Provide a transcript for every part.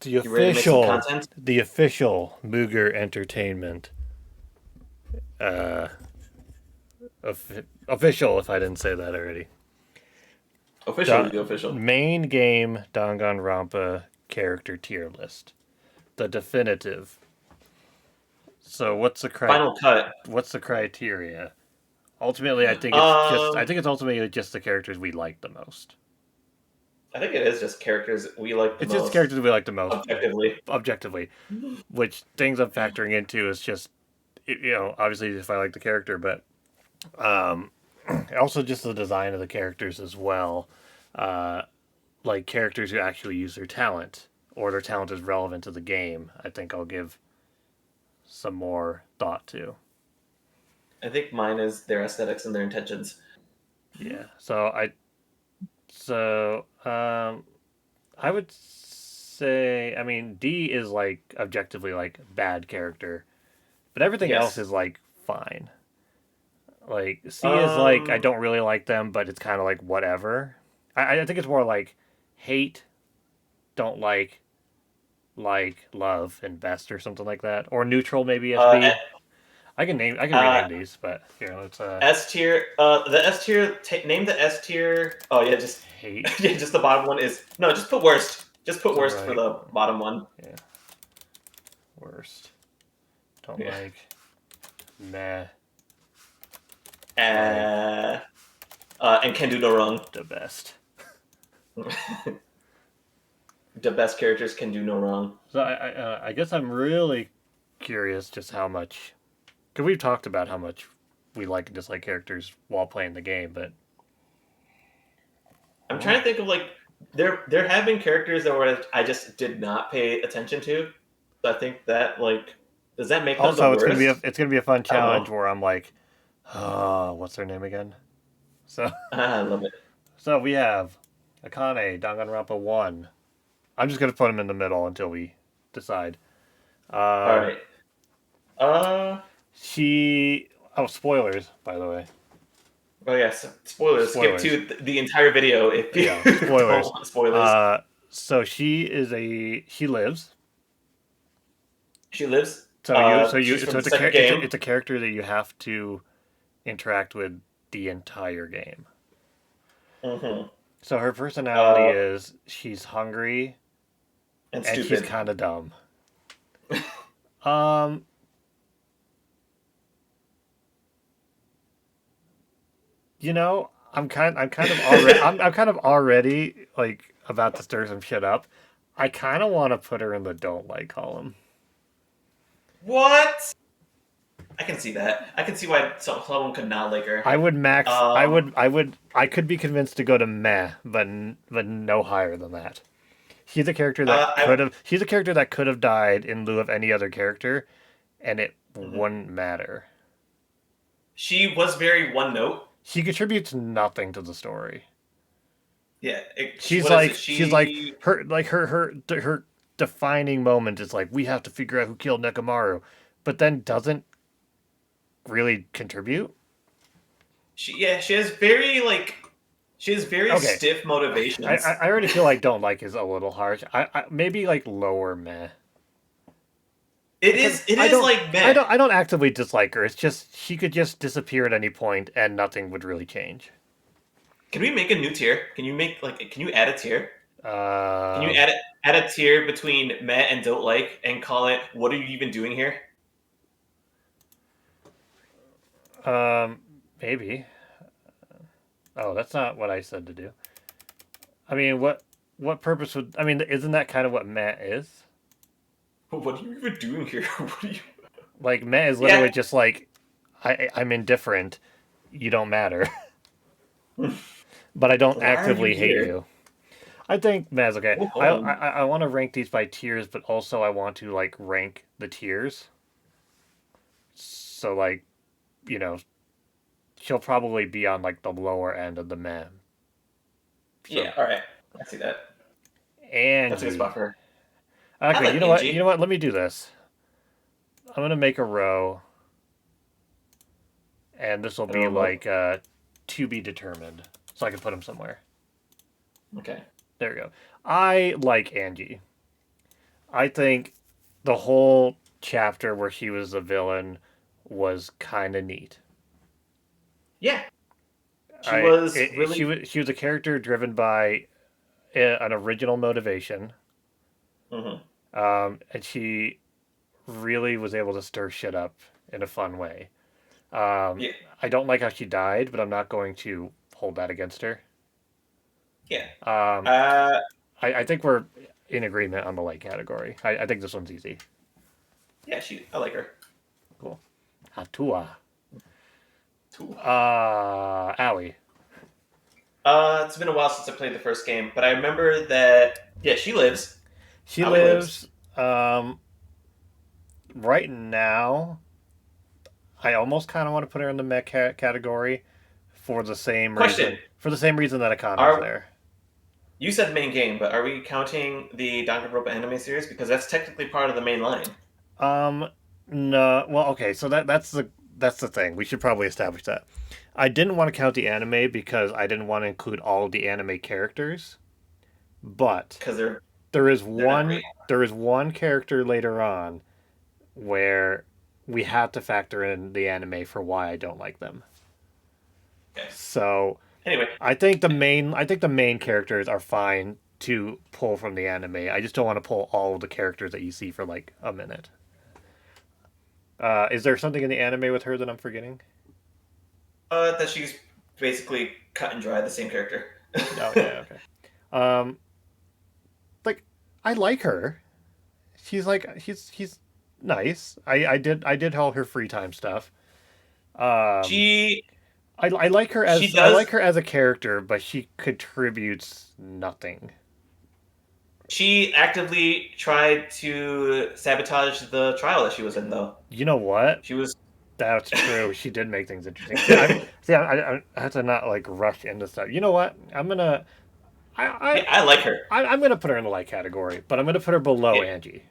The You ready to make some official, content? the official Mooger Entertainment, uh, official. If I didn't say that already, Officially the official. main game Danganronpa character tier list, the definitive. So Final cut. what's the criteria? Ultimately, I Um, think it's ultimately just the characters we like the most. I think it is just characters we like the It's just most characters we like the most objectively. objectively, which things I'm factoring into is just obviously if I like the character, but um, also just the design of the characters as well. Uh, like characters who actually use their talent or their talent is relevant to the game. I think I'll give some more thought to. I think mine is their aesthetics and their intentions. Yeah. So I would say, I mean, D is like objectively like bad character, but everything else Yes. is like fine. Like C is like I Um, don't really like them, but it's kind of like whatever. I think it's more like hate, don't like, love, and best or something like that, or neutral maybe uh, SB. I can uh, rename these, but it's S tier. The S tier. Name the S tier. Oh yeah, just hate yeah, just the bottom one is no. Just put worst. Just put to worst for right, the bottom one. yeah, worst, don't Yeah. like, meh, like Uh, and can do no wrong. the best. The best characters can do no wrong. So I guess I'm really curious just how much, because we've talked about how much we like and dislike characters while playing the game, but I'm mm. trying to think of like there have been characters that were I just did not pay attention to. So I think that like does that make them the Also worst? it's gonna be a fun I don't challenge know. where I'm like, oh, what's their name again? So I love it. so we have Akane Danganronpa 1. I'm just gonna put him in the middle until we decide. All Um, right. Uh she oh, spoilers by the way. oh yes. Spoilers. Skip Spoilers. to the entire video if you Yeah, don't spoilers. want spoilers. So she lives. She lives. She's from So the second game. it's a character that you have to interact with the entire game. Hmm. So her personality Uh, is she's hungry and and she's stupid. kind of dumb. Um, I'm kind of already like about to stir some shit up. I kind of want to put her in the don't like column. What? I can see that. I can see why someone could not like her. I would max. Um, I could be convinced to go to meh, but no higher than that. I He's a character that could have died in lieu of any other character, and it mhm. wouldn't matter. She was very one note. He contributes nothing to the story. Yeah. What is it? She's like She. her defining moment is like we have to figure out who killed Nekamaru, but then doesn't really contribute. She. Yeah. She has very like. She has very Okay, stiff motivations. I already feel like don't like is a little harsh. I maybe like lower meh. It Because is. It is like meh. I don't actively dislike her. It's just she could just disappear at any point and nothing would really change. Can we make a new tier? Can you make like? Can you add a tier? Can you Uh, add a tier between meh and don't like and call it? What are you even doing here? um, maybe. Oh, that's not what I said to do. I mean, what purpose would I mean? Isn't that kind of what meh is? What are you even doing here? What are you? Like meh is Yeah. literally just like I'm indifferent. You don't matter, but I don't Why are you actively hate here? you. I think meh's okay. Go home. I want to rank these by tiers, but also I want to like rank the tiers. So like you know she'll probably be on like the lower end of the meh. So Yeah. All right. I see that. That's a good spot Angie. for her. I Okay, like you know what? You know Angie. what? Let me do this. I'm gonna make a row, and this will I don't be know about. like to be determined, so I can put them somewhere. Okay. There we go. I like Angie. I think the whole chapter where she was the villain was kind of neat. Yeah, she was really. She was a character driven by an original motivation, Mhm. and she really was able to stir shit up in a fun way. Yeah, I don't like how she died, but I'm not going to hold that against her. yeah. Um, Uh, I think we're in agreement on the light category. I think this one's easy. yeah. I like her. Cool. Atua. Too. Owie. It's been a while since I played the first game, but I remember that. Yeah, she lives. She Allie lives. lives. Right now, I almost kind of want to put her in the mech category for the same Question: reason. For the same reason that Akami's Are there. you said main game, but are we counting the Danganronpa anime series because that's technically part of the main line? Um, no. Well, okay. So that's the thing. We should probably establish that. I didn't want to count the anime because I didn't want to include all of the anime characters. But Because there is they're not great. one character later on where we have to factor in the anime for why I don't like them. Okay. So Anyway, I think the main characters are fine to pull from the anime. I just don't want to pull all of the characters that you see for like a minute. Is there something in the anime with her that I'm forgetting? that she's basically cut and dry the same character. Oh yeah, okay. Um, like I like her. He's nice. I did all her free time stuff. Um, she she I does like her as a character, but she contributes nothing. she actively tried to sabotage the trial that she was in, though. You know what? She was. That's true. She did make things interesting. I have to not like rush into stuff. You know what? Yeah, I like her. I'm gonna put her in the light category, but I'm gonna put her below Yeah, Angie.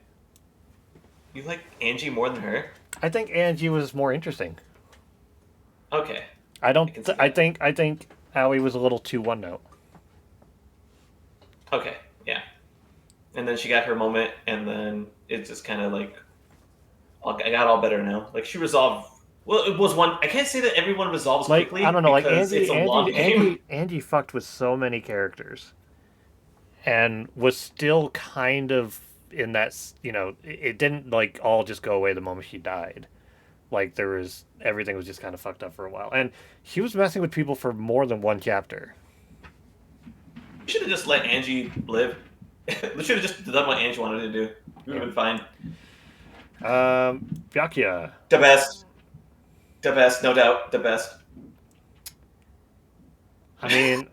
you like Angie more than her? I think Angie was more interesting. Okay, I I don't. can see that. I think Aoi was a little too one note. Okay, yeah. And then she got her moment, and then it just kind of like I got all better now. Like she resolved. Well, it was one. I can't say that everyone resolves Like I quickly don't know. Like because it's a long game. Angie fucked with so many characters, and was still kind of in that. It didn't like all just go away the moment she died. Like there was everything was just kind of fucked up for a while, and she was messing with people for more than one chapter. We should have just let Angie live. We should have just done what Angie wanted to do. We would Yeah. have been fine. Byakuya. The best. The best, no doubt. The best. I mean,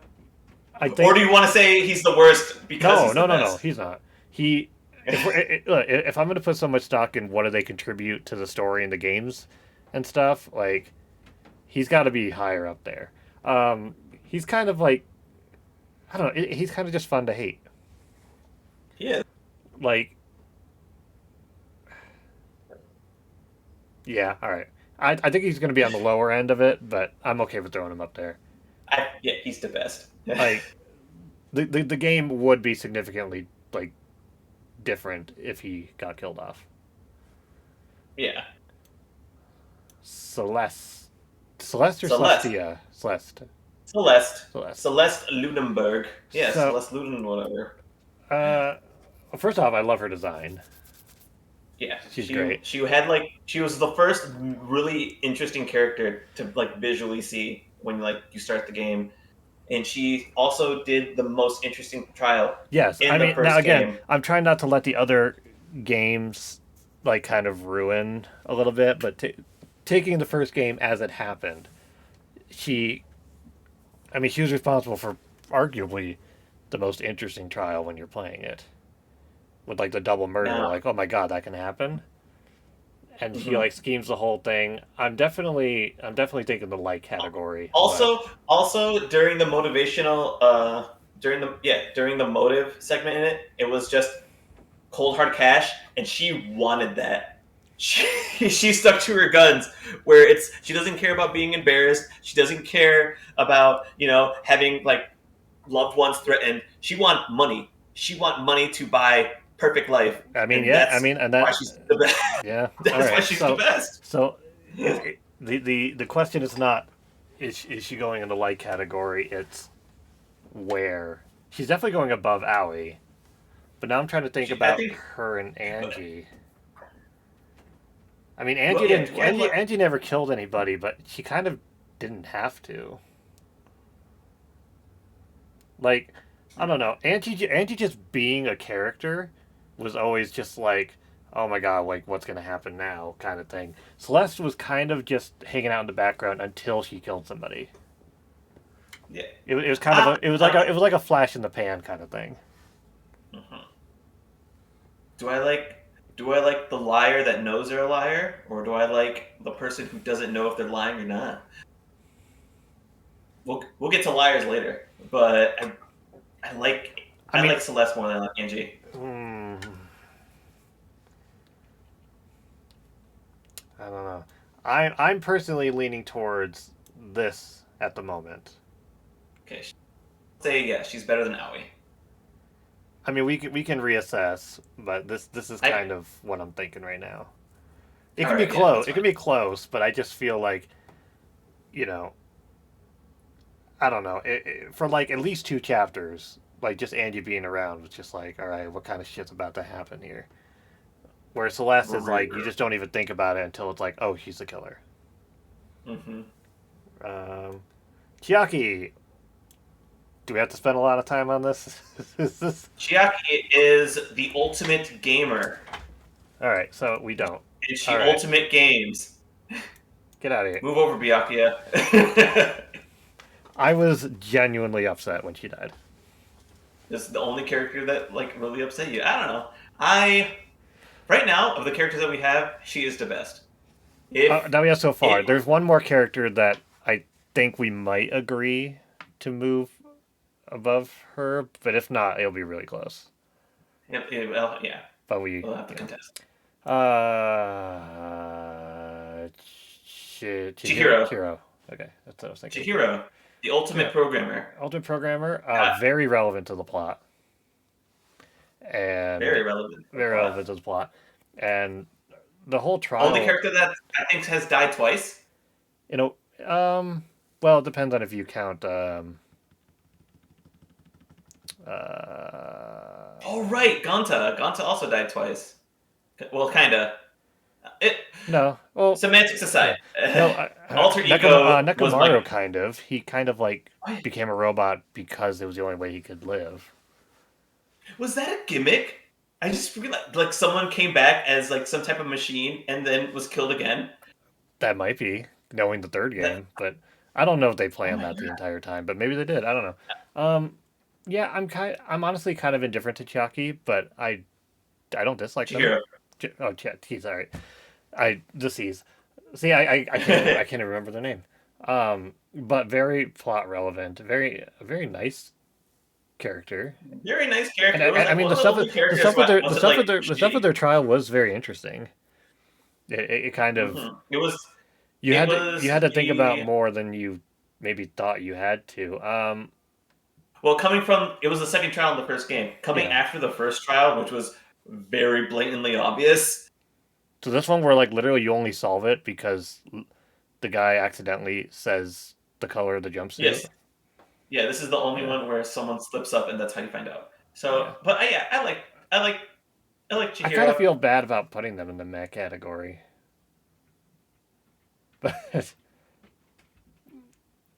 I Or do think you want to say he's the worst because no, he's the no. best? He's not. He if I'm going to put so much stock in what do they contribute to the story and the games and stuff, like he's got to be higher up there. He's kind of like I don't know. He's kind of just fun to hate. He is. Like yeah, all right. I think he's going to be on the lower end of it, but I'm okay with throwing him up there. Yeah, he's the best. Like the game would be significantly like different if he got killed off. Yeah. Celeste. Celeste or Celeste. Celestia? Celeste. Celeste. Celeste. Celeste Lunenburg. Yeah, So, Celeste Luden, whatever. uh, first off, I love her design. Yeah, She's great. she had like she was the first really interesting character to like visually see when like you start the game, and she also did the most interesting trial Yes, in I the mean now first again, game. I'm trying not to let the other games like kind of ruin a little bit, but taking the first game as it happened, she, I mean, she was responsible for arguably the most interesting trial when you're playing it with like the double murder. Now, Like, oh my god, that can happen. And he mhm. like schemes the whole thing. I'm definitely taking the light category, but Also during the motivational during the motive segment in it, it was just cold hard cash, and she wanted that. She stuck to her guns, where she doesn't care about being embarrassed. She doesn't care about having like loved ones threatened. She want money. She want money to buy perfect life, I mean, and yeah. I that's mean, and why that. she's the best. Yeah. All That's why right. she's the best. So the question is not is she going in the light category? It's where she's definitely going above Aoi. But now I'm trying to think I about think. her and Angie. I mean, Well, Angie yeah. didn't. Angie never killed anybody, but she kind of didn't have to. Like, I don't know. Angie just being a character was always just like, oh my god, like what's gonna happen now, kind of thing. Celeste was kind of just hanging out in the background until she killed somebody. Yeah. It was kind of a it was like a flash in the pan kind of thing. Mhm. Do I like do I like the liar that knows they're a liar, or do I like the person who doesn't know if they're lying or not? We'll get to liars later, but I like I I mean, like Celeste more than I like Angie. hmm, I don't know. I'm personally leaning towards this at the moment. Okay, say yeah, she's better than Aoi. I mean, we can reassess, but this is I kind of what I'm thinking right now. It all can be right, yeah, close. that's It fine. can be close, but I just feel like, you know, I don't know. For like at least two chapters, like just Angie being around was just like, all right, what kind of shit's about to happen here? Where Celeste is Right. like, you just don't even think about it until it's like, oh, she's the killer. Mm-hmm. Um, Chiaki, do we have to spend a lot of time on this? Is this Chiaki is the ultimate gamer, all right? So we don't. and she All right, ultimate games. get out of here. Move over, Byakuya. I was genuinely upset when she died. This is the only character that like really upset you. I don't know. I right now of the characters that we have, she is the best. If Now we have so far. it, There's one more character that I think we might agree to move above her, but if not, it'll be really close. well, yeah, But we, we'll have to you know, contest. Chihiro, Chihiro. Okay, that's what I was thinking. Chihiro, the ultimate Yeah, programmer. ultimate programmer. Yeah, Very relevant to the plot, and very relevant to the very plot. relevant to the plot, and the whole Only trial. character that I think has died twice. You know, well, it depends on if you count. Uh, Oh right, Ganta. Ganta also died twice. Well, kinda. It no, well, semantics yeah, aside, no. alter ego was my. Nekamaru kind of. He kind of like became a robot because it was the only way he could live. Was that a gimmick? I just realized like someone came back as like some type of machine and then was killed again. That might be knowing the third That game, but I don't know if they oh planned my that the god, entire time. But maybe they did. I don't know. Yeah, I'm honestly kind of indifferent to Chucky, but I don't dislike them. Chihiro. Oh, he's all right. I deceased. See, I can't remember their name. But very plot relevant. Very nice character. Very nice And character. It was I like mean one of the only characters that wasn't like the stuff with shitty. their trial was very interesting. It kind of It was you had to think about the more than you maybe thought you had to. well coming from it was the second trial in the first game. Coming Yeah. after the first trial, which was very blatantly obvious. So this one where like literally you only solve it because the guy accidentally says the color of the jumpsuit. Yes, yeah, this is the only Yeah. one where someone slips up and that's how you find out. Yeah. So, but yeah, I like I like I kind of Chihiro. feel bad about putting them in the mech category. But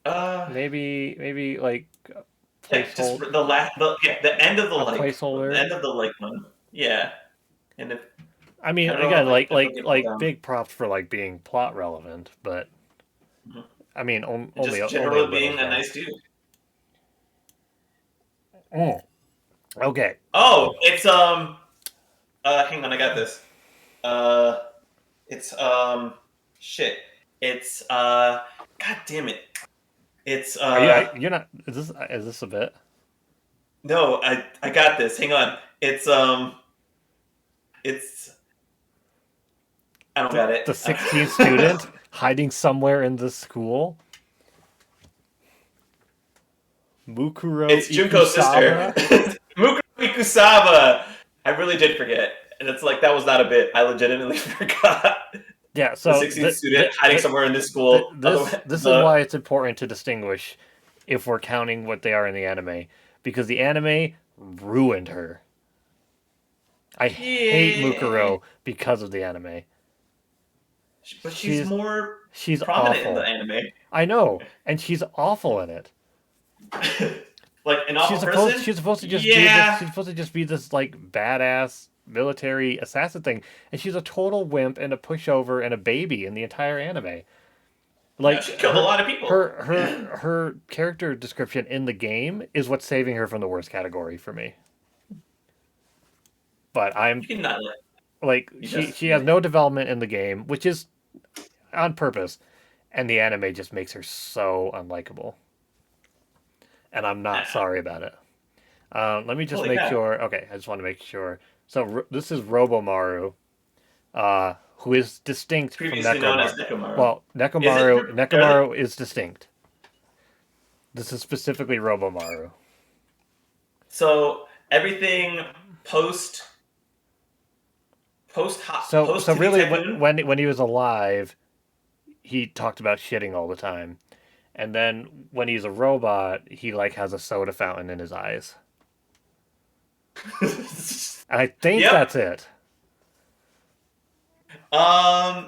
Uh, maybe like yeah, just placeholder the last, the end of the a like, the placeholder. end of the like one. Yeah, and if I mean, I don't know, again, like if they'll get pulled like down, big props for like being plot relevant, but Mhm. I mean and just only a generally little being a so. nice dude. Mm. Okay. Oh, it's hang on, I got this. Uh, it's shit. It's god damn it. It's Are you? You're not. Is this a bit? no, I got this. Hang on. It's I don't got it. The 16th student hiding somewhere in the school. Mukuro It's Junko's sister. Ikusaba. Mukuro Ikusaba. I really did forget, and it's like that was not a bit. I legitimately forgot Yeah, the so 16th student hiding somewhere in this school. Otherwise, this is why it's important to distinguish if we're counting what they are in the anime, because the anime ruined her. I hate yeah, Mukuro because of the anime. but she's She's more she's prominent in the awful. anime. I know, and she's awful in it. Like an awful person. She's supposed to just be this. Yeah, She's supposed to just be this like badass military assassin thing, and she's a total wimp and a pushover and a baby in the entire anime. yeah, Like she killed a lot of people. her character description in the game is what's saving her from the worst category for me. But I'm You cannot let like you just she has no development in the game, which is on purpose, and the anime just makes her so unlikable. And I'm not nah. sorry about it. Let me just Holy make crap! sure. Okay, I just want to make sure. So this is Robomaru, who is distinct from Previously known as Nekomaru. Nekomaru. Well, Is it really? Nekomaru is distinct. This is specifically Robomaru. So everything post post So Titty really, Typhoon. when he was alive, he talked about shitting all the time, and then when he's a robot, he like has a soda fountain in his eyes, and I think Yep. that's it.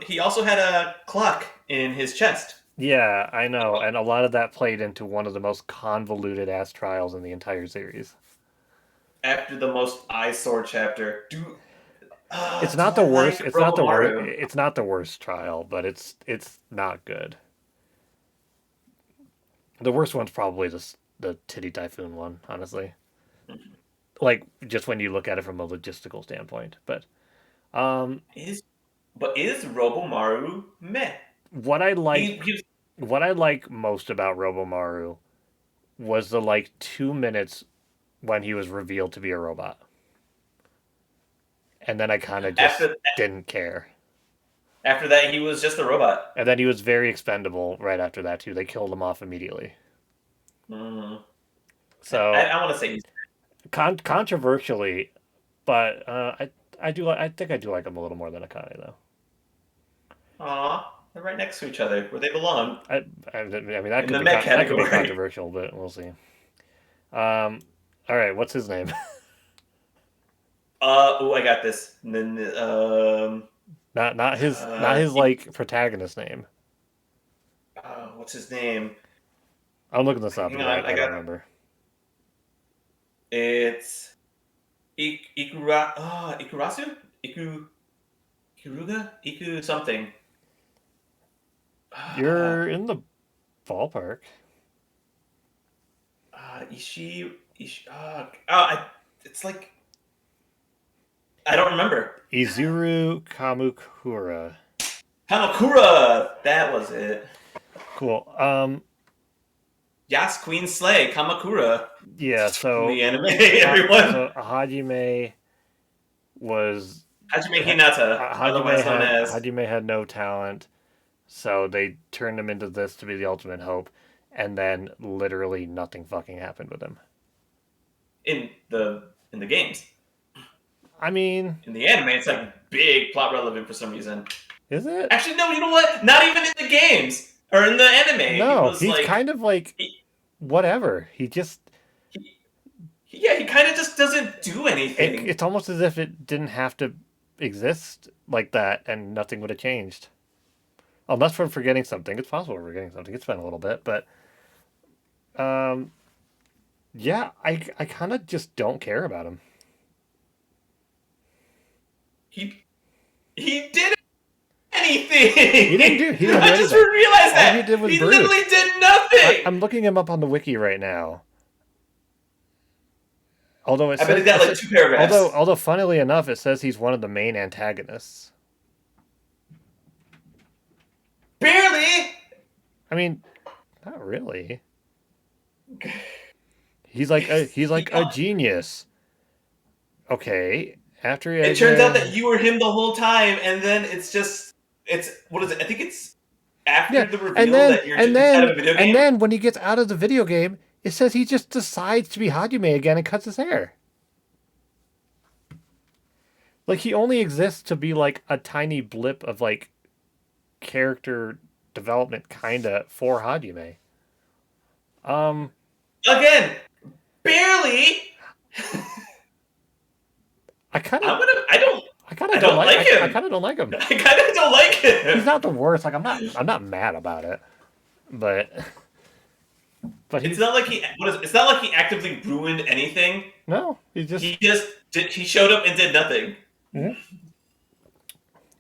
He also had a clock in his chest. Yeah, I know, and a lot of that played into one of the most convoluted ass trials in the entire series. After the most eyesore chapter, It's do not the I worst. like It's not the worst. Robomaru? It's not the worst trial, but it's not good. The worst one's probably the Titty Typhoon one, honestly. Like just when you look at it from a logistical standpoint. But um, Is is Robomaru meh? what I He like was what I like most about Robomaru was the like 2 minutes when he was revealed to be a robot, and then I kind of just after didn't care. after that he was just a robot. And then he was very expendable right after that too. They killed him off immediately. Mm. So I want to say he's controversially, but I do I think I do like him a little more than Akane though. aw, they're right next to each other where they belong I mean in the mech that could be category. controversial, but we'll see. All right, what's his name? Oh, I got this. And then Not uh, his like protagonist name. what's his name? I'm looking this up Hang because on, I I don't got remember. it's Ikurasu? Ikuruga? Iku something. Uh, You're in the ballpark. it's like I don't remember. Izuru Kamukura. Kamakura! That was it. Cool. Yas Queen Slay, Kamakura Yeah. from the anime, everyone. Hajime was Hajime Hinata, otherwise known as Hajime had no talent, so they turned him into this to be the ultimate hope, and then literally nothing fucking happened with him. in the games. I mean, In the anime, it's like big plot relevant for some reason. is it? Actually, no. You know what? Not even in the games or in the anime. He No, was he's like, kind of like he, whatever. He just yeah, he kind of just doesn't do anything. it's almost as if it didn't have to exist like that, and nothing would have changed. Unless we're forgetting something. It's possible we're forgetting something. It's been a little bit, but um, yeah, I kind of just don't care about him. He he did anything. He didn't do I just anything. realized All he that did was he brood. literally did nothing. I'm looking him up on the wiki right now. Although it I bet says, he got like two paragraphs. although funnily enough, it says he's one of the main antagonists. Barely. I mean, not really. He's He, like a genius. Okay, after he it has turns out that you were him the whole time, and then it's what is it? I think it's after yeah, the reveal that you're just inside of a video and game. then when he gets out of the video game, it says he just decides to be Hajime again and cuts his hair. Like he only exists to be like a tiny blip of like character development kinda for Hajime. Um Again, barely. I kind of I'm gonna. I don't. I kind I of don't don't like like I him. kind of don't like him. I kind of don't like He's him. not the worst. Like I'm not mad about it. But It's he's not like he. It's not like he actively ruined anything. no, he's just He just did. He showed up and did nothing. mhm.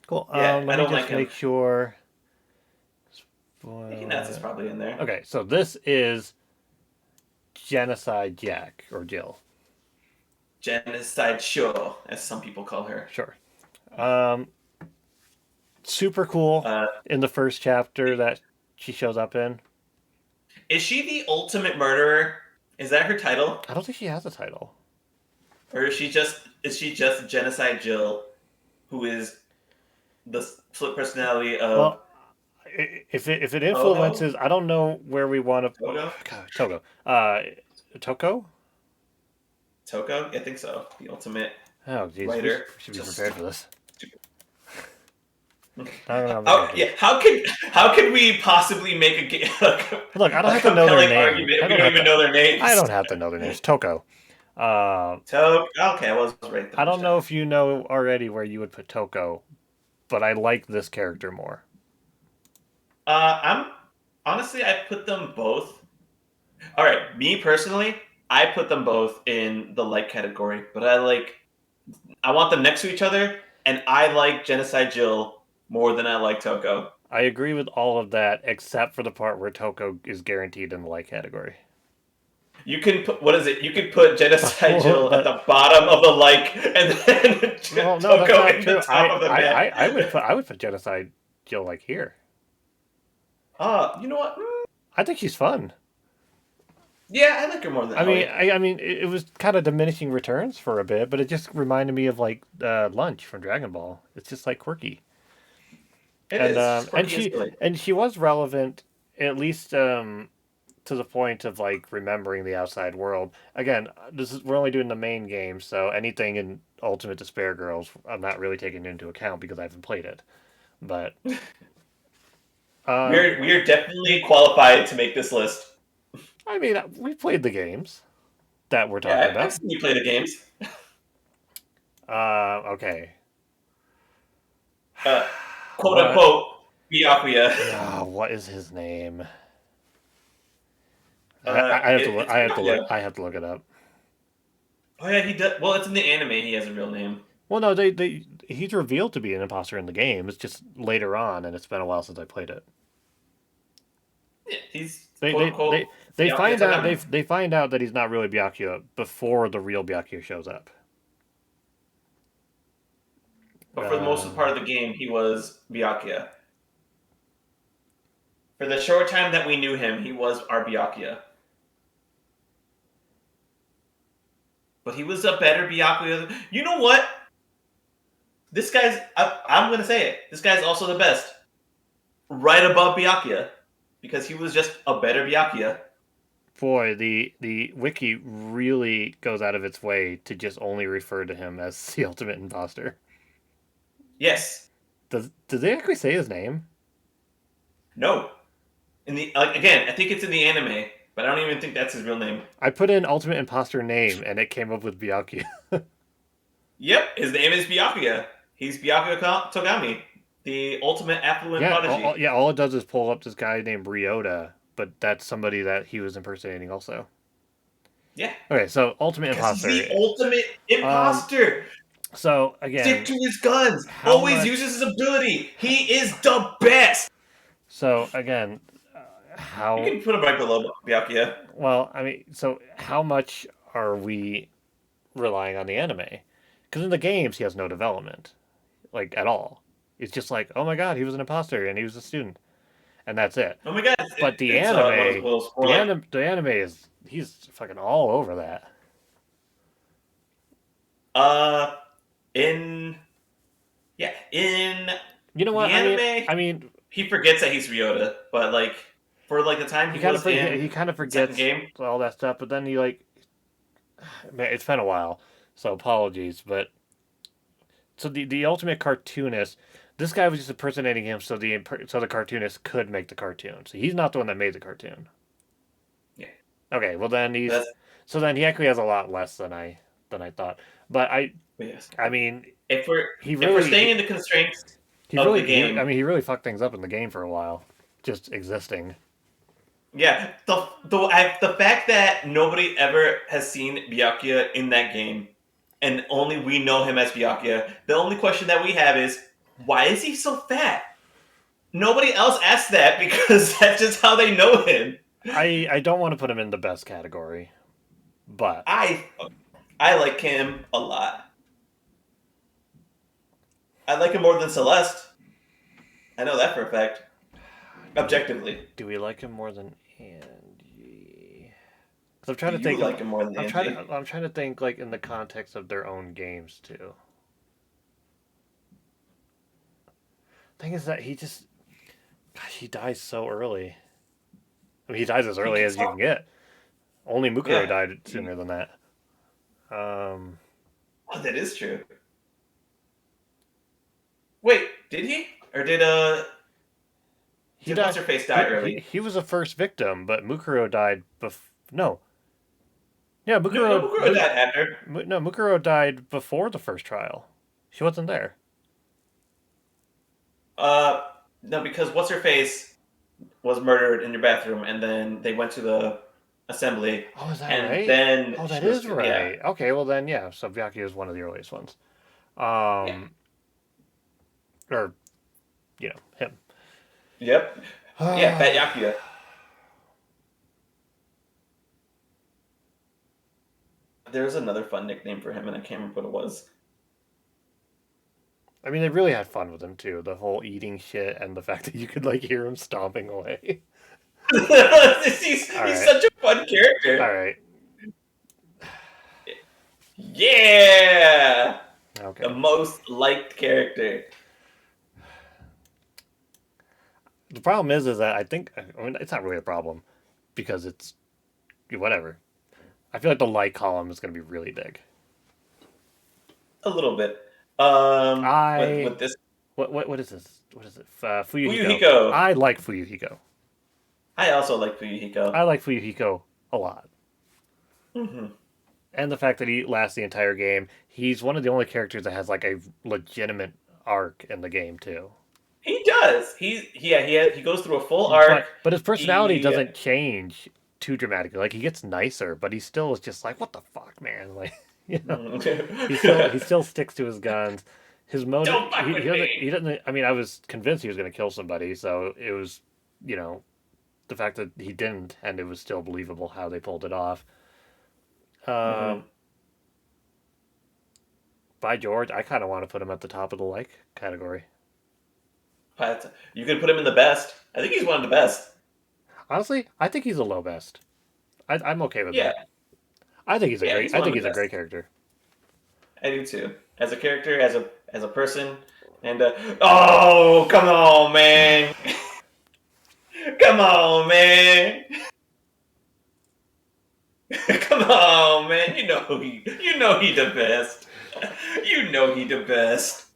Cool. Yeah, I Let me don't like just him. make sure. Mickey Nuts is probably in there. Okay, so this is Genocide Jack or Jill. Genocide Show, as some people call her. Sure. Um, super cool Uh, in the first chapter that she shows up in. is she the ultimate murderer? Is that her title, I don't think she has a title. or is she just Genocide Jill, who is the split personality of Well, if it Toho? influences, I don't know where we want to. Toto? God, Togo. Toko. Toko? I think so. The ultimate Oh, jeez, writer. we should be Just prepared for this. oh, yeah. How can we possibly make Look, I don't a have to know their compelling name. argument if we don't even know their I names? don't have to know their names. Toko. Uh, Toko. Okay, I was right the I first don't know time. if you know already where you would put Toko, but I like this character more. I'm honestly, I put them both. All right, me personally, I put them both in the like category, but I want them next to each other, and I like Genocide Jill more than I like Toko. I agree with all of that except for the part where Toko is guaranteed in the like category. You can put what is it? You can put Genocide Jill at But the bottom of the like, and then well, no, that's Toko not in the true. top of the map. I would put Genocide Jill like here. You know what? I think she's fun. Yeah, I like her more than Ellie. I mean, it was kind of diminishing returns for a bit, but it just reminded me of like Lunch from Dragon Ball. It's just like quirky, It is. She's and quirky and silly. she was relevant at least to the point of like remembering the outside world. Again, we're only doing the main game, so anything in Ultimate Despair Girls, I'm not really taking into account because I haven't played it. But um, We are definitely qualified to make this list. I mean, we played the games that we're talking Yeah, I've about. seen you play the games. Okay. Uh, quote What? unquote, Byakuya. What is his name? It's Byakuya. I have to look it up. Oh yeah, he does. Well, it's in the anime. He has a real name. Well, no, he's revealed to be an imposter in the game. It's just later on, and it's been a while since I played it. Yeah, he's They quote they unquote they they Byakuya find out Tagami. they find out that he's not really Byakuya before the real Byakuya shows up. But for the most part of the game, he was Byakuya. For the short time that we knew him, he was our Byakuya. But he was a better Byakuya. You know what? This guy's. I'm gonna say it. This guy's also the best. Right above Byakuya, because he was just a better Byakuya. Boy, the wiki really goes out of its way to just only refer to him as the ultimate imposter. Yes. Does they actually say his name? No. In the again, I think it's in the anime, but I don't even think that's his real name. I put in ultimate imposter name, and it came up with Byakuya. Yep, his name is Byakuya. He's Byakuya Togami, the ultimate affluent prodigy. All it does is pull up this guy named Ryota, but that's somebody that he was impersonating also. Yeah. Okay, so ultimate Because he's imposter. the ultimate imposter. So Stick again, to his guns. how Always much? uses his ability. He is the best. So again, You how? can put him right below Byakuya. Well, I mean, so how much are we relying on the anime? Because in the games, he has no development, like at all. It's just like, oh my god, he was an imposter and he was a student, and that's it. Oh my god, But the it's anime, more like the anime is he's fucking all over that. uh in yeah in You know the what? anime I mean, he forgets that he's Ryota, but like for like the time he was in he kind of the second forgets game. all that stuff, but then he like, man, it's been a while, so apologies, but so the ultimate cartoonist. This guy was just impersonating him, so the cartoonist could make the cartoon. So he's not the one that made the cartoon. Yeah, Okay, well then that's he actually has a lot less than I thought. But yes. I mean If we're he if we're really staying in the constraints he of the really game, I mean he really fucked things up in the game for a while, just existing. yeah, the fact that nobody ever has seen Byakuya in that game, and only we know him as Byakuya. The only question that we have is, why is he so fat? Nobody else asks that because that's just how they know him. I don't want to put him in the best category, but I I like him a lot. I like him more than Celeste. I know that for a fact. Objectively, do we like him more than Angie? 'Cause I'm trying do to you think of like him more than Angie? I'm trying to think like in the context of their own games too. Thing is that gosh, he dies so early. I mean, he dies as He early gets as you off. can get. Only Mukuro Yeah. died sooner than that. Um, Oh, that is true. Wait, did he? Or he did what's died. her face die early? He was the first victim, but Mukuro died. No, yeah, No, no, Mukuro died after. No, Mukuro died before the first trial. She wasn't there. Uh, no, because what's her face was murdered in your bathroom, and then they went to the assembly, Oh, is that and right? then Oh, that she was is yeah, right. Okay, well then, yeah. So Byakuya is one of the earliest ones. yeah, Um, or him. yep, yeah, Fat Yakuya. There's another fun nickname for him, and I can't remember what it was. I mean, they really had fun with him too. The whole eating shit and the fact that you could like hear him stomping away. All He's right, such a fun character. all right, Yeah, the okay. most liked character. The problem is that I mean it's not really a problem because it's whatever. I feel like the like column is going to be really big. A little bit. I With this what is this? What is it? Fuyuhiko. Fuyuhiko, I like Fuyuhiko. I also like Fuyuhiko. I like Fuyuhiko a lot. Hmm. And the fact that he lasts the entire game. He's one of the only characters that has like a legitimate arc in the game too. He does. He goes through a full arc. But his personality He doesn't change too dramatically. Like he gets nicer, but he still is just like, what the fuck, man? Like, he still sticks to his guns. His motive don't fuck with he me. doesn't. I mean, I was convinced he was going to kill somebody, so it was you know the fact that he didn't, and it was still believable how they pulled it off. Hmm. Um, by George, I kind of want to put him at the top of the like category. But you could put him in the best. I think he's one of the best. Honestly, I think he's a low best. I'm okay with Yeah, that. I think yeah, he's I one of think the he's a best. great character. I do too. As a character, as a person, and oh, come on, man, come on, man, come on, man. You know he the best. You know he the best.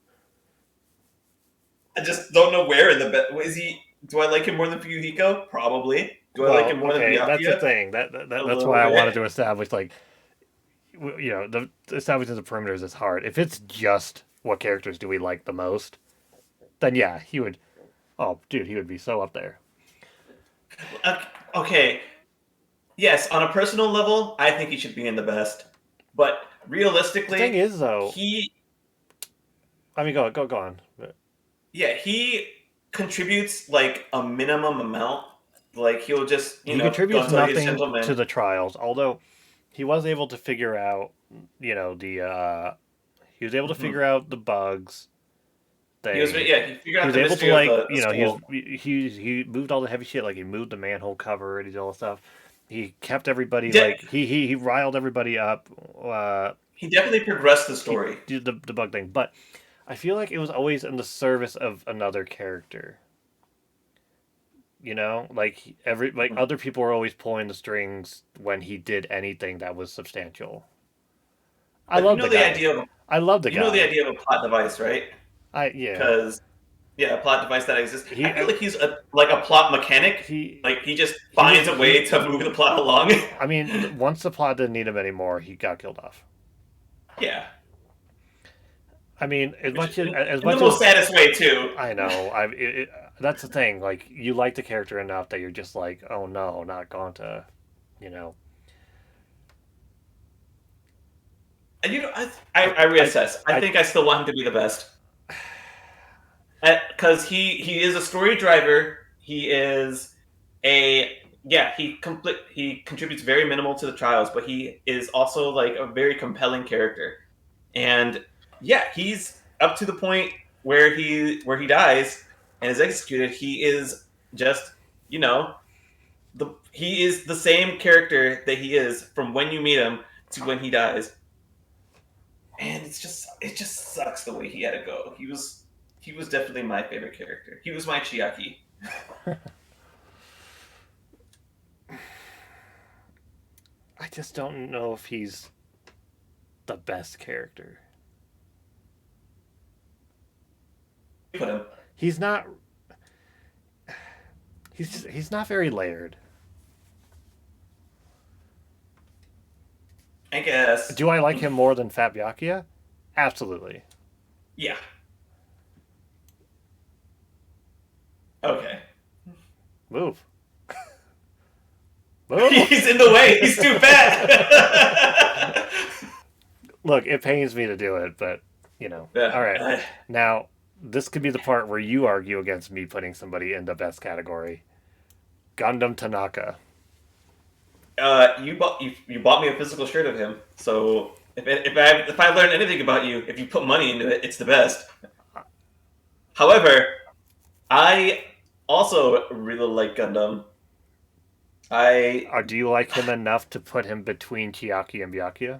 I just don't know where in the best. Is he? Do I like him more than Fuyuhiko? Probably. Do I like Well, him more than okay, that's the Byakuya? thing. A That's little why I bit. wanted to establish like the establishing the perimeters is hard. If it's just what characters do we like the most, then yeah, he would. Oh, dude, he would be so up there. Okay. Yes, on a personal level, I think he should be in the best. But The thing realistically, is, though, he I mean, go on. yeah, he contributes like a minimum amount. Like he'll just, He go contributes until he's a nothing to gentleman. the trials, although he was able to figure out, the he was able to Hmm. figure out the bugs. They Yeah, he figured he out was the able to mystery of like the he school. he moved all the heavy shit like he moved the manhole cover and he did all the stuff. He kept everybody De- like he riled everybody up. he definitely progressed the He story. did the bug thing, but I feel like it was always in the service of another character. Like Mhm. other people were always pulling the strings when he did anything that was substantial. I But you love the know the guy. idea of I love the You know the guy. idea of a plot device, right? Yeah. Because yeah, a plot device that exists. I He feel like he's like a plot mechanic. he Like he just he was finds a way to move the plot along. I mean, once the plot didn't need him anymore, he got killed off. Yeah, I mean, which as in the much most as saddest way too. I know, that's the thing. Like, you like the character enough that you're just like, oh no, not Gonta, you know. And I I I reassess. I I think I still want him to be the best because he is a story driver. He is a yeah. He contributes very minimal to the trials, but he is also like a very compelling character. And yeah, he's up to the point where he dies and is executed. He is just you know he is the same character that he is from when you meet him to when he dies. And it just sucks the way he had to go. He was definitely my favorite character. He was my Chiaki. I just don't know if he's the best character. Put him. He's not. He's not very layered. I guess. Do I like him more than Fat Byakuya? Absolutely. Yeah. Okay. Move. Move. He's in the way. He's too fat. Look, it pains me to do it, but All right. Yeah. Now, this could be the part where you argue against me putting somebody in the best category. Gundam Tanaka. You bought me a physical shirt of him. So if I learn anything about you, if you put money into it, it's the best. However, I also really like Gundam. Do you like him enough to put him between Chiaki and Byakuya?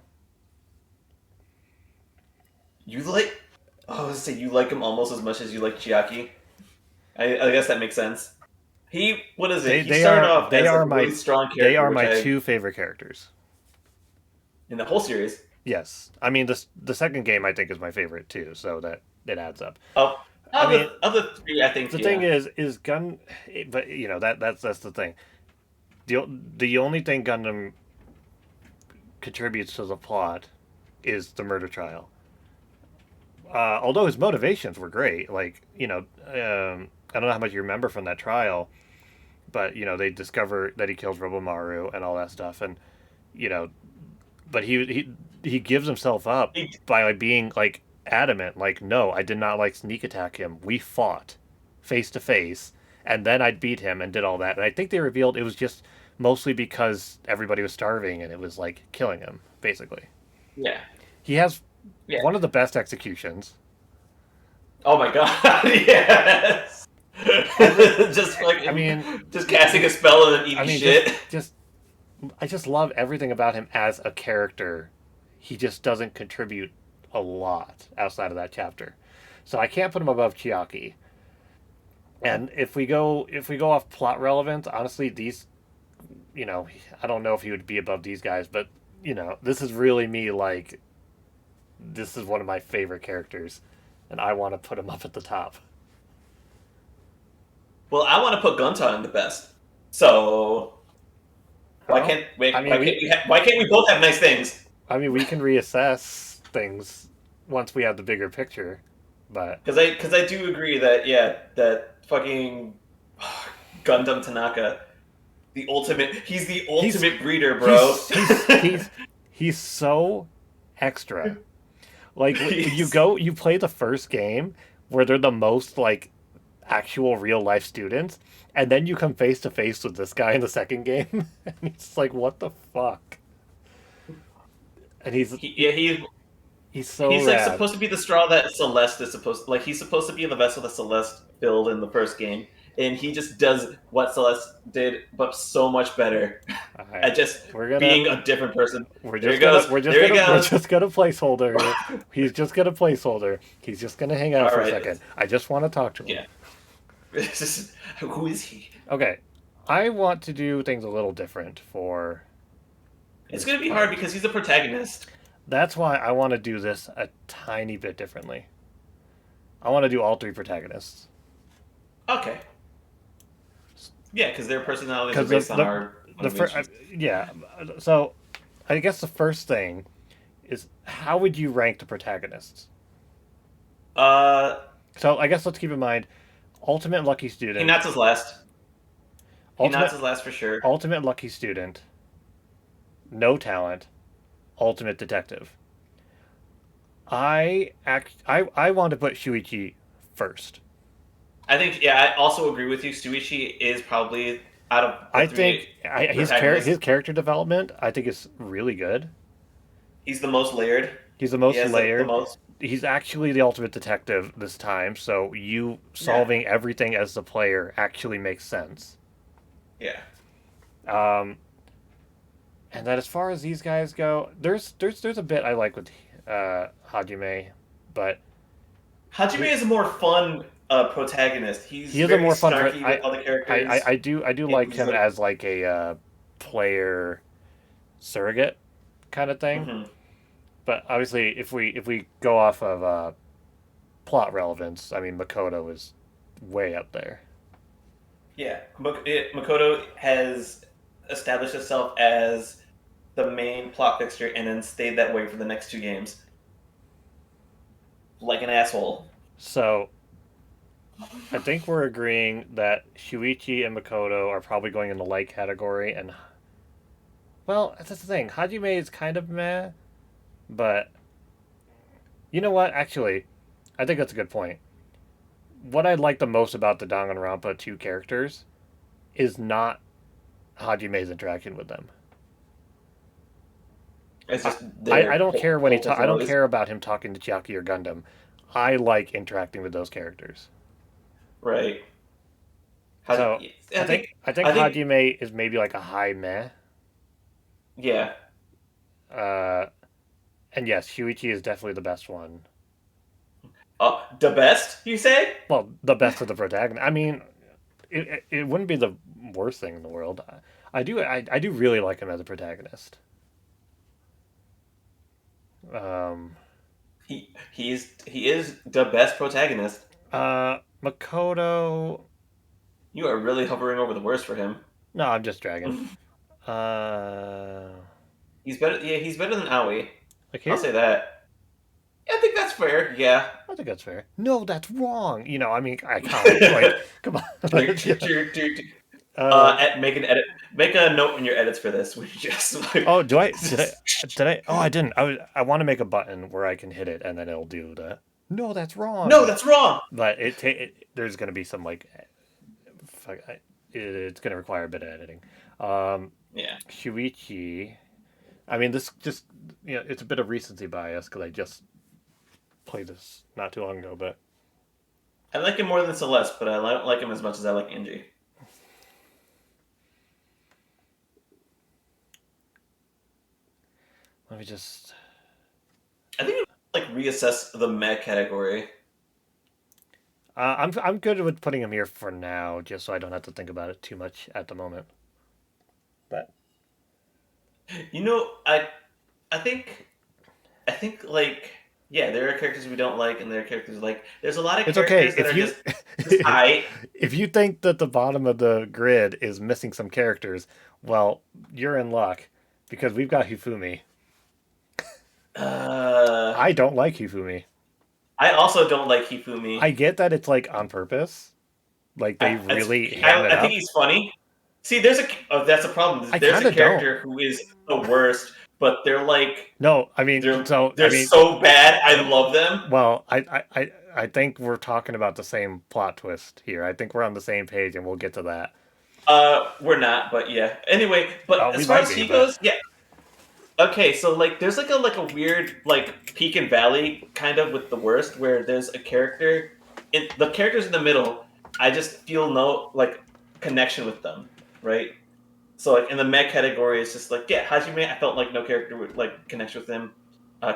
You like I was say you like him almost as much as you like Chiaki. I guess that makes sense. What is it? He started off as a really strong character. They are my two favorite characters in the whole series. Yes, I mean the second game I think is my favorite too, so that it adds up. Oh, of the three, I think the thing is Gun, but that's the thing. The only thing Gundam contributes to the plot is the murder trial. Although his motivations were great, like I don't know how much you remember from that trial, but they discover that he kills Robomaru and all that stuff, and you know, but he gives himself up by like being like adamant, like no, I did not like sneak attack him. We fought face to face, and then I beat him and did all that. And I think they revealed it was just mostly because everybody was starving and it was like killing him basically. Yeah, he has one of the best executions. Oh my god! Yes. Just like just casting a spell and then eating shit. I just love everything about him as a character. He just doesn't contribute a lot outside of that chapter, so I can't put him above Chiaki. And if we go off plot relevance, honestly, these, I don't know if he would be above these guys, but this is really me. Like, this is one of my favorite characters, and I want to put him up at the top. Well, I want to put Gunta in the best. So why can't we both have nice things? I mean, we can reassess things once we have the bigger picture, but because I do agree that that fucking Gundam Tanaka, he's the ultimate breeder, bro. He's so extra. Like you play the first game where they're the most like actual real life students, and then you come face to face with this guy in the second game, and he's like, "What the fuck?" And he's so he's rad. like supposed to be the straw that Celeste is supposed to, like. He's supposed to be the vessel that Celeste filled in the first game, and he just does what Celeste did, but so much better. Right. At just being a different person. We're just gonna placeholder. He's just gonna placeholder. He's just gonna hang out for a second. I just want to talk to him. Yeah. Who is he? Okay, I want to do things a little different for. It's gonna be hard because he's a protagonist. That's why I want to do this a tiny bit differently. I want to do all three protagonists. Okay. Yeah, because their personalities are Because based on our the first, motivations. yeah. So I guess the first thing is how would you rank the protagonists? Uh, So I guess let's keep in mind ultimate lucky student, Hinata's last. ultimate Hinata's last for sure. ultimate lucky student, no talent, ultimate detective. I want to put Shuichi first. I think, yeah, I also agree with you. Suichi is probably, out of the I three think his protagonists, character development I think is really good. he's the most layered. He's the He most has the layered. most. He's actually the ultimate detective this time, so you Yeah, solving everything as the player actually makes sense. yeah. Um, and then as far as these guys go, there's a bit I like with Hajime, but Hajime he, is a more fun protagonist. He's he is a very more fun. snarky with all the characters. I do And like he's him like, as like a player surrogate kind of thing. mhm. But obviously, if we go off of plot relevance, I mean Makoto is way up there. Yeah. Makoto has established itself as the main plot fixture and then stayed that way for the next two games. Like an asshole. So I think we're agreeing that Shuichi and Makoto are probably going in the light category, and well, that's the thing. Hajime is kind of meh, but you know what? Actually, I think that's a good point. What I like the most about the Danganronpa two characters is not Hajime's interaction with them. It's I, just their I don't care when he whole I don't personalities. care about him talking to Chiaki or Gundam. I like interacting with those characters. Right. So I think I think I think Hajime is maybe like a high meh. yeah. Uh, and yes, Shuichi is definitely the best one. The best, you say? Well, the best of the protagonist. I mean, it wouldn't be the worst thing in the world. I do really like him as a protagonist. Um, He is the best protagonist. Makoto. You are really hovering over the worst for him. No, I'm just dragging. Uh, He's better. Yeah, he's better than Aoi. like I'll here, say that. Yeah, I think that's fair. Yeah. I think that's fair. No, that's wrong. You know, I mean, iconic. Like, come on. um, Make an edit. Make a note in your edits for this. We just like. oh, did I? Oh, I didn't. I want to make a button where I can hit it and then it'll do the. No, that's No, wrong. that's wrong. But there's gonna be some like, it's gonna require a bit of editing. Yeah. Shuichi. I mean, this just it's a bit of recency bias because I just played this not too long ago. But I like him more than Celeste, but I don't like him as much as I like Angie. let me just. I think like reassess the mech category. I'm good with putting him here for now, just so I don't have to think about it too much at the moment. But You know, I think like yeah, there are characters we don't like, and there are characters like. There's a lot of it's okay characters that are just if I. if you think that the bottom of the grid is missing some characters, well, you're in luck because we've got Hifumi. Uh, I don't like Hifumi. I also don't like Hifumi. I get that it's like on purpose, like they really ham it I think up. he's funny. See, there's a that's a problem. I There's kind a of don't. character who is the worst, but they're like No, I mean, they're so bad. I love them. well, I think we're talking about the same plot twist here. I think we're on the same page, and we'll get to that. We're not, but yeah. Anyway, but We as far might as be, he but goes, yeah. Okay, so like there's like a weird like peak and valley kind of with the worst where there's a character in the characters in the middle, I just feel no like connection with them, right? So like in the mech category it's just like yeah, Hajime I felt like no character would like connection with him.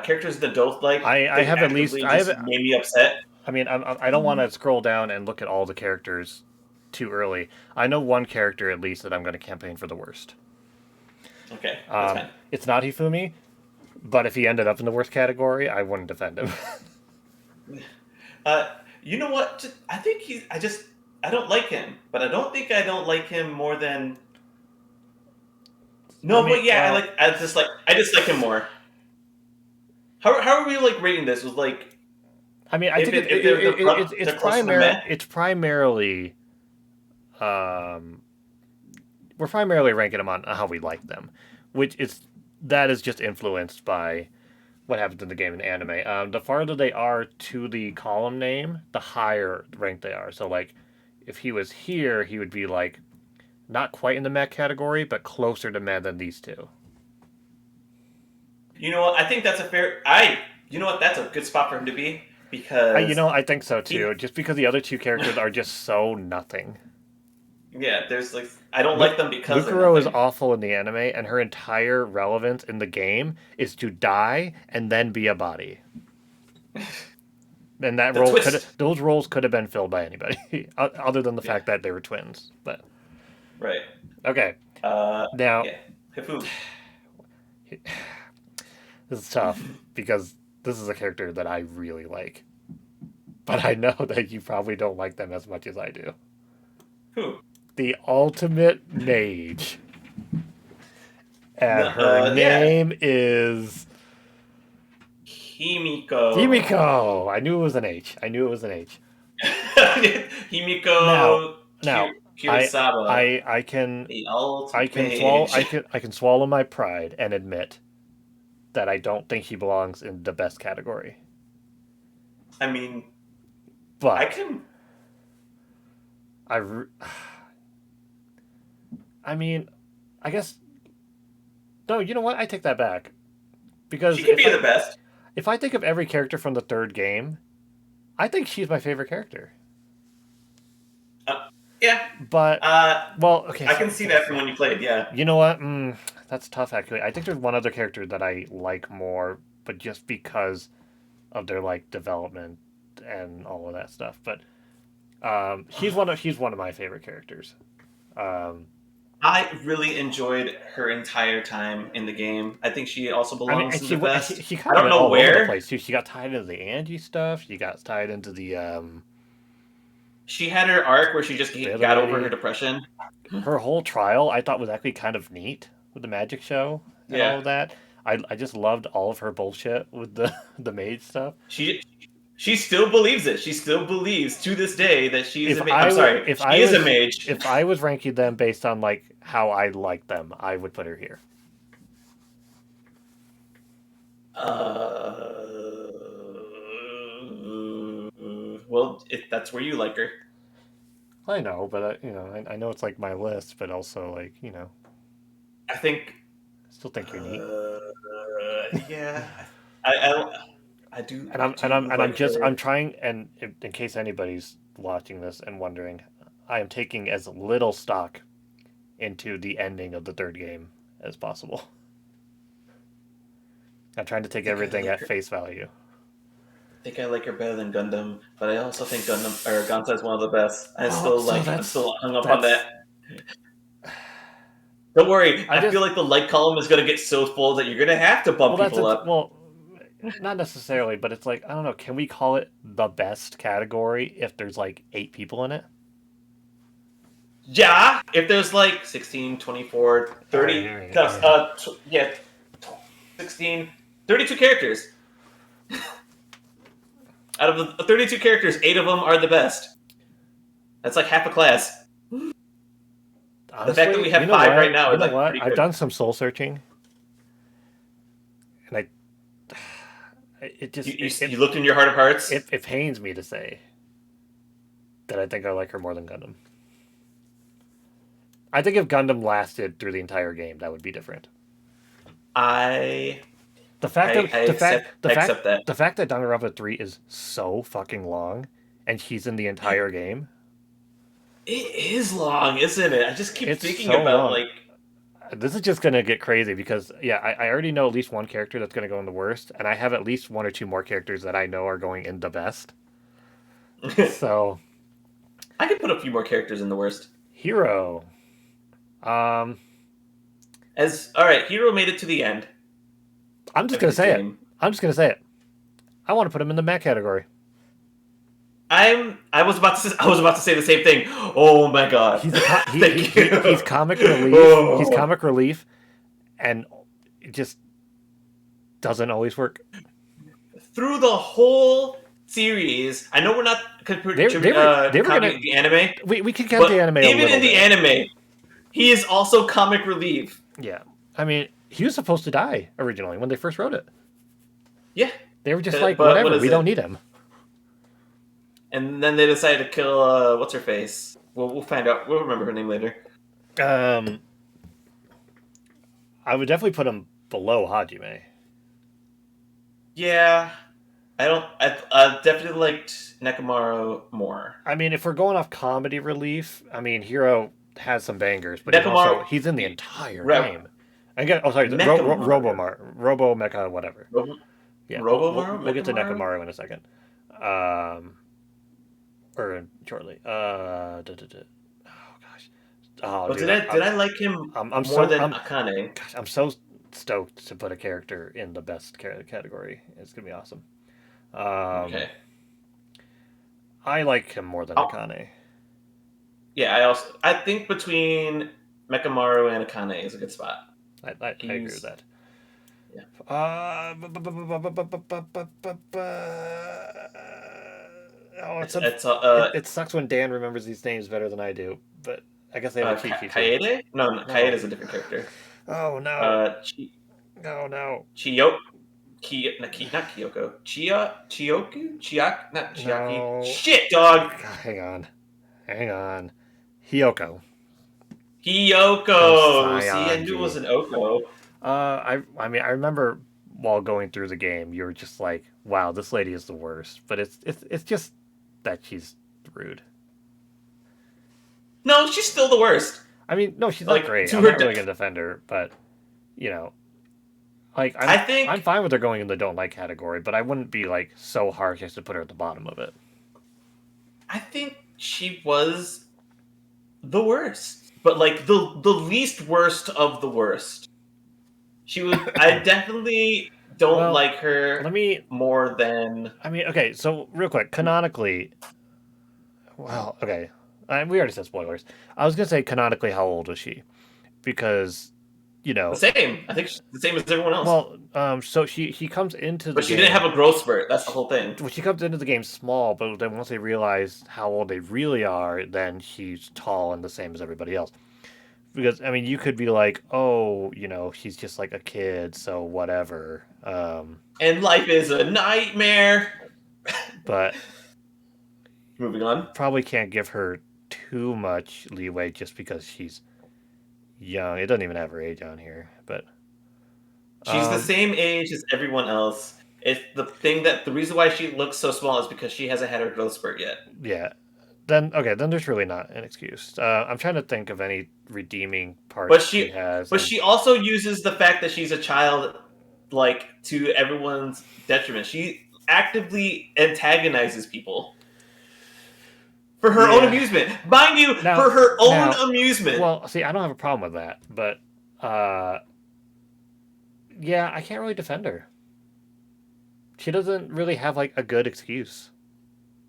Characters that don't like I they have at least actively just made me upset. I mean, I don't want to scroll down and look at all the characters too early. I know one character at least that I'm going to campaign for the worst. Okay, that's fine. It's not Hifumi, But if he ended up in the worst category, I wouldn't defend him. You know what? I think I don't like him, but I don't think I don't like him more than. I No, mean, but yeah, well, I just like him more. How are we like rating this? Was like I mean, I think if they're close to the meh. it's primarily um, we're primarily ranking them on how we like them, which is that is just influenced by what happens in the game and anime. The farther they are to the column name, the higher ranked they are. So like, if he was here, he would be like not quite in the mech category, but closer to meh than these two. You know what? I think that's a fair. I You know what? That's a good spot for him to be because I think so he. too. Just because the other two characters are just so nothing. Yeah, there's like I don't like them because they're Lukaro is nothing. awful in the anime, and her entire relevance in the game is to die and then be a body. And The twist, those roles could have been filled by anybody, other than the yeah, fact that they were twins. But right. okay, now Yeah, Hifu. this is tough because this is a character that I really like, but I know that you probably don't like them as much as I do. Who? The ultimate mage, No, and her yeah, name is Himiko. Himiko. I knew it was an H. I knew it was an H. Now, Himiko now, I, Kurisaba, I can, the ultimate mage. I can swallow my pride and admit that I don't think he belongs in the best category. I mean, I But can. I, I mean, I guess no. You know what? I take that back because She could be the best. if I think of every character from the third game, I think she's my favorite character. Uh, yeah. But well, okay. I can see that from when you played. Yeah. You know what? That's tough. Actually, I think there's one other character that I like more, but just because of their like development and all of that stuff. But she's one of my favorite characters. Um, I really enjoyed her entire time in the game. I think she also I mean, belongs and in the best. she I kind of don't went know all over the where. place too. She got tied into the Angie stuff. She got tied into She had her arc where she just the other got over her lady. depression. Her whole trial I thought was actually kind of neat with the magic show and Yeah. all of that. I just loved all of her bullshit with the the mage stuff. She she still believes it. She still believes to this day that she's If a mage. I'm I w- sorry, she is a mage. if I was ranking them based on like how I like them, I would put her here. Uh, well, if that's where you like her. I know, but I know it's like my list, but also like I think. I still think you're neat. Yeah, I, I I do And like her. I'm trying, and in case anybody's watching this and wondering, I am taking as little stock into the ending of the third game as possible. I'm trying to I take think I everything like at her. face value. I think I like her better than Gundam, but I also think Gundam or Gonta is one of the best. Well, so I'm still hung up on that's that. Don't worry, I I feel just like the like column is gonna get so full that you're gonna have to bump people up. well, not necessarily, but it's like I don't know. Can we call it the best category if there's like 8 people in it? Yeah, if there's like 16, 24, All 30, right, all right. yeah, 16, 32 characters. Out of the 32 characters, 8 of them are the best. That's like half a class. The fact that we Honestly, have 5 right now you is know like what? pretty I've good. done some soul searching, and it just You looked in your heart of hearts. it pains me to say that I think I like her more than Gundam. I think if Gundam lasted through the entire game, that would be different. I The fact that I accept that. the fact that Danganronpa 3 is so fucking long, and he's in the entire game, It is long, isn't it? I just keep it's thinking so about long. like This is just gonna get crazy because yeah, I already know at least one character that's gonna go in the worst, and I have at least one or two more characters that I know are going in the best. So I could put a few more characters in the worst. hero, um, As all right, Hero made it to the end. I'm just of gonna his say it. game. I'm just gonna say it. I want to put him in the mech category. I was about to say the same thing. Oh my god. He's a Thank you. he's comic relief. He's Oh. comic relief, and it just doesn't always work. Through the whole series, I know we're not They were gonna copying the anime, we can count the but anime a even little in the bit. anime, he is also comic relief. Yeah, I mean he was supposed to die originally when they first wrote it. Yeah, They were just like, but what whatever, is we don't it? need him. And then they decided to kill what's her face. Well, we'll find out. We'll remember her name later. Um, I would definitely put him below Hajime. Yeah, I don't. I definitely liked Nekomaru more. I mean, if we're going off comedy relief, I mean, Hero has some bangers, but Nekomaru, he's in the entire Re- game. Again, oh sorry, Mechamaru, Robo Mecha, whatever. Robo, Yeah, Robomaru, we'll get to Mechamaru. Nekamaru in a second, or shortly. Oh gosh, oh Oh, dude, did I like him I'm more so than Akane? gosh, I'm so stoked to put a character in the best category. It's gonna be awesome. Um, Okay. I like him more than Oh, Akane. yeah, I think between Mechamaru and Akane is a good spot. I agree with He's that. yeah. Oh, it sucks when Dan remembers these names better than I do, but I guess they have a cheat sheet too. Kaede? No, No. Kaede is a different character. Oh no. Uh, No. Chiyo, not Kyoko. Chiyoku? Not Chiaki. No. Shit, dog. God, hang on. Hiyoko from Hiyoko. See, I knew it was Saionji. an Oko. I mean I remember while going through the game, you were just like, wow, this lady is the worst. But it's just that she's rude. No, she's still the worst. I mean, no, she's not Like great. to I'm her not really death. gonna defend her, but you know, like I I'm think fine with her going in the don't like category, but I wouldn't be like so harsh as to put her at the bottom of it. I think she was the worst, but like the least worst of the worst. She was. I definitely don't Well, like her let me. more than. I mean, okay, so real quick, canonically, well, okay, we already said spoilers. I was gonna say canonically, how old was she? Because, you The know, same. I think she's the same as everyone else. well, so she comes into the But she didn't have game. a growth spurt. That's the whole thing. Well, she comes into the game small, but then once they realize how old they really are, then she's tall and the same as everybody else. Because I mean, you could be like, oh, you know, she's just like a kid, so whatever. And life is a nightmare. But Moving on. probably can't give her too much leeway just because she's young. It doesn't even have her age on here, but She's the um, same age as everyone else. It's the thing that the reason why she looks so small is because she hasn't had her growth spurt yet. yeah. Then okay, then there's really not an excuse. I'm trying to think of any redeeming But parts she she, has, but and she also uses the fact that she's a child, like to everyone's detriment. She actively antagonizes people for her own yeah. amusement, mind you, Now, for her own now, amusement. well, see, I don't have a problem with that, but uh, yeah, I can't really defend her. She doesn't really have like a good excuse.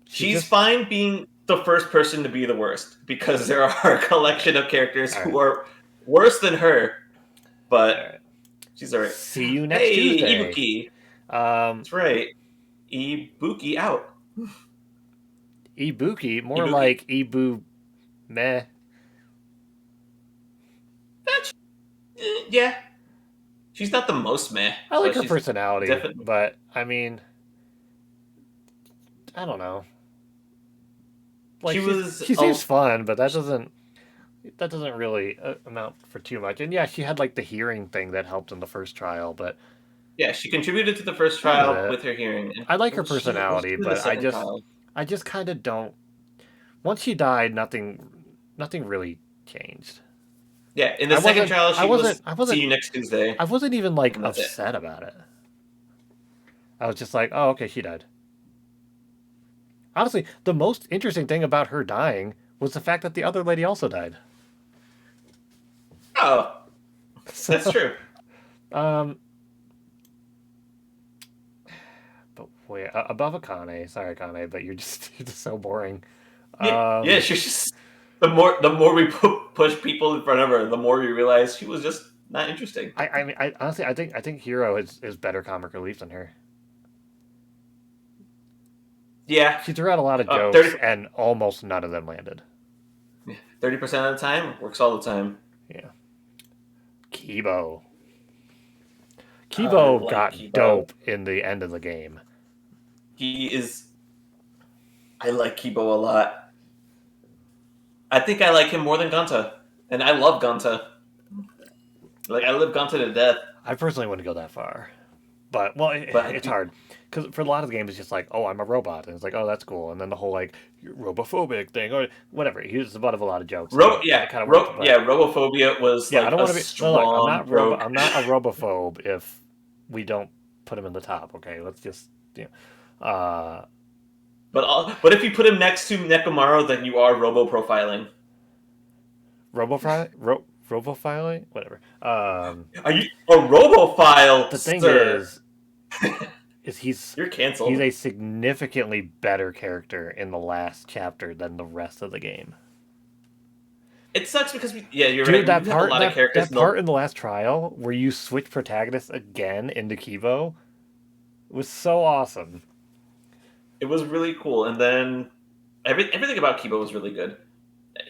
She She's just fine being the first person to be the worst because there are a collection of characters all who right. are worse than her, All but right. she's alright. See you next Hey, Tuesday. Ibuki. Um, That's right. Ibuki out. Ibuki, more Ibuki. like Ibu meh. That's, yeah. She's not the most meh, I like but her she's personality, definitely. but I mean, I don't know. Like She was. she seems fun, but that doesn't really amount for too much. And yeah, she had like the hearing thing that helped in the first trial, but Yeah, she contributed to the first that was trial it. with her hearing. And I like her what was personality, she in the but second trial? I just kind of don't. Once she died, nothing really changed. Yeah, in the second trial, she was. See you next Tuesday, I wasn't even like and that's it. upset about it. I was just like, oh, okay, she died. Honestly, the most interesting thing about her dying was the fact that the other lady also died. Oh, So, that's true. um, Wait, above Akane. Sorry, Akane, but you're just so boring. Yeah, yeah. She's just the more we push people in front of her, the more we realize she was just not interesting. I mean, honestly, I think Hero is better comic relief than her. Yeah, She threw out a lot of jokes, 30 and almost none of them landed. 30% of the time works all the time. Yeah. Kibo. I Kibo like got Kibo. dope in the end of the game. He is. I like Kibo a lot. I think I like him more than Gonta, and I love Gonta. Like I live Gonta to death. I personally wouldn't go that far, but well, But it's hard because for a lot of the games, it's just like, oh, I'm a robot, and it's like, oh, that's cool, and then the whole like you're robophobic thing or whatever. He was the butt of a lot of jokes. It kind of worked, but Robophobia was yeah, like I don't a want to be. No, look, strong joke. I'm not a robophobe if we don't put him in the top. Okay, let's just But if you put him next to Nekomaru, then you are robo profiling. robofiling, whatever. Are you a robophile, The thing sir? is You're he's canceled. a significantly better character in the last chapter than the rest of the game. It sucks because you're right. Dude, We have a lot of characters. that part in the last trial where you switch protagonists again into Kibo was so awesome. It was really cool, and then everything about Kibo was really good.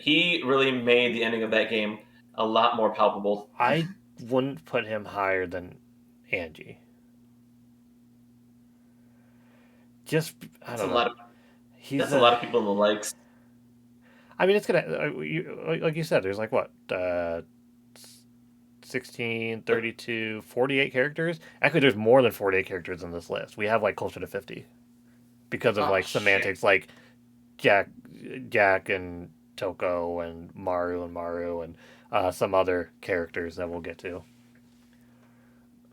He really made the ending of that game a lot more palpable. I wouldn't put him higher than Angie. Just I That's a don't know. lot of He's that's a lot of people in the likes. I mean, it's gonna like you said. There's like what 16, 32, 48 characters. Actually, there's more than 48 characters in this list. We have like closer to 50 because of Oh like shit! semantics, like Jack, Jack and Toko and Maru and some other characters that we'll get to.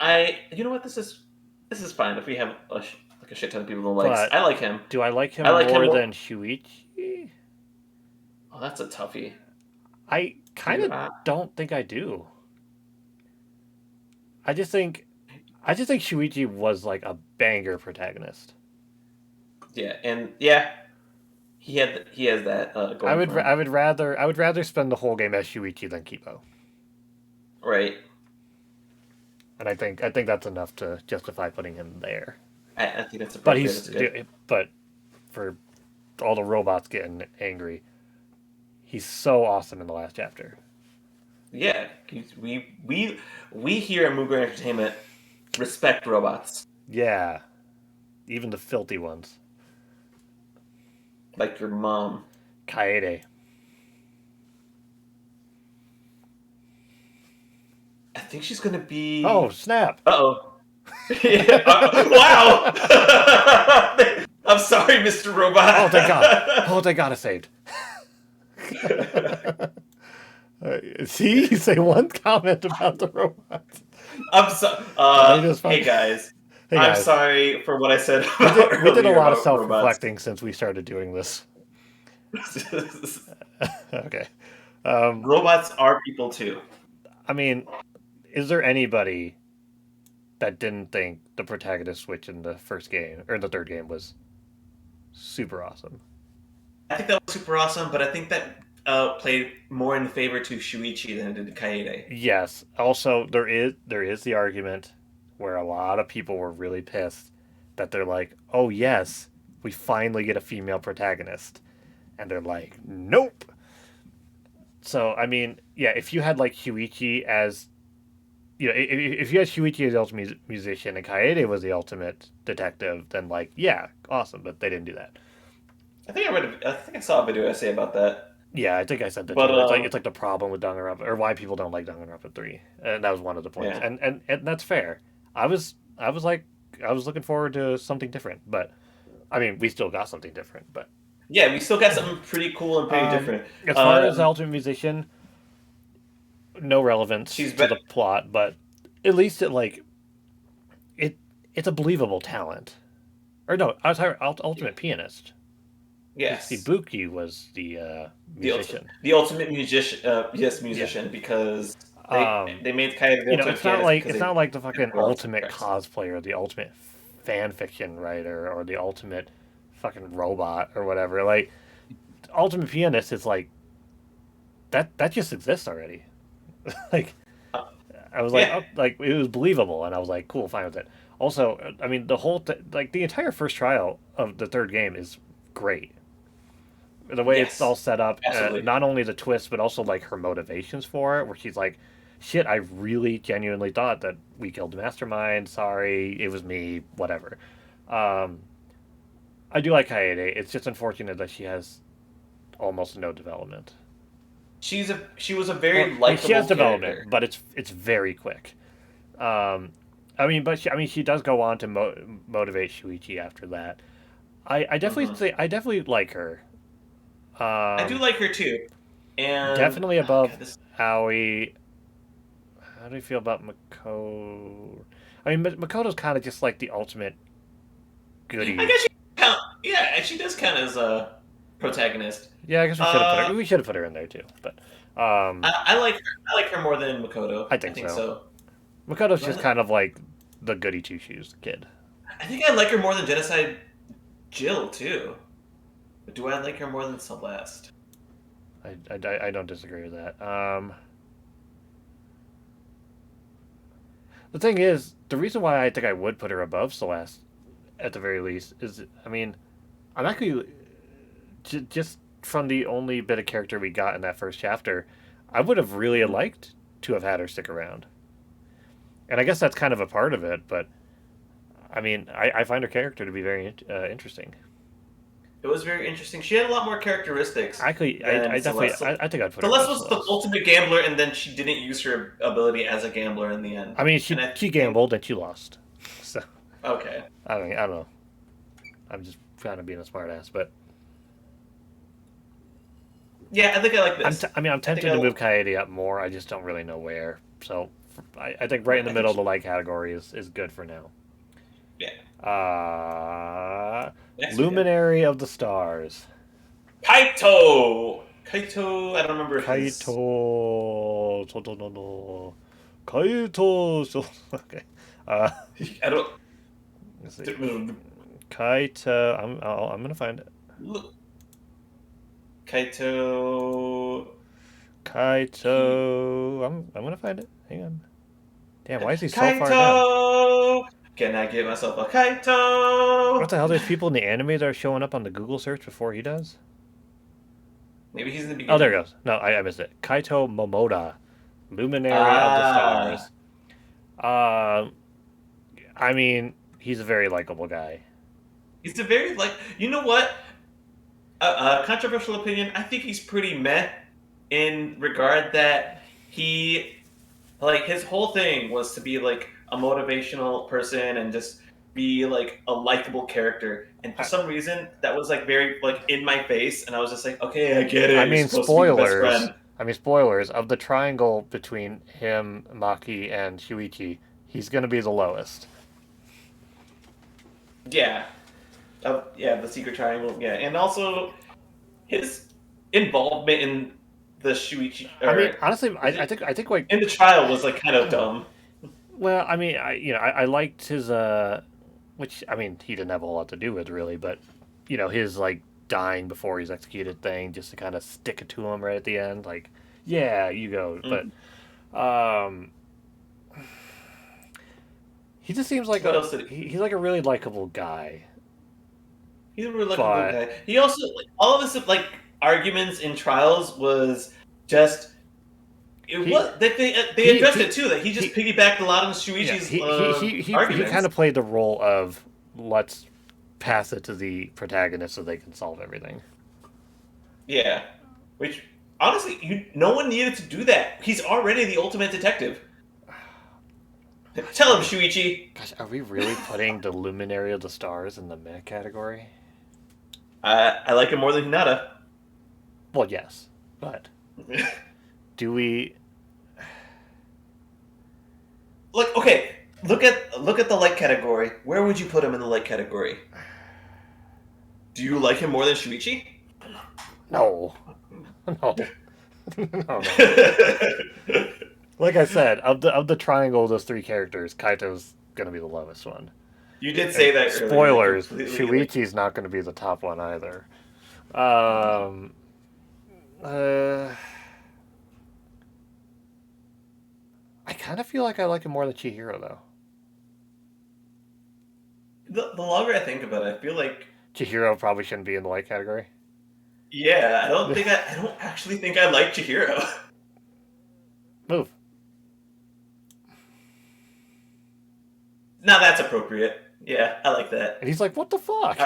You know what? This is fine if we have like a shit ton of people in the likes. But I like him. do I like him I like him more more. than Shuichi? Oh, that's a toughie. I Do kind you? of don't think I do. I just think Shuichi was like a banger protagonist. Yeah, and yeah, he has that going for him. I would rather spend the whole game as Shuichi than Kipo. Right. And I think that's enough to justify putting him there. I think that's appropriate. That's good. But for all the robots getting angry, he's so awesome in the last chapter. Yeah, we here at Mooger Entertainment respect robots Yeah, even the filthy ones. like your mom. Kaede. I think she's gonna be. Oh snap! Uh-oh. Wow. I'm sorry, Mr. Robot. Oh thank God! Oh thank God! I saved. See, you say one comment about the robots. I'm so. Hey guys. Hey I'm guys, sorry for what I said we did a earlier lot of about self-reflecting since we started doing this. robots. Okay. Robots are people too. I mean, is there anybody that didn't think the protagonist switch in the first game or in the third game was super awesome? I think that was super awesome, but I think that played more in favor to Shuichi than it did to Kaede. Yes. Also, there is the argument where a lot of people were really pissed that they're like, "Oh yes, we finally get a female protagonist," and they're like, "Nope." So I mean, yeah, if you had like Shuichi as if you had Shuichi as the ultimate musician and Kaede was the ultimate detective, then like, yeah, awesome. But they didn't do that. I think I saw a video essay about that. Yeah, I think I said that But too. It's like the problem with Danganronpa or why people don't like Danganronpa 3, and that was one of the points. yeah, And that's fair. I was like I was looking forward to something different, but I mean, we still got something different. But yeah, we still got something pretty cool and pretty different. as far as the ultimate musician, no relevance She's to the plot, but at least it's a believable talent. Or no, I was sorry, ultimate pianist. yes, Ibuki was the musician. The ultimate musician. Yes, musician, Yeah. because Um, they made Kaede the ultimate it's not pianist like because it's they not like the fucking well, ultimate correct. cosplayer, the ultimate fan fiction writer or the ultimate fucking robot or whatever. Like Ultimate Pianist is like that just exists already. Like Uh, I was like, yeah. oh, like it was believable, and I was like, cool, fine with it. Also, I mean, like the entire first trial of the third game is great. The way it's all Yes. set up, Absolutely. not only the twist, but also like her motivations for it, where she's like, shit, I really genuinely thought that we killed the mastermind. Sorry, it was me. Whatever. Um, I do like Kaede. It's just unfortunate that she has almost no development. She was a Or very I mean, she has likable development, character. but it's very quick. I mean, I mean, she does go on to motivate Shuichi after that. I definitely Hmm. say I definitely like her. I do Um, like her too, and Definitely oh above god, this. Aoi. How do you feel about Makoto? I mean, Makoto's kind of just like the ultimate I goody. guess she count. Yeah, she does count as a protagonist. Yeah, I guess we should have put Uh, her. We should have put her in there too. But I like her. I like her more than Makoto. I I think think so. so. Makoto's Do just kind of like the goody two shoes kid. I think I like her more than Genocide Jill too. But do I like her more than Celeste? I don't disagree with that. The thing is, the reason why I think I would put her above Celeste, at the very least, is I mean, I'm actually just from the only bit of character we got in that first chapter, I would have really Mhm. liked to have had her stick around. And I guess that's kind of a part of it, but I mean, I find her character to be very interesting. It was very interesting. She had a lot more characteristics Actually, than I definitely, Celeste. So I think I'd put her Celeste above was the Celeste. ultimate gambler, and then she didn't use her ability as a gambler in the end. I mean, And I she think, gambled and she lost, so okay, I mean, I don't know. I'm just trying to be a smartass, but yeah, I think I like this. I mean, I'm I think tempted to move Kaede up more. I just don't really know where. So I think right in the I think middle of she, the light category is good for now. yeah. Uh, Next we got Luminary of the Stars. Kaito. Kaito. I don't remember his. Kaito. No, no. Kaito. So, okay. Uh, I don't. let's see. Kaito. I'm gonna find it. Kaito. He. Kaito. I'm gonna find it. Hang on. Damn, why is he so far down? Kaito. Can I get myself a What Kaito? the hell? There's people in the anime that are showing up on the Google search before he does. Maybe he's in the Oh, there beginning. it goes. No, I missed it. Kaito Momoda, Luminary of the Ah, Stars. Uh, I mean, he's a very likable guy. he's a very like. You know what? Controversial opinion. I think he's pretty meh in regard that he like his whole thing was to be like a motivational person and just be like a likable character. And for I, some reason, that was like very like in my face, and I was just like, okay, I get I it. You're mean, supposed to be the best spoilers. friend. I mean, spoilers of the triangle between him, Maki, and Shuichi. He's gonna be the lowest. Yeah, yeah, the secret triangle. Yeah, and also his involvement in the Shuichi I mean, or honestly, was it I think like in the trial was like kind of dumb. well, I mean, I liked his which I mean, he didn't have a whole lot to do with really, but his like dying before he's executed thing, just to kind of stick it to him right at the end, like, yeah, you go. But Mhm. um, he just seems like What else did he? he's like a really likable guy, He's a really likable but guy. He also like, all of his like arguments in trials was just it he was that they he addressed it too that he just he piggybacked a lot on yeah Shuichi's he kind arguments. of played the role of let's pass it to the protagonist so they can solve everything. Yeah, which honestly, no one needed to do that. He's already the ultimate detective. Gosh, Tell him, Shuichi. are we really putting the Luminary of the Stars in the meh category? I like him more than Hinata. Well, yes, but do we? Like, okay, look at the light category. Where would you put him in the light category? Do you like him more than Shuichi? No, no, no. Like I said, of the triangle of those three characters, Kaito's gonna be the lowest one. You did say that earlier. And I Spoilers: completely like. Shuichi's not going to be the top one either. Um, uh, I kind of feel like I like him more than Chihiro though. The longer I think about it, I feel like Chihiro probably shouldn't be in the light category. yeah. I don't actually think I like Chihiro. Move. Now that's appropriate. Yeah, I like that. And he's like, "What the fuck?"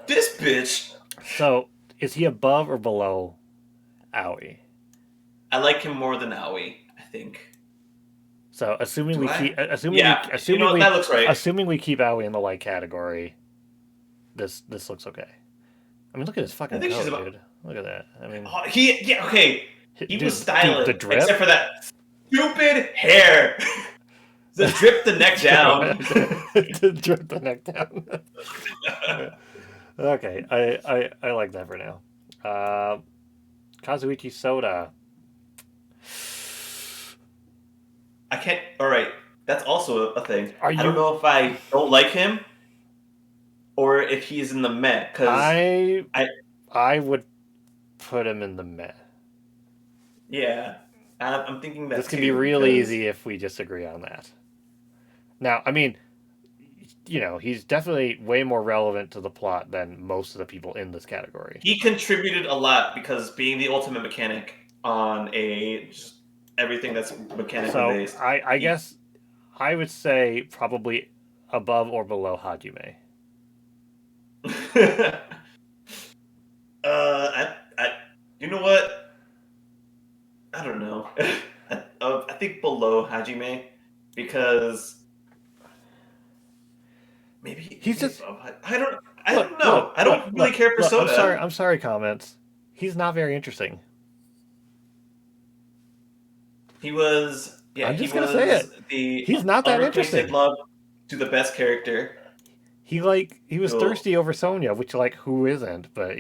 This bitch. So, is he above or below Aoi? I like him more than Aoi, I think. So, assuming Do we I? keep, assuming we, Yeah, you know what? That looks right. assuming we keep Aoi in the light category, this looks okay. I mean, look at his I fucking think she's coat, about. dude. Look at that. I mean, Okay. He was stylish, the drip, except for that stupid hair. The drip the neck down. the drip the neck down. Okay, I like that for now. Kazuichi Soda. I can't. All right, that's also a thing. Are I don't you? know if I don't like him or if he's in the Met because I would put him in the meh. yeah, I'm thinking that This can too be real because easy if we disagree on that. Now, I mean, he's definitely way more relevant to the plot than most of the people in this category. he contributed a lot because being the ultimate mechanic on a just everything that's mechanically So based. I guess I would say probably above or below Hajime. I you know what? I don't know. I think below Hajime because He's maybe just above. I don't. I look, don't know. look, I look, don't really look, care for look. Soda. I'm sorry. Comments. He's not very interesting. He was. Yeah, I'm he just gonna say was it. the He's not that unrequited interesting. love to the best character. He was So, thirsty over Sonya, which who isn't? But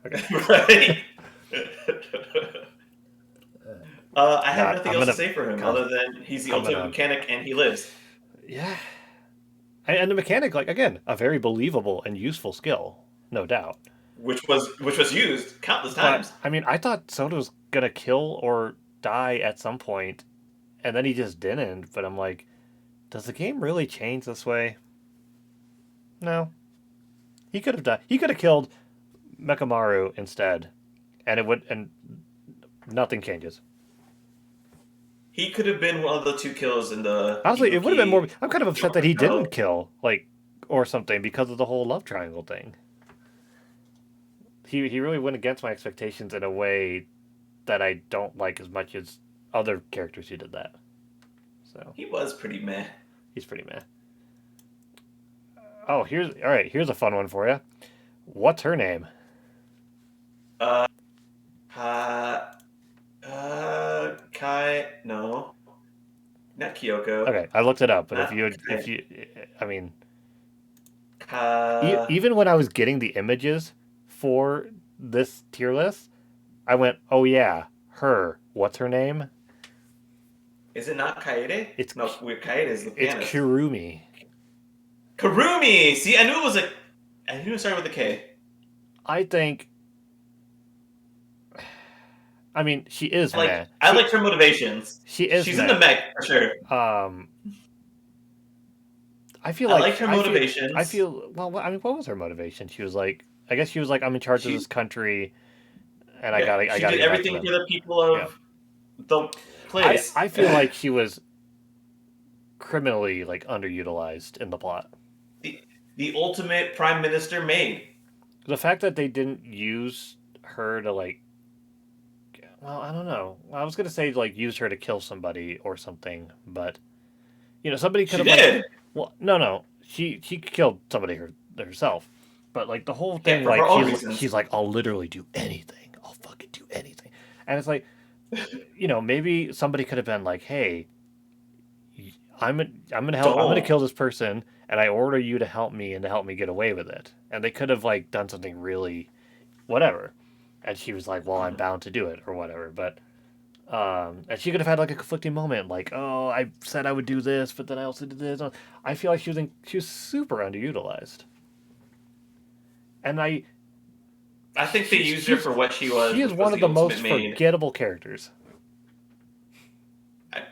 okay. right. I have God, nothing else to say for him God, other than he's the I'm ultimate gonna mechanic and he lives, yeah. And the mechanic, again, a very believable and useful skill, no doubt. which was used countless But times. I mean, I thought Soda was gonna kill or die at some point, and then he just didn't. But I'm like, does the game really change this way? No. He could have died. He could have killed Mekamaru instead, and nothing changes. He could have been one of the two kills in the Honestly, it would have been more. Ibuki I'm kind of upset that he didn't battle. kill, or something, because of the whole love triangle thing. He really went against my expectations in a way that I don't like as much as other characters who did that. So He was pretty meh. he's pretty meh. Oh, here's a fun one for you. What's her name? Uh, uh, Kai, no, not Kyoko, Okay, I looked it up, but not if Kai, you, I mean, Ka, even when I was getting the images for this tier list, I went, oh yeah, her. What's her name? is it not Kaede? It's No, Kaede is the it's pianist. Kurumi. Karumi! See, I knew it started with a K. I think. I mean, she is meh. I like her motivations. She is She's meh. in the mech, for sure. I feel I like liked her motivations. well. I mean, what was her motivation? She was like, I guess she was like, I'm in charge of She, this country, and I yeah, gotta she did get back to everything them. for the people Yeah, of the place. I feel like she was criminally underutilized in the plot. The ultimate prime minister maid. The fact that they didn't use her to well, I don't know. I was gonna say use her to kill somebody or something, but somebody could She have did. well, no, she killed somebody herself, but the whole Yeah, thing, for her own she's reasons. like, I'll literally do anything. I'll fucking do anything, and it's like, maybe somebody could have been like, hey, I'm gonna Don't. kill this person, and I order you to help me and to help me get away with it, and they could have done something really whatever, and she was like, well, I'm bound to do it or whatever, but And she could have had like a conflicting moment, like, oh, I said I would do this, but then I also did this. I feel like she was super underutilized, and I think they used her she's for what she she was, is which was one of the the most ultimate maid. forgettable characters. I,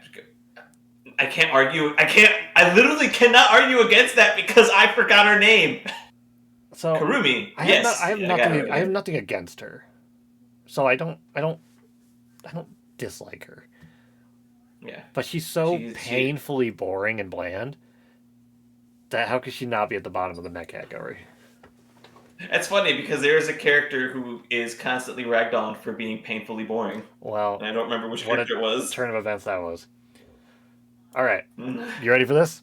I can't argue. I can't. I literally cannot argue against that because I forgot her name. So Karumi. I Yes, have yeah, I got her nothing right I have here. nothing against her. So I don't dislike her. Yeah, But she's so she. painfully boring and bland that how could she not be at the bottom of the mech category? That's funny because there is a character who is constantly ragged on for being painfully boring, Well, and I don't remember which what a character it was. turn of events that was. All right, Mm. you ready for this?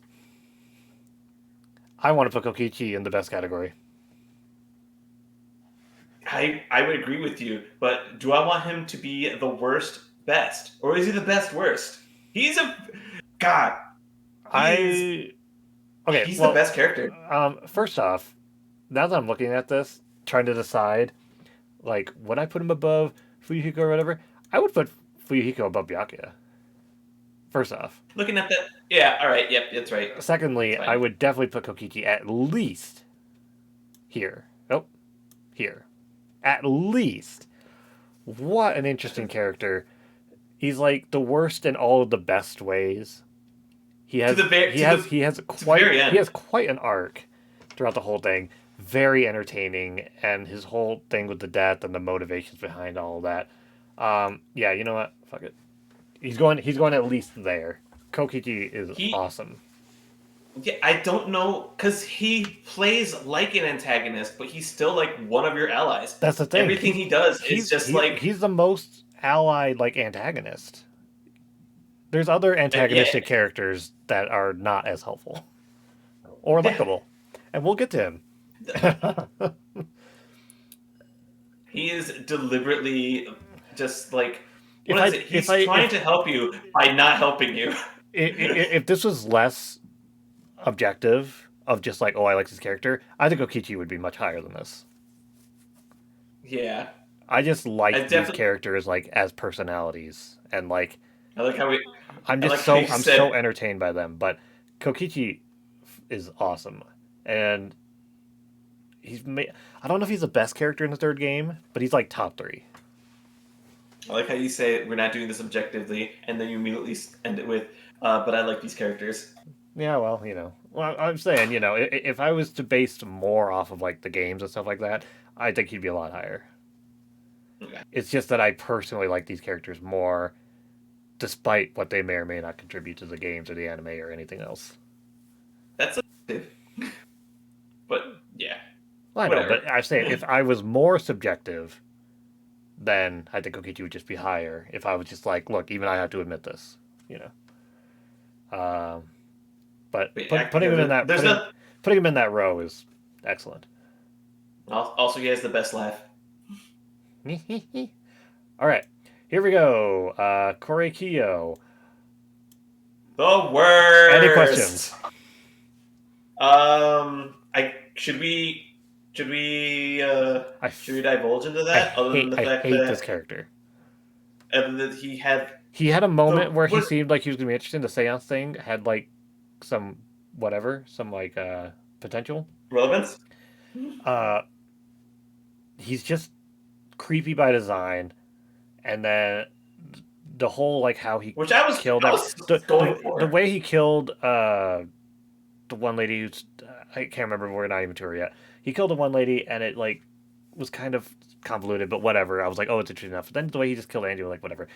I want to put Kokichi in the best category. I would agree with you, but do I want him to be the worst best, or is he the best worst? He's a god. He is. I okay. He's the Well, best character. first off, now that I'm looking at this, trying to decide, like, would I put him above Fuyuhiko or whatever? I would put Fuyuhiko above Byakuya. First off. Looking at that, yeah. All right. Yep. That's right. That's Secondly, I fine. would definitely put Kokichi at least here. Oh, here. At least. What an interesting character. He's like the worst in all of the best ways. To the very to the He has to the very end. quite an arc throughout the whole thing. Very entertaining, and his whole thing with the death and the motivations behind all of that. Yeah, you know what? Fuck it. He's going at least there. Kokichi is He awesome. Yeah, I don't know because he plays like an antagonist, but he's still like one of your allies. That's the thing. Everything he does is just like He's the most allied like antagonist. There's other yeah, antagonistic characters that are not as helpful or yeah. likable, and we'll get to him. He is deliberately just like if what is I it? He's trying to help you by not helping you. if this was less objective of just like, oh, I like this character, I think Okichi would be much higher than this. Yeah, I just I like these definitely. characters like as personalities, and like I like how we. I like how you I'm so said. entertained by them. But Kokichi is awesome, and I don't know if he's the best character in the third game, but he's like top three. I like how you say we're not doing this objectively, and then you immediately end it with, "But I like these characters." Yeah, well, well, I'm saying, if I was to base more off of like the games and stuff like that, I think he'd be a lot higher. Okay. It's just that I personally like these characters more, despite what they may or may not contribute to the games or the anime or anything else. That's subjective, but yeah, Well, I know, whatever. but I say if I was more subjective, then I think Okichi would just be higher. If I was just like, look, even I have to admit this, you know. Um, but But yeah, putting him in that there's no. putting him in that row is excellent. Also, he has the best laugh. All right, here we go. Korei Kiyo. The Any worst. questions? I should we I, should we divulge into that? Other than the I fact hate this that character. he had He had a the moment where he what seemed like he was gonna be interesting. The seance thing had like some whatever, some like potential. relevance? Uh, he's just creepy by design, and then the whole like how he Which killed I every was going the for. way he killed the one lady who's I can't remember. We're not even to her yet. He killed the one lady, and it like was kind of convoluted, but whatever. I was like, oh, it's interesting enough. But then the way he just killed Angela, like whatever.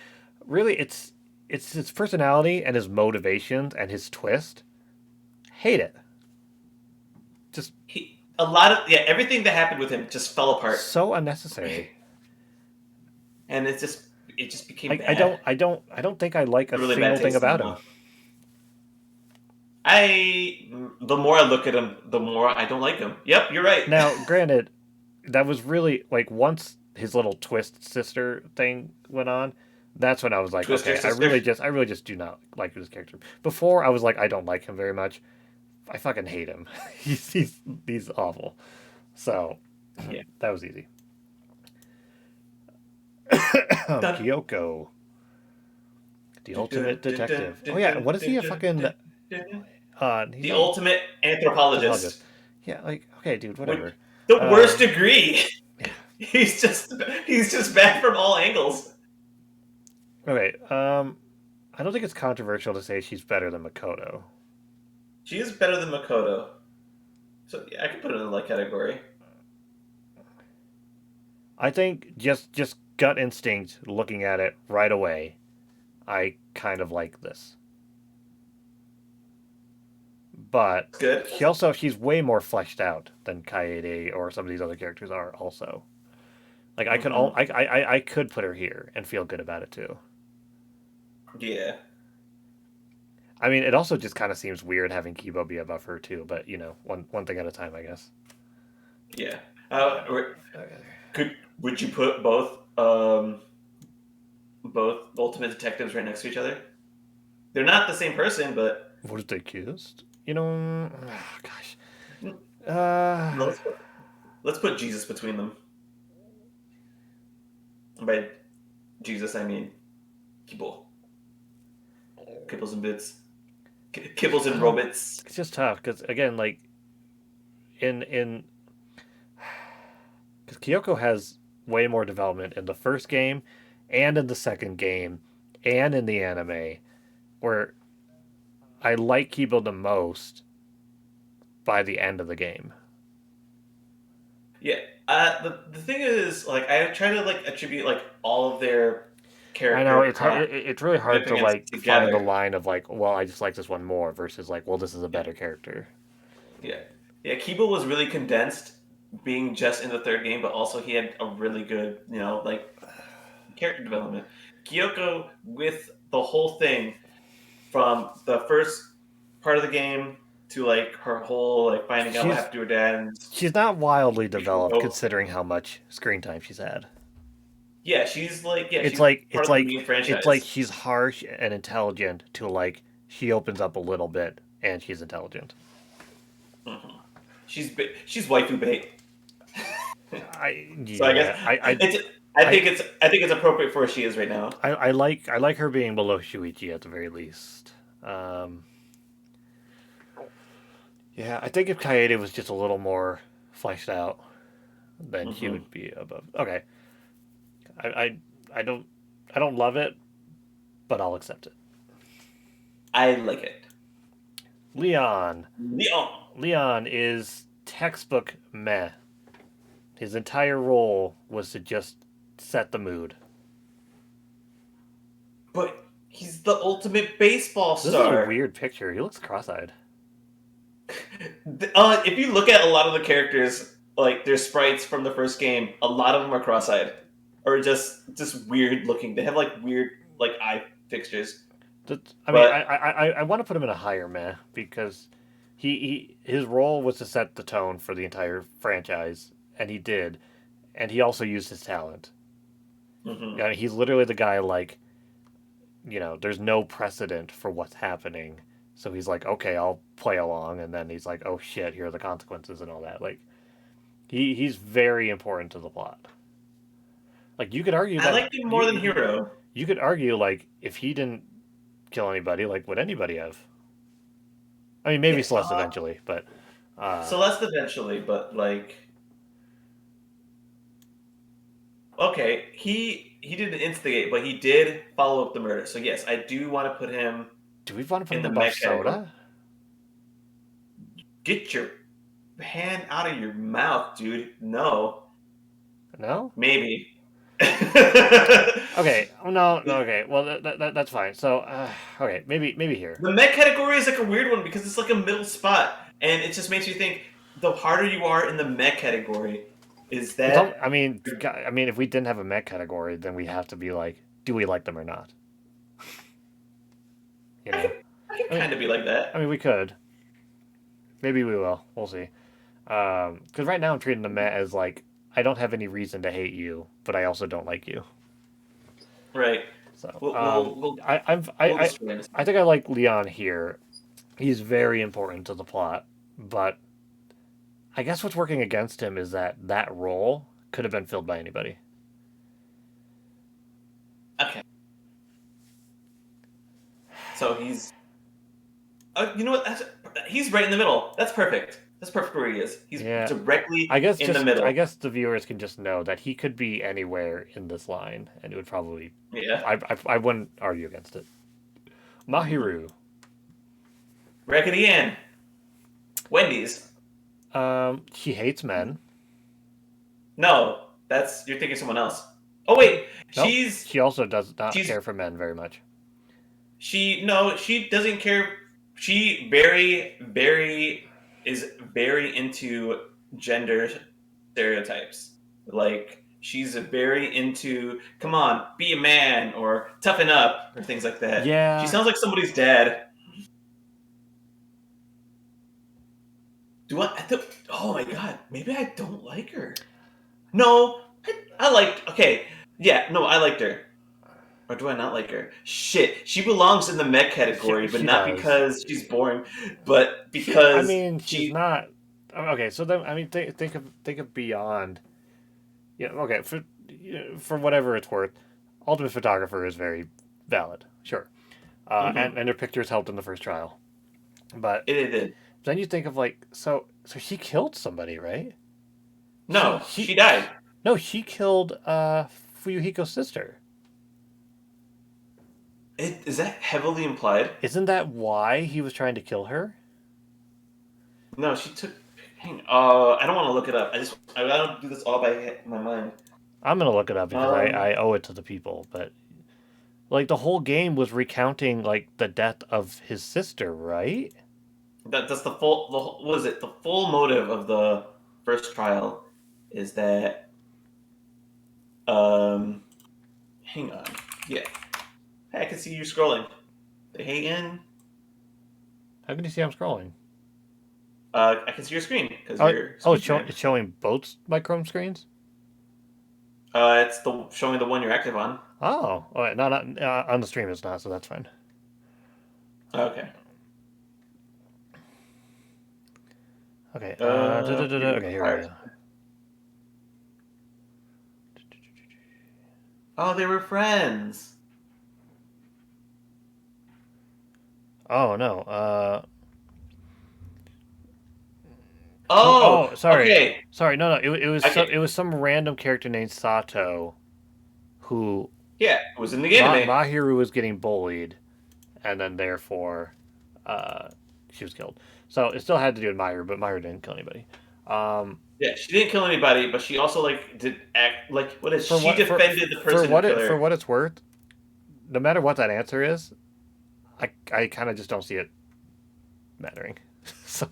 Really, it's his personality and his motivations and his twist. Hate it. Just A lot of everything that happened with him just fell apart, so unnecessary. and it just became bad. I don't think I like a Really bad single thing taste in my about him. mouth. The more I look at him, the more I don't like him. Yep, you're right. Now, granted, that was really like once his little twist sister thing went on. That's when I was like, Twister okay, sister. I really just do not like this character. Before I was like, I don't like him very much. I fucking hate him. He's awful. So Yeah. that was easy. Dun, Kyoko. The ultimate detective. Oh yeah, what is he a fucking? He's The a ultimate psychologist. anthropologist Yeah, like okay, dude, with whatever. the worst Um, degree. yeah. He's just bad from all angles. Okay. I don't think it's controversial to say she's better than Makoto. She is better than Makoto, so yeah, I could put it in that category. I think just gut instinct, looking at it right away, I kind of like this. But It's good. she's way more fleshed out than Kaede or some of these other characters are. Also, like Hmm. I could put her here and feel good about it too. Yeah, I mean, it also just kind of seems weird having Kibo be above her too. But one thing at a time, I guess. yeah. Uh, Would you put both Ultimate Detectives right next to each other? They're not the same person, but what if they kissed? Gosh. no, Uh, let's put Jesus between them. And by Jesus, I mean Kibble, Kibbles and bits, Kibbles and Robits. it's just tough because again, like in because Kyoko has way more development in the first game, and in the second game, and in the anime, where I like Kibo the most by the end of the game. Yeah. The thing is, like, I try to like attribute like all of their I know character it's hard, prop it's really hard to significance like find the together. line of like, well, I just like this one more versus like, well, this is a Yeah. better character. Yeah. Yeah. Kiba was really condensed, being just in the third game, but also he had a really good, like character development. Kyoko with the whole thing from the first part of the game to like her whole like finding out what She's happened to her dad and she's not wildly developed oh, considering how much screen time she's had. yeah, she's like yeah, It's she's like part it's of the like main it's like franchise. she's harsh and intelligent to like she opens up a little bit and she's intelligent. Hmm. She's waifu bait. I So I guess yeah it's I I think it's I think it's appropriate for where she is right now. I like her being below Shuichi at the very least. Um, yeah, I think if Kaede was just a little more fleshed out, then she Hmm. would be above. Okay, I I, I don't I don't love it, but I'll accept it. I like it. Leon Leon. Leon is textbook meh. His entire role was to just set the mood. But he's the ultimate baseball This is a star. weird picture. He looks cross-eyed. If you look at a lot of the characters, like their sprites from the first game, a lot of them are cross-eyed or just weird looking. They have like weird like eye fixtures. I mean, But I want to put him in a higher meh because his role was to set the tone for the entire franchise, and he did, and he also used his talent. mhm. Yeah, he's literally the guy like there's no precedent for what's happening, so he's like, okay, I'll play along, and then he's like, oh shit, here are the consequences and all that. Like he's very important to the plot. Like you could argue I that like him more than Hero. you could argue like if he didn't kill anybody, like would anybody have? I mean, maybe Yeah, Celeste eventually, but uh, Celeste eventually, but like okay, he didn't instigate, but he did follow up the murder. So yes, I do want to put him do we want to put in him the above mech category. Soda? Get your hand out of your mouth, dude. No, No. maybe. Okay. Oh, no. No. Okay. Well, that's fine. So, okay, maybe here. The mech category is like a weird one because it's like a middle spot, and it just makes you think. The harder you are in the mech category, is that I mean, if we didn't have a mech category, then we have to be like, do we like them or not? You I can know. I can I mean, kind of be like I that. mean, we could. Maybe we will. We'll see. Because right now I'm treating the Met as like I don't have any reason to hate you, but I also don't like you. Right. So We'll we'll we'll, we'll I destroy this. I think I like Leon here. He's very important to the plot, but I guess what's working against him is that role could have been filled by anybody. Okay. So you know what? He's right in the middle. That's perfect. That's perfect where he is. He's Yeah, directly in the I middle. guess the viewers can just know that he could be anywhere in this line, and it would probably Yeah. I wouldn't argue against it. Hmm. Mahiru, Raggedy Ann. Wendy's. she hates men. No, that's you're thinking someone else. Oh wait, Nope, she's she also does not she's care for men very much. she no she doesn't care. She very is very into gender stereotypes. Like she's very into come on, be a man or toughen up or things like that. She Yeah, sounds like somebody's dad. Oh my god, maybe I don't like her. No, I liked. Okay, yeah, no, I liked her. Or do I not like her? Shit, she belongs in the mech category, but she not does. because she's boring, but I because mean, she's she. not. Okay, so then I mean, think of beyond. Yeah, okay, for whatever it's worth, Ultimate Photographer is very valid. Sure, Mhm, and her pictures helped in the first trial, but it did. then you think of like so she killed somebody, right? No, she died. No, she killed Fuyuhiko's sister. Is that heavily implied? Isn't that why he was trying to kill her? No, she took. I don't want to look it up. I gotta do this all by my mind. I'm gonna look it up because Um, I owe it to the people, but like the whole game was recounting like the death of his sister, right? that's what is it? The full motive of the first trial is that um, hang on, yeah, hey, I can see you scrolling. The hating. How can you see I'm scrolling? I can see your screen because Oh, your screen sharing. it's showing both my Chrome screens. It's the showing the one you're active on. Oh, wait, no, not on the stream. It's not, so that's fine. Okay. Okay. Maybe Okay, here we prior. go. Oh, they were friends. Oh no. Oh, Sorry. okay. Sorry. No, no. Okay. It was some random character named Sato, who Yeah, it was in the anime. Mahiru was getting bullied, and then therefore, uh, she was killed. So it still had to do with Mahiru, but Mahiru didn't kill anybody. Um, Yeah, she didn't kill anybody, but she also like did act like what is she defended the person who killed for her. what it's worth, no matter what that answer is, I kind of just don't see it mattering. so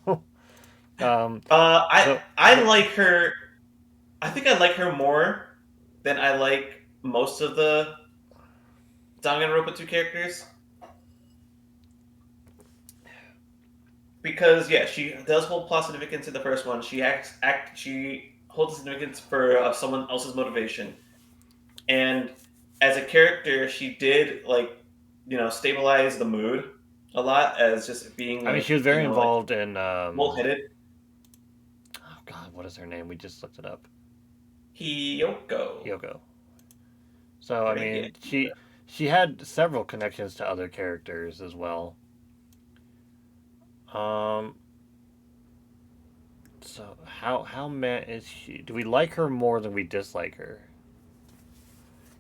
I so I the, like her. I think I like her more than I like most of the Danganronpa 2 characters. Because yeah, she does hold plot significance in the first one. She holds significance for someone else's motivation, and as a character, she did like stabilize the mood a lot as just being I mean, she was like very like involved in bullheaded. oh god, what is her name? We just looked it up. Hiyoko, Yoko. So I right? Yeah. mean, she had several connections to other characters as well. Um, so how mad is she? Do we like her more than we dislike her?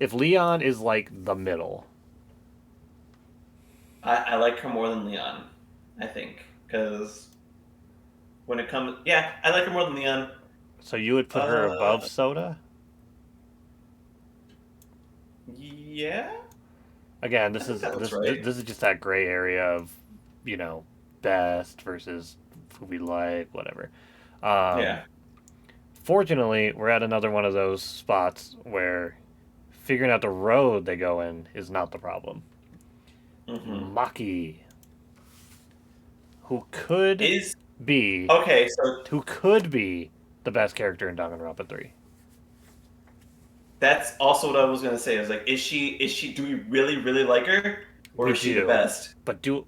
If Leon is like the middle, I like her more than Leon. I think because when it comes, yeah, I like her more than Leon. so you would put her Uh, above Soda? yeah, Again, I think that looks right. this is just that gray area of, you know, best versus who we like, whatever. Um, Yeah. Fortunately, we're at another one of those spots where figuring out the road they go in is not the problem. Hmm. Maki, who could Is be okay. So who could be the best character in Danganronpa 3. that's also what I was gonna say. I was like, is she? Do we really like her, or We is she the do, best? but do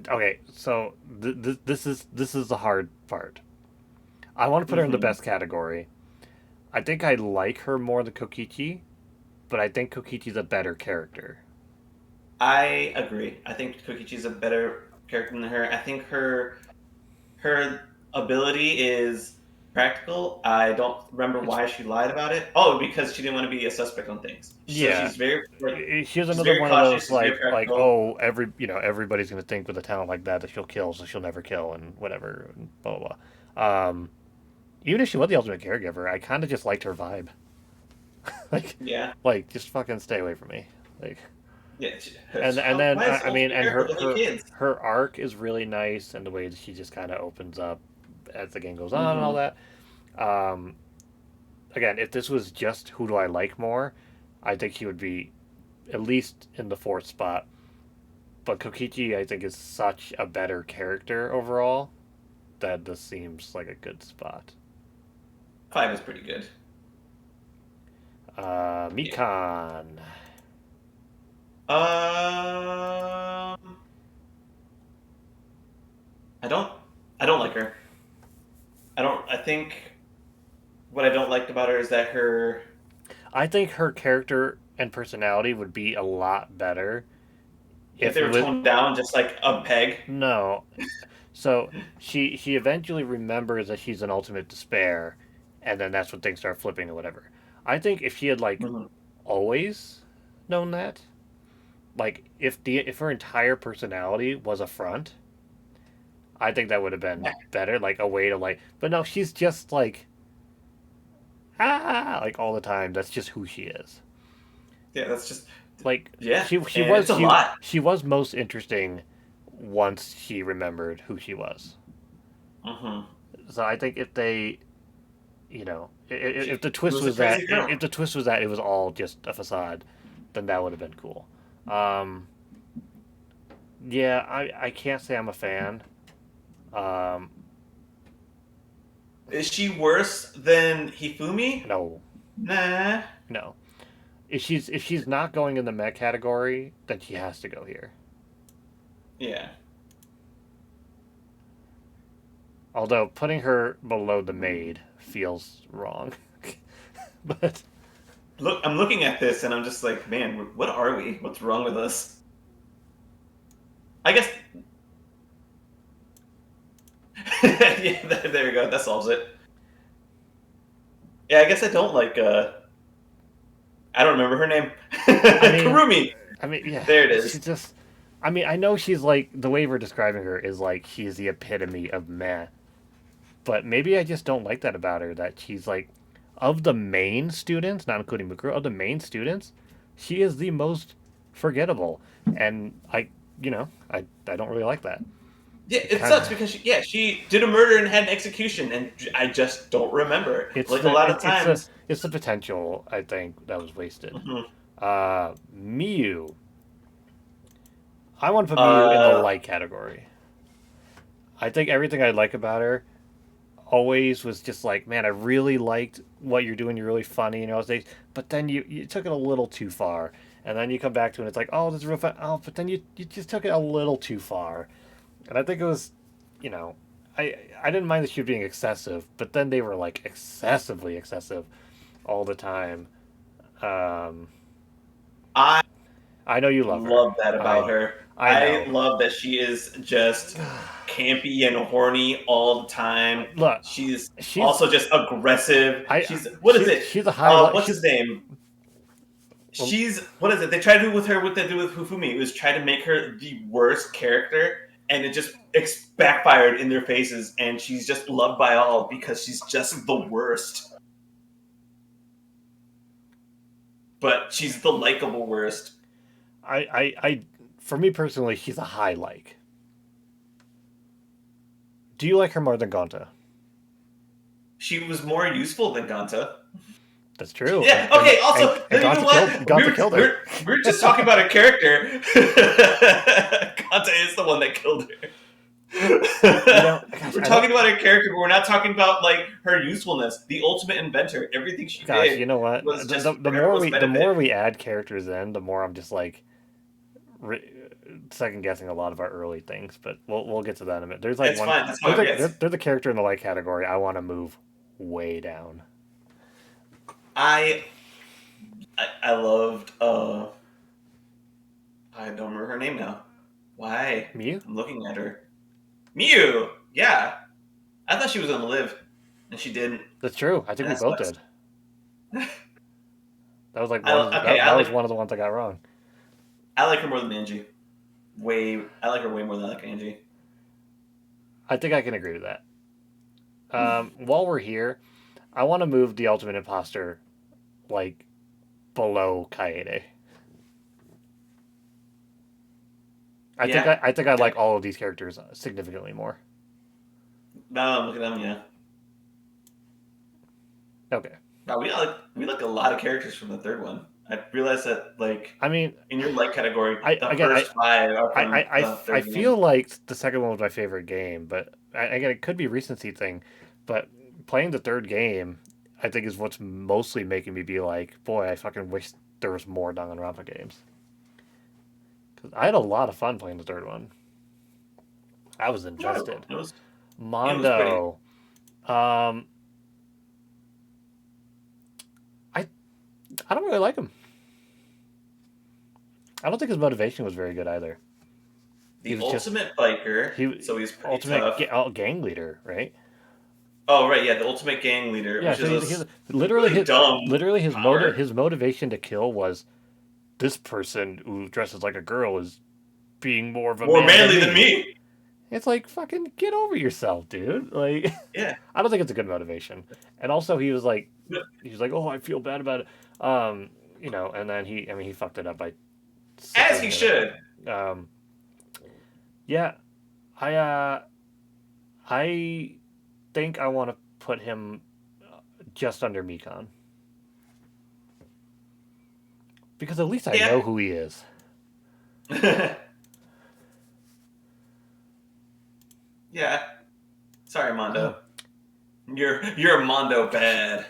okay. So this is the hard part. I want to put her in the Hmm. best category. I think I like her more than Kokichi, but I think Kokichi's a better character. I agree. I think Kokichi's a better character than her. I think her ability is practical. I don't remember It's why she lied about it. Oh, because she didn't want to be a suspect on things. So yeah. she's very like She's she's another very one of cautious. those She's very like practical. oh everybody's gonna think with a talent like that that she'll kill, so she'll never kill and whatever and blah blah blah. Even if she was the ultimate caregiver, I kind of just liked her vibe. like Yeah, just fucking stay away from me. Like yeah. and then Why is the I mean ultimate and character her only kids? her arc is really nice and the way that she just kind of opens up as the game goes on and all Mm-hmm. that. Um, Again, if this was just who do I like more, I think he would be at least in the fourth spot. But Kokichi, I think, is such a better character overall that this seems like a good spot. 5 is pretty good. Yeah. Mikan. Um, I don't. I don't like her. I don't. I think what I don't like about her is that her. I think her character and personality would be a lot better If if they it were was toned down just like a peg. no. So she eventually remembers that she's an ultimate despair, and then that's when things start flipping or whatever. I think if she had like Mm-hmm. always known that, like if her entire personality was a front, I think that would have been better, like a way to like. But no, she's just like like all the time. That's just who she is. Yeah, that's just Like yeah, she and it's was a lot. she was most interesting once she remembered who she was. Mm-hmm. So I think if they, if the She twist was a was that crazy girl. if the twist was that it was all just a facade, then that would have been cool. Um, yeah, I can't say I'm a fan. Um, Is she worse than Hifumi? no, Nah. no. If she's not going in the mech category, then she has to go here. Yeah. Although putting her below the maid feels wrong. but Look, I'm looking at this and I'm just like, man, what are we? What's wrong with us? I guess. Yeah, there we go. That solves it. Yeah, I guess I don't like. I don't remember her name. I mean, Karumi. yeah, There it she's is. just. I mean, I know she's like the way we're describing her is like she's the epitome of meh, but maybe I just don't like that about her. That she's like, of the main students, not including Mukuro, of the main students, she is the most forgettable, and I don't really like that. Yeah, It it kind of sucks because she did a murder and had an execution, and I just don't remember. it's Like a lot of times. it's the potential I think that was wasted. Mhm. Miyu, I want to put Miyu in the Uh, light category. I think everything I like about her always was just like, man, I really liked what you're doing. You're really funny, but then you took it a little too far, and then you come back to it. And it's like, oh, this is real fun. Oh, but then you just took it a little too far, and I think it was, you know, I didn't mind the shoot being excessive, but then they were like excessively excessive all the time. Um, I I know you love her. love that about I her. I I know. love that she is just campy and horny all the time. Look, She's she's also just aggressive. I She's what is it? she's a highlight. What's his name? Well, She's what is it? They tried to do with her what they did with Hufumi. It was try to make her the worst character, and it just backfired in their faces. And she's just loved by all because she's just the worst. But she's the likable worst. for me personally, she's a high like. Do you like her more than Gonta? She was more useful than Ganta. That's true. Yeah. Okay. Also, And you know Gonta killed what? Gonta killed her. We're just talking about a character. Ganta is the one that killed her. Gosh, We're talking about a character, but we're not talking about like her usefulness. The ultimate inventor. Everything she gosh, did you know what? was just The for more everyone's the benefit. more we add characters in, the more I'm just like second guessing a lot of our early things. But we'll get to that in a minute. There's like It's one. fine. That's how it gets. They're the character in the light category. I want to move way down. I I loved I don't remember her name now. Why? Mew? I'm looking at her. Mew. Yeah, I thought she was gonna live, and she didn't. That's true. I think And we that both sucks. did. That was like Okay, that was one of the ones I got wrong. I like her more than Angie. I like her way more than I like Angie. I think I can agree with that. While we're here, I want to move the Ultimate Imposter like below Kaede. Yeah. I think I Yeah. like all of these characters significantly more. No, look at them. Yeah. Okay. No, we like a lot of characters from the third one. I realized that like I mean, in your like category, I the again first five are from the I third feel game. like the second one was my favorite game, but again, it could be a recency thing. But playing the third game, I think is what's mostly making me be like, boy, I fucking wish there was more Danganronpa games. Because I had a lot of fun playing the third one. I was invested. It was pretty. Mondo. Um, I I don't really like him. I don't think his motivation was very good either. He The was just ultimate biker, he so he's pretty ultimate tough. gang leader, right? Oh right, yeah, the ultimate gang leader, Yeah, which so is a he's really dumb power. his motivation to kill was this person who dresses like a girl is being more of a More man than manly than me. me. It's like fucking get over yourself, dude. Like Yeah. I don't think it's a good motivation. And also he was like, "Oh, I feel bad about it." You know, and then he fucked it up by As sickening he it should. up. Yeah, I I think I want to put him just under Mikan because at least I Yeah. know who he is. Yeah. Sorry, Um, Mondo. You're Mondo bad.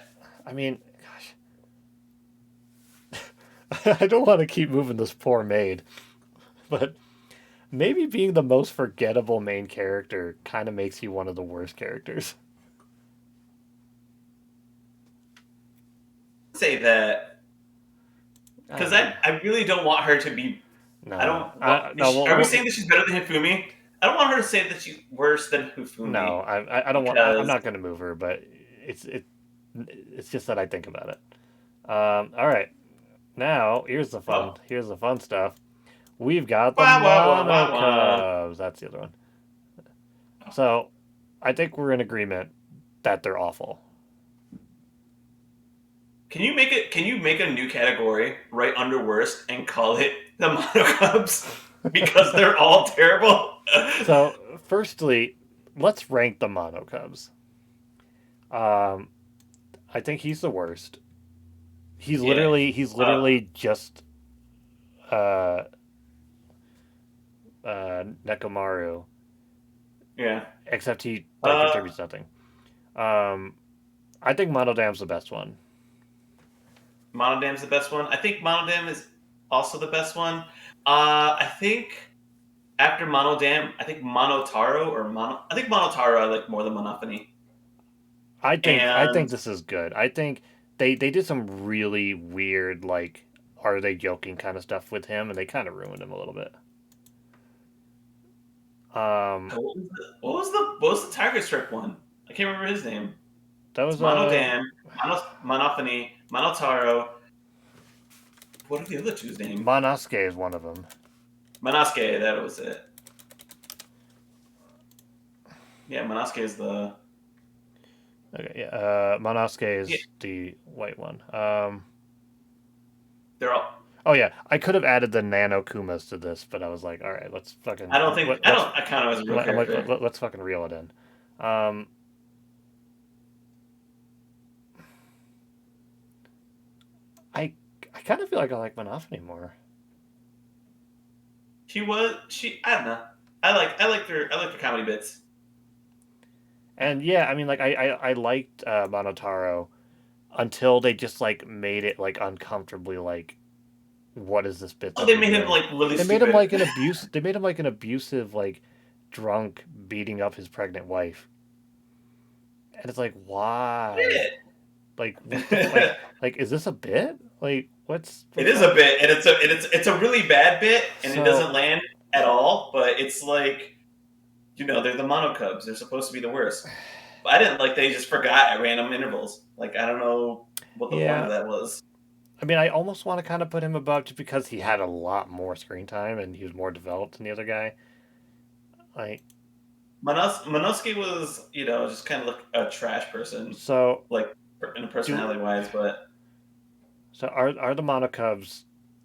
I mean, gosh, I don't want to keep moving this poor maid, but maybe being the most forgettable main character kind of makes you one of the worst characters. Say that I because don't know. I really don't want her to be. I No, don't. What no, are we saying that she's better than Hifumi? I don't want her to say that she's worse than no. Hifumi I don't want. I'm because not going to move her, but it's it. It's just that I think about it. All right. Now oh, here's the fun stuff. We've got the wah wah wah wah wah. Monokubs. That's the other one. So I think we're in agreement that they're awful. Can you make it? Can you make a new category right under worst and call it the Monokubs because they're all terrible? So firstly, let's rank the Monokubs. Um, I think he's the worst. Yeah. He's Uh, literally just uh, Nekomaru, yeah. except he like Uh, contributes nothing. Um, I think Monodam's the best one. Monodam's the best one. I think Monodam is also the best one. I think after Monodam, I think Monotaro or Mono. I think Monotaro I like more than Monophony. I And think this is good. I think they did some really weird like are they joking kind of stuff with him, and they kind of ruined him a little bit. Um, what was the Tiger Strip one? I can't remember his name. that It's was Monodam, Monophony, Monotaro. What are the other two's name? Monosuke is one of them. Manosuke, that was it. Yeah, Manosuke is the. Okay, yeah. Monosuke Yeah, is the white one. they're all. Oh yeah, I could have added the Nano Kumas to this, but I was like, all right, let's I fucking don't think I don't. I count him as a real character. let's fucking reel it in. Um, I I kind of feel like I like Monophony more. She. I don't know. I like their comedy bits. And yeah, I mean, like I liked Monotaro until they just like made it like uncomfortably like, what is this bit Oh, that they they're made him doing? like really They made him stupid. like an abuse. They made him like an abusive like drunk beating up his pregnant wife, and it's like why? Like what the like is this a bit? Like It what's is that? a bit, and it's a really bad bit, and it So doesn't land at all. But it's like, they're the Monokubs. They're supposed to be the worst. But I didn't like they just forgot at random intervals. Like I don't know what the point yeah, of that was. I mean, I almost want to kind of put him above just because he had a lot more screen time and he was more developed than the other guy. Like, Monosuke was, just kind of like a trash person, so like in do personality wise. But so are the Monokubs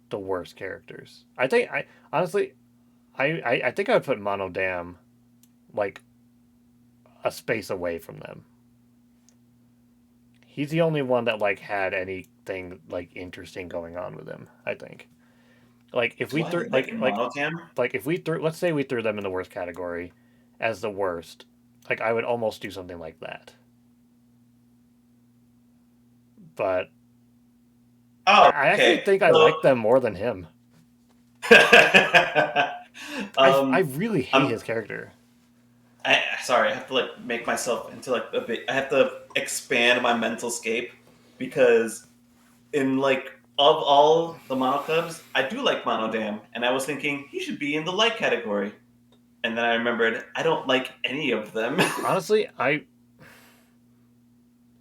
the worst characters? I think I honestly I think I would put Monodam like a space away from them. He's the only one that like had anything like interesting going on with him. I think. Like if we do I threw like Monotam? like if we threw let's say we threw them in the worst category as the worst, like I would almost do something like that. But Oh, I actually okay. think I So, like them more than him. I um, really hate I'm his character. sorry. I have to like make myself into like a bit. I have to expand my mental scape because in like of all the Monokubs, I do like Monodam, and I was thinking he should be in the light category. And then I remembered I don't like any of them. Honestly, I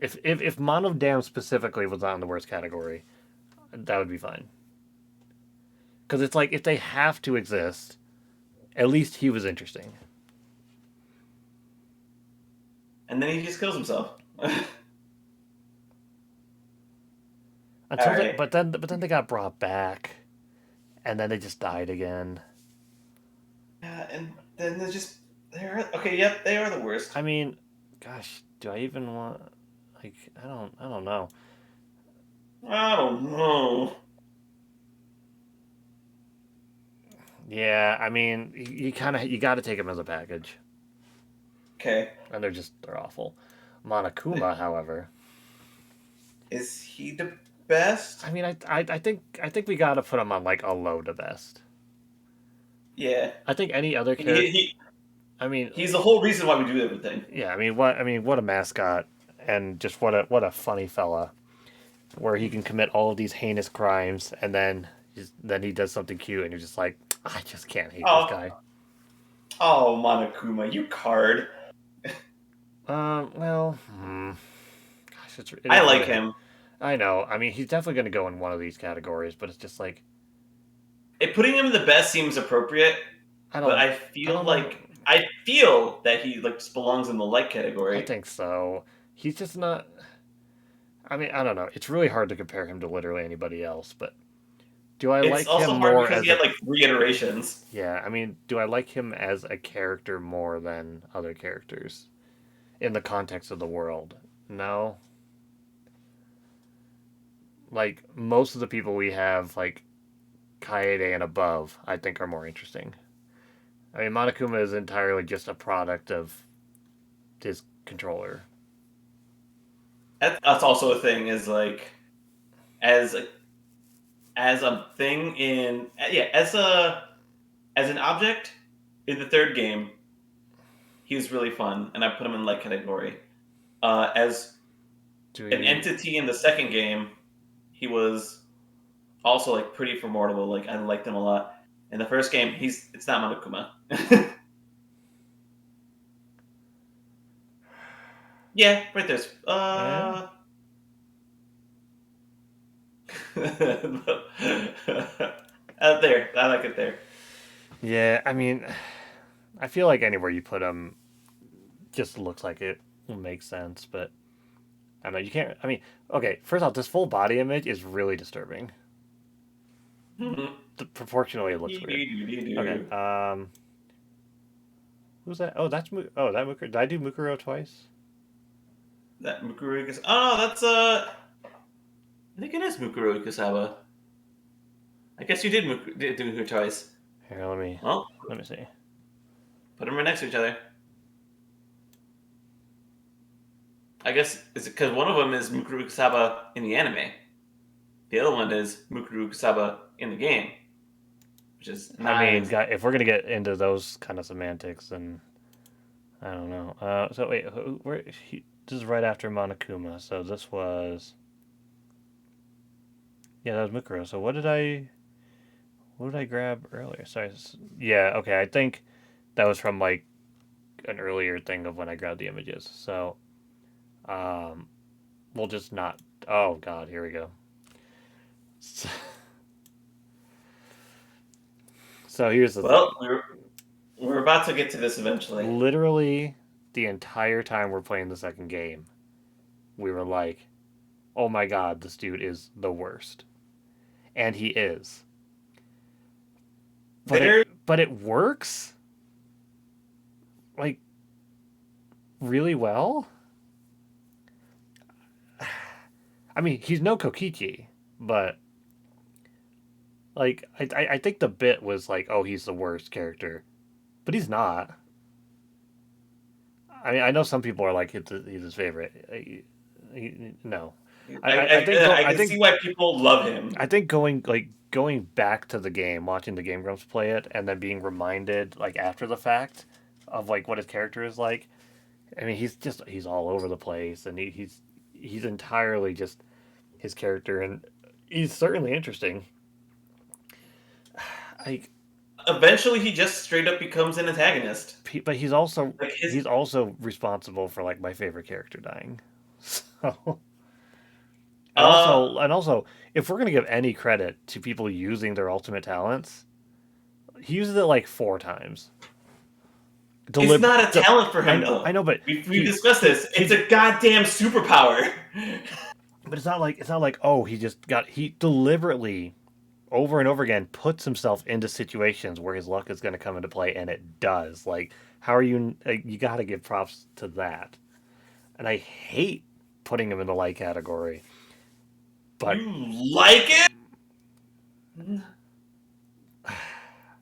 if Monodam specifically was not in the worst category, that would be fine. Because it's like if they have to exist, at least he was interesting. And then he just kills himself. All right. But then they got brought back, and then they just died again. Yeah, and then they're okay. Yep, they are the worst. I mean, gosh, do I even want like I don't know. I don't know. Yeah, I mean, you kind of you got to take them as a package, Okay, and they're awful. Monokuma, however, is he the best? I mean, I think we got to put him on like a low to best. Yeah, I think any other he, character. he I mean, he's the whole reason why we do everything. yeah, I mean, what a mascot, and just what a funny fella, where he can commit all of these heinous crimes, and then he does something cute, and you're just like, I just can't hate this Oh, guy. oh, Monokuma, you card. Well, gosh, it I is like really hard. him. I know. I mean, he's definitely going to go in one of these categories, but it's just like Putting him in the best seems appropriate, I but don't, I don't know. I feel that he like just belongs in the light I category. think so. He's just not. I mean, I don't know. It's really hard to compare him to literally anybody else, but do I It's like him also hard more because he as a had like three iterations. yeah? I mean, do I like him as a character more than other characters in the context of the world? No. Like most of the people we have, like Kaede and above, I think are more interesting. I mean, Monokuma is entirely just a product of his controller. That's also a thing. Is like as a, as a thing in yeah as an object in the third game, he's really fun, and I put him in light category. As Do an you? entity in the second game, he was also like pretty formidable. Like I liked him a lot. In the first game, it's not Monokuma. Yeah, right there's Eh? out there. I like it there. Yeah, I mean, I feel like anywhere you put him just looks like it will make sense, but I don't know. You can't. I mean, okay. First off, this full body image is really disturbing. Proportionally, it looks weird. Okay. Who's that? Oh, oh that Mukuro. Did I do Mukuro twice? That Mukuru Ikusawa. Oh, no, that's I think it is Mukuru Ikusawa. I guess you did do her twice. Here, Well, let me see. put them right next to each other. I guess is it because one of them is Mukuru Ikusawa in the anime. The other one is Mukuru Ikusawa in the game, which is I mean, nice. if we're gonna get into those kind of semantics, then I don't know. So wait, this is right after Monokuma. So this was Yeah, that was Mukuro. So what did I grab earlier? Sorry. Yeah, okay. I think that was from like an earlier thing of when I grabbed the images. So um, we'll just not. Oh God, here we go. So here's the Well, thing. we're about to get to this eventually. Literally, the entire time we're playing the second game, we were like, "Oh my God, this dude is the worst," and he is. But it There, but it works like really well. I mean, he's no Kokichi, but like I think the bit was like, oh, he's the worst character, but he's not. I mean, I know some people are like he's his favorite. No, I think I can see why people love him. going back to the game, watching the Game Grumps play it, and then being reminded like after the fact of like what his character is like. I mean, he's all over the place, and he's entirely just his character, and he's certainly interesting. Like, Eventually, he just straight up becomes an antagonist. but he's also Like his, he's also responsible for like my favorite character dying. So uh, and also, if we're gonna give any credit to people using their ultimate talents, he uses it like 4 times. it's Delib- not a talent for him I though. know, but We've discussed this. It's a goddamn superpower. it's not like oh he deliberately over and over again puts himself into situations where his luck is going to come into play, and it does. Like, how are you? You got to give props to that. And I hate putting him in the light category, but You like it?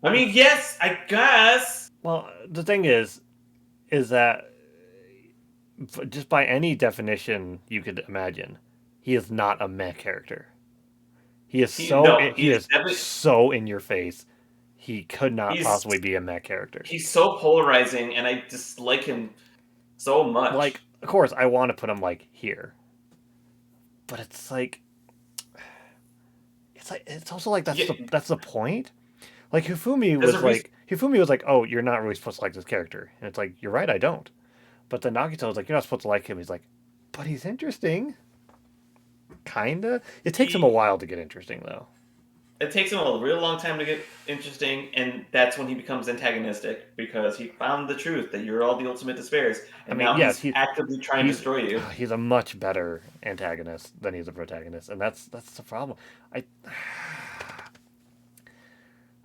I mean, it's yes, I guess. well. The thing is that just by any definition you could imagine, he is not a meh character. He He's is definitely so in your face. He could not he's possibly be a mech character. he's so polarizing, and I dislike him so Like, much. of course, I want to put him like here, but it's also like Yeah, that's the point. Like there's a reason. Hifumi was like, oh, you're not really supposed to like this character, and it's like you're right, I don't. But then Nagito was like, you're not supposed to like him. He's like, but he's interesting, kinda. It takes him a He while to get interesting though. It takes him a real long time to get interesting, and that's when he becomes antagonistic because he found the truth that you're all the ultimate despairs, I and mean, now yes, he's actively trying to he's destroy you. he's a much better antagonist than he's a protagonist, and that's the problem. I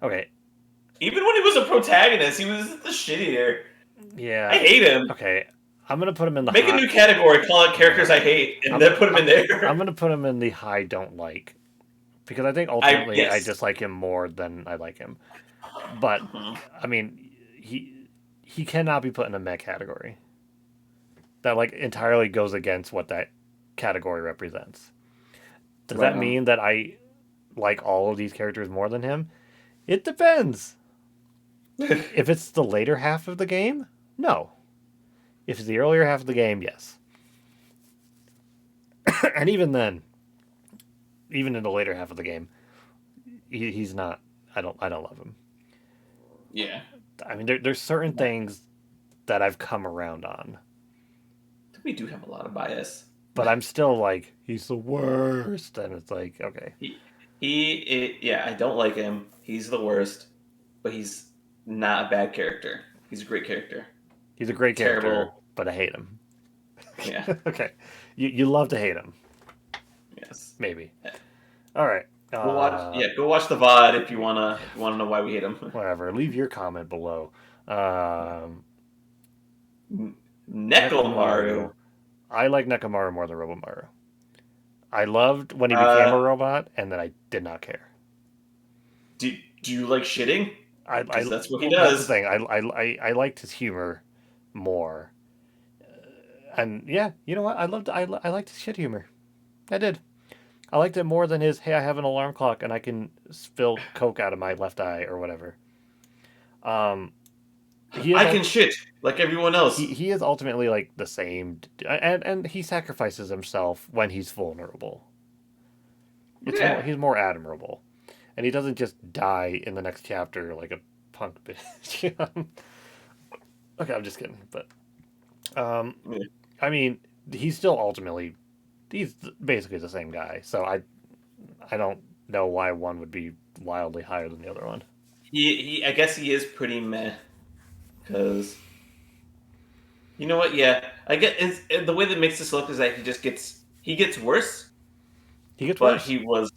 okay, Even when he was a protagonist, he was the shittier. I yeah, hate him. okay. I'm gonna put him in the Make a high. new category, call it characters Yeah, I hate, and I'm then put him in I'm there. gonna put him in the high don't like because I think ultimately I Yes. dislike him more than I like him. But Mhm. I mean, he cannot be put in a mech category. That like entirely goes against what that category represents. Does Right that on. mean that I like all of these characters more than him? It depends. If it's the later half of the game, no. If it's the earlier half of the game, yes. And even then, even in the later half of the game, he's not. I don't love him. Yeah. I mean, there's certain things that I've come around on, We do have a lot of bias. but I'm still like he's the worst, and it's like okay, Yeah, I don't like him. He's the worst, but he's not a bad character. He's a great character. he's a great character, Terrible. but I hate him. Yeah. Okay, you love to hate him, Yes. maybe. All right, Go watch. Yeah, go watch the VOD if you wanna know why we hate him. whatever. Leave your comment below. Um, Nekomaru. Nekomaru. I like Nekomaru more than Robomaru. I loved when he became Uh, a robot, and then I did not care. do you like shitting? I Because that's what he well, that's the does. thing. I liked his humor more, and yeah, you know what? I liked his shit humor. I did. I liked it more than his. Hey, I have an alarm clock and I can spill coke out of my left eye or whatever. Um, he is I can shit like everyone else. he is ultimately like the same, and he sacrifices himself when he's vulnerable. Yeah. He's more admirable, and he doesn't just die in the next chapter like a punk bitch. Okay, I'm just kidding, but um, Yeah. I mean, he's still ultimately he's basically the same guy. So I don't know why one would be wildly higher than the other one. I guess he is pretty meh because you know what? Yeah, I get the way that makes this look is that he gets worse, He gets but worse. he was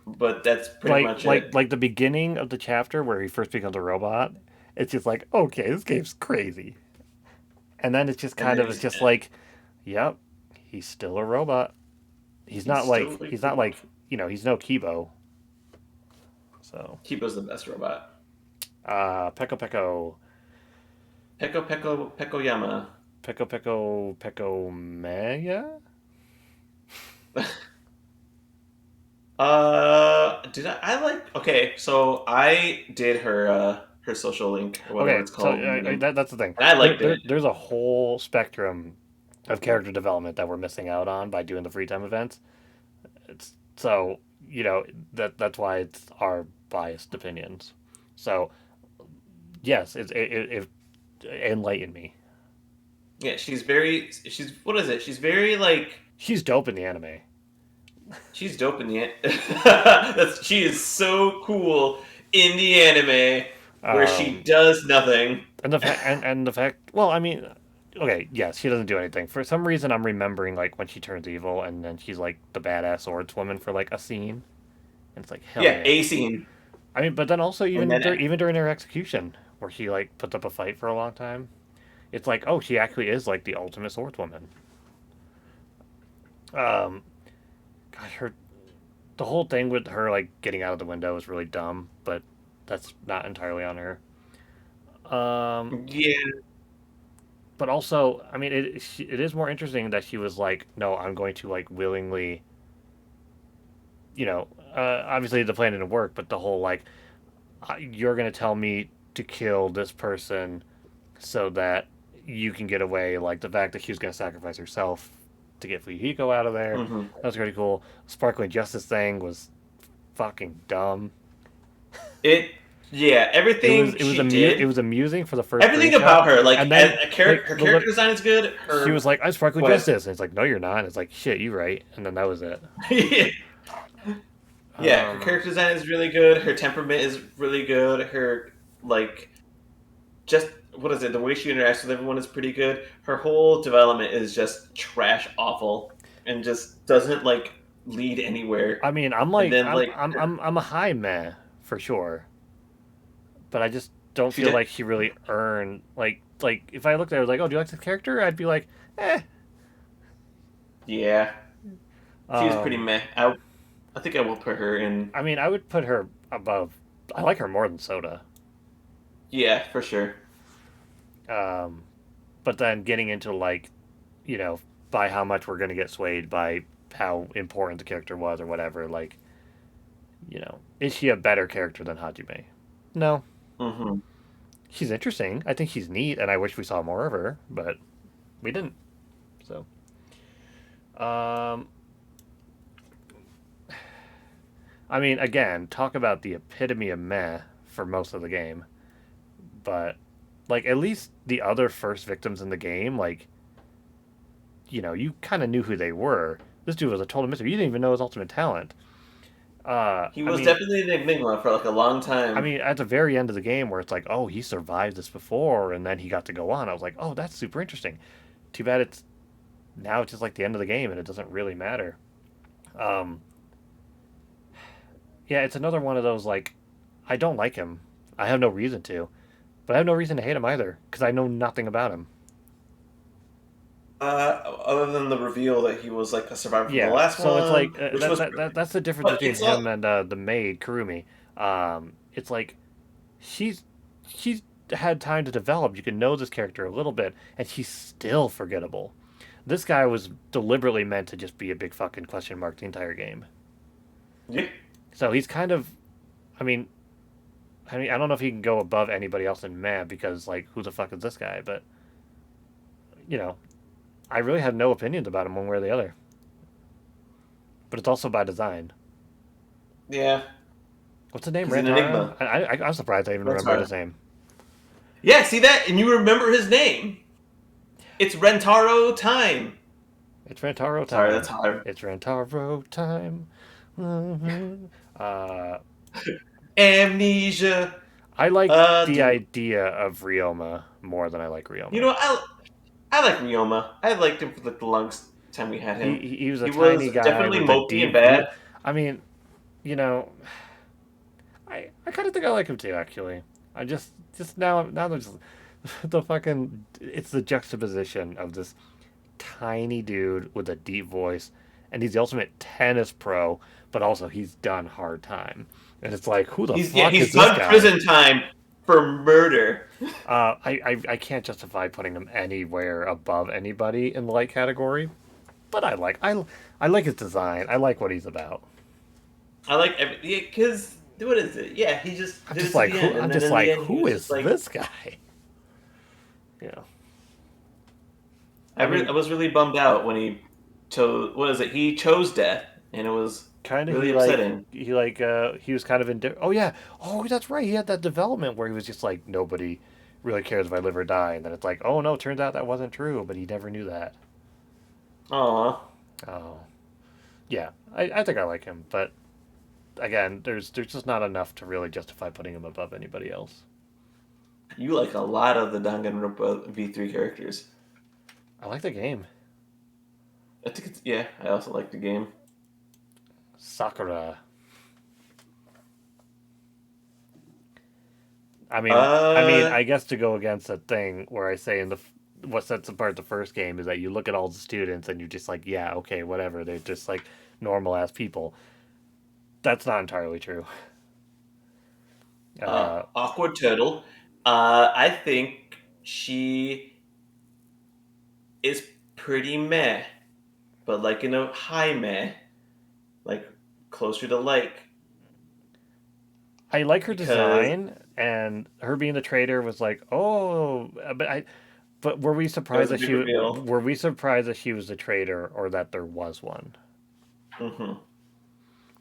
but that's pretty much it. Like the beginning of the chapter where he first becomes a robot. It's just like okay, this game's crazy, and then it's just And kind then of it's he's just like, yep, he's still a robot. he's still He's like not like he's no Kibo. So Kibo's the best robot. Peko Peko Peko Yama. Peko Maya. Did I like? Okay, so I did her social link or whatever Okay, it's so called, and that's the thing. I liked it. There's a whole spectrum of character development that we're missing out on by doing the free time events. It's so that's why it's our biased opinions. So yes, it enlighten me. Yeah, she's what is it? She's very like She's dope in the anime. she's dope in the she is so cool in the anime where she Um, does nothing. and the fact, well, I mean, okay, yes, she doesn't do anything. For some reason, I'm remembering like when she turns evil, and then she's like the badass swordswoman for like a scene, and it's like hell Yeah, yeah. a scene, I mean, but then also and then even during her execution, where she like puts up a fight for a long time, it's like oh, she actually is like the ultimate swordswoman. Um, God, her the whole thing with her like getting out of the window is really dumb, but that's not entirely on her. Um, yeah, but also, I mean, it is more interesting that she was like, no, I'm going to like willingly, obviously the plan didn't work, but the whole like, you're going to tell me to kill this person so that you can get away. Like the fact that she was going to sacrifice herself to get Fuyuhiko out of there. hmm That was pretty cool. Sparkling Justice thing was fucking dumb. it yeah everything she It did, was amusing for the first everything screenshot, about her like and as then a character, her character design is good. she Her was like, "I'm Sparkling what? Justice," and it's like, "No, you're not." And it's like, "Shit, you right," and then that was it. Yeah, her Um, character design is really good. Her temperament is really good. Her like just what is it? The way she interacts with everyone is pretty good. Her whole development is just trash awful and just doesn't like lead anywhere. I mean, And then like I'm a high meh for sure, but I just don't she feel did, like she really earned like if I looked at her like, "Oh, do you like this character?" I'd be like, "Eh." yeah, she's pretty Um, meh. I think I will put her in. I mean, I would put her above. I like her more than Soda. Yeah, for sure. Um, but then getting into like, you know, by how much we're gonna get swayed by how important the character was or whatever, like, is she a better character than Hajime? No. hmm She's interesting. I think she's neat, and I wish we saw more of her, but we didn't. So, um, I mean, again, talk about the epitome of meh for most of the game, but like at least the other first victims in the game, like you kind of knew who they were. This dude was a total mystery. You didn't even know his ultimate talent. He I was mean, definitely an enigma for like a long time. at the very end of the game, where it's like, oh, he survived this before, and then he got to go on. I was like, oh, that's super interesting. Too bad it's now it's just like the end of the game, and it doesn't really matter. Um, yeah, it's another one of those like, I don't like him. I have no reason to, but I have no reason to hate him either because I know nothing about him. Other than the reveal that he was like a survivor from the Yeah, last so it's one, like which was, that's the difference but between it's all him and the maid Kurumi. It's like she's she's had time to develop. You can know this character a little bit, and she's still forgettable. This guy was deliberately meant to just be a big fucking question mark the entire game. yeah. So he's kind of, I mean, I don't know if he can go above anybody else in meh because like who the fuck is this guy? But you know, I really had no opinions about him one way or the other. But it's also by design. Yeah, What's the name? he's an Rantaro? enigma. I'm surprised I even remembered his Rentaro. name. Yeah, see that, and you remember his name. It's Rentaro time. It's Rantaro Sorry, time. that's hard. It's Rantaro time. Uh, Amnesia. I like the Dude. idea of Ryoma more than I like You Ryoma. know, I like Ryoma. I liked him for like the longest time we had him. He was a He was tiny guy definitely with a mopey and deep. bad. I mean, you know, I kind of think I like him too. Actually, I just now there's the fucking it's the juxtaposition of this tiny dude with a deep voice, and he's the ultimate tennis pro, but also he's done hard time, and it's like who the fuck is He's this done guy? prison time for murder. I can't justify putting him anywhere above anybody in the light category, but I like his design. I like what he's about. I like every because what is it? Yeah, he just I'm did just it to like the who end, I'm and then just in the like end, he who was just is like, this guy? You know, I was really bummed out when he chose. What is it? He chose death, and it was kind of really upsetting. he was kind of in. Oh yeah, oh that's right. He had that development where he was just like nobody really cares if I live or die, and then it's like oh no, turns out that wasn't true, but he never knew that. Aw, Oh yeah, I think I like him, but again, there's just not enough to really justify putting him above anybody else. you like a lot of the Danganronpa V3 characters. I like the game. I think it's yeah. I also like the game. Sakura. Uh, I guess to go against that thing where I say in what sets apart the first game is that you look at all the students and you're just like, yeah, okay, whatever. They're just like normal ass people. That's not entirely true. Uh, Awkward Turtle. I think she is pretty meh, but like in a high meh, like closer to like I like her because design, and her being the traitor was like, oh, but were we it surprised was a that big reveal. were we surprised that she was the traitor or that there was one? Hmm.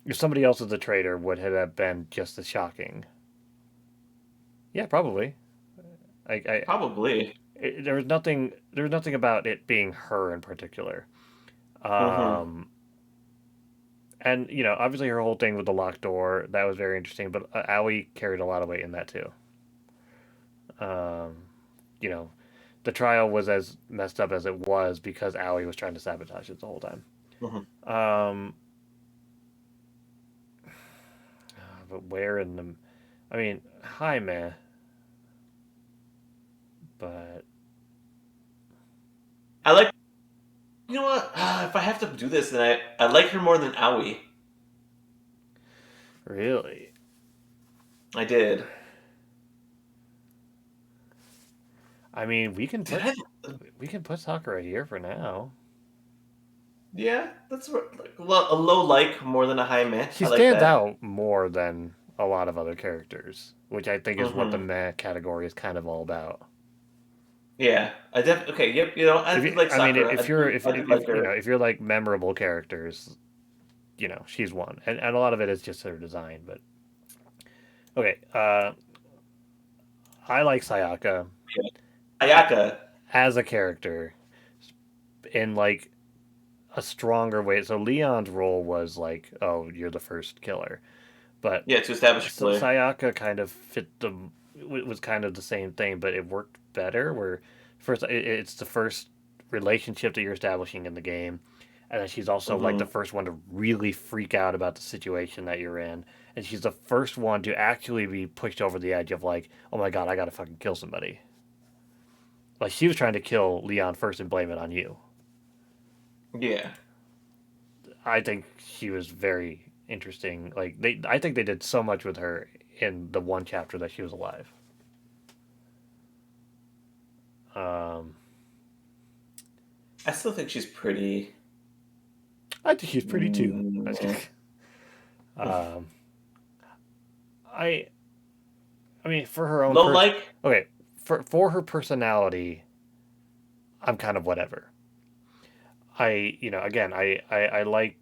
If somebody else was the traitor, would it have been just as shocking? Yeah, probably. I Probably. there was nothing about it being her in particular. Hmm. Um, and you know, obviously her whole thing with the locked door that was very interesting. But Aoi carried a lot of weight in that too. Um, you know, the trial was as messed up as it was because Aoi was trying to sabotage it the whole time. Hmm. Um, but where in the, I mean, hi man, but I like. You know what? If I have to do this, then I like her more than Aoi. really, I did. I mean, Did I? we can put Sakura here for now. Yeah, like, a low like more than a high meh. She I like stands that. out more than a lot of other characters, which I think is what the Hmm. meh category is kind of all about. Yeah, okay. Yep. I did like I mean, Sakura. I did like if you her. know, if you're like memorable characters, you know, she's one, and a lot of it is just her design. But okay, I like Sayaka Ayaka. as a character in like a stronger way. So Leon's role was like, oh, you're the first killer, but Yeah, to establish a killer. Sayaka kind of fit the was kind of the same thing, but it worked better. Where first it's the first relationship that you're establishing in the game, and then she's also like the Hmm. first one to really freak out about the situation that you're in, and she's the first one to actually be pushed over the edge of like, oh my god, I gotta fucking kill somebody. Like she was trying to kill Leon first and blame it on you. Yeah. I think she was very interesting. I think they did so much with her in the one chapter that she was alive. Um, I still think she's pretty. I think she's pretty too. Yeah. Um, I I mean for her own Low like. okay for her personality, I'm kind of whatever. I you know again I like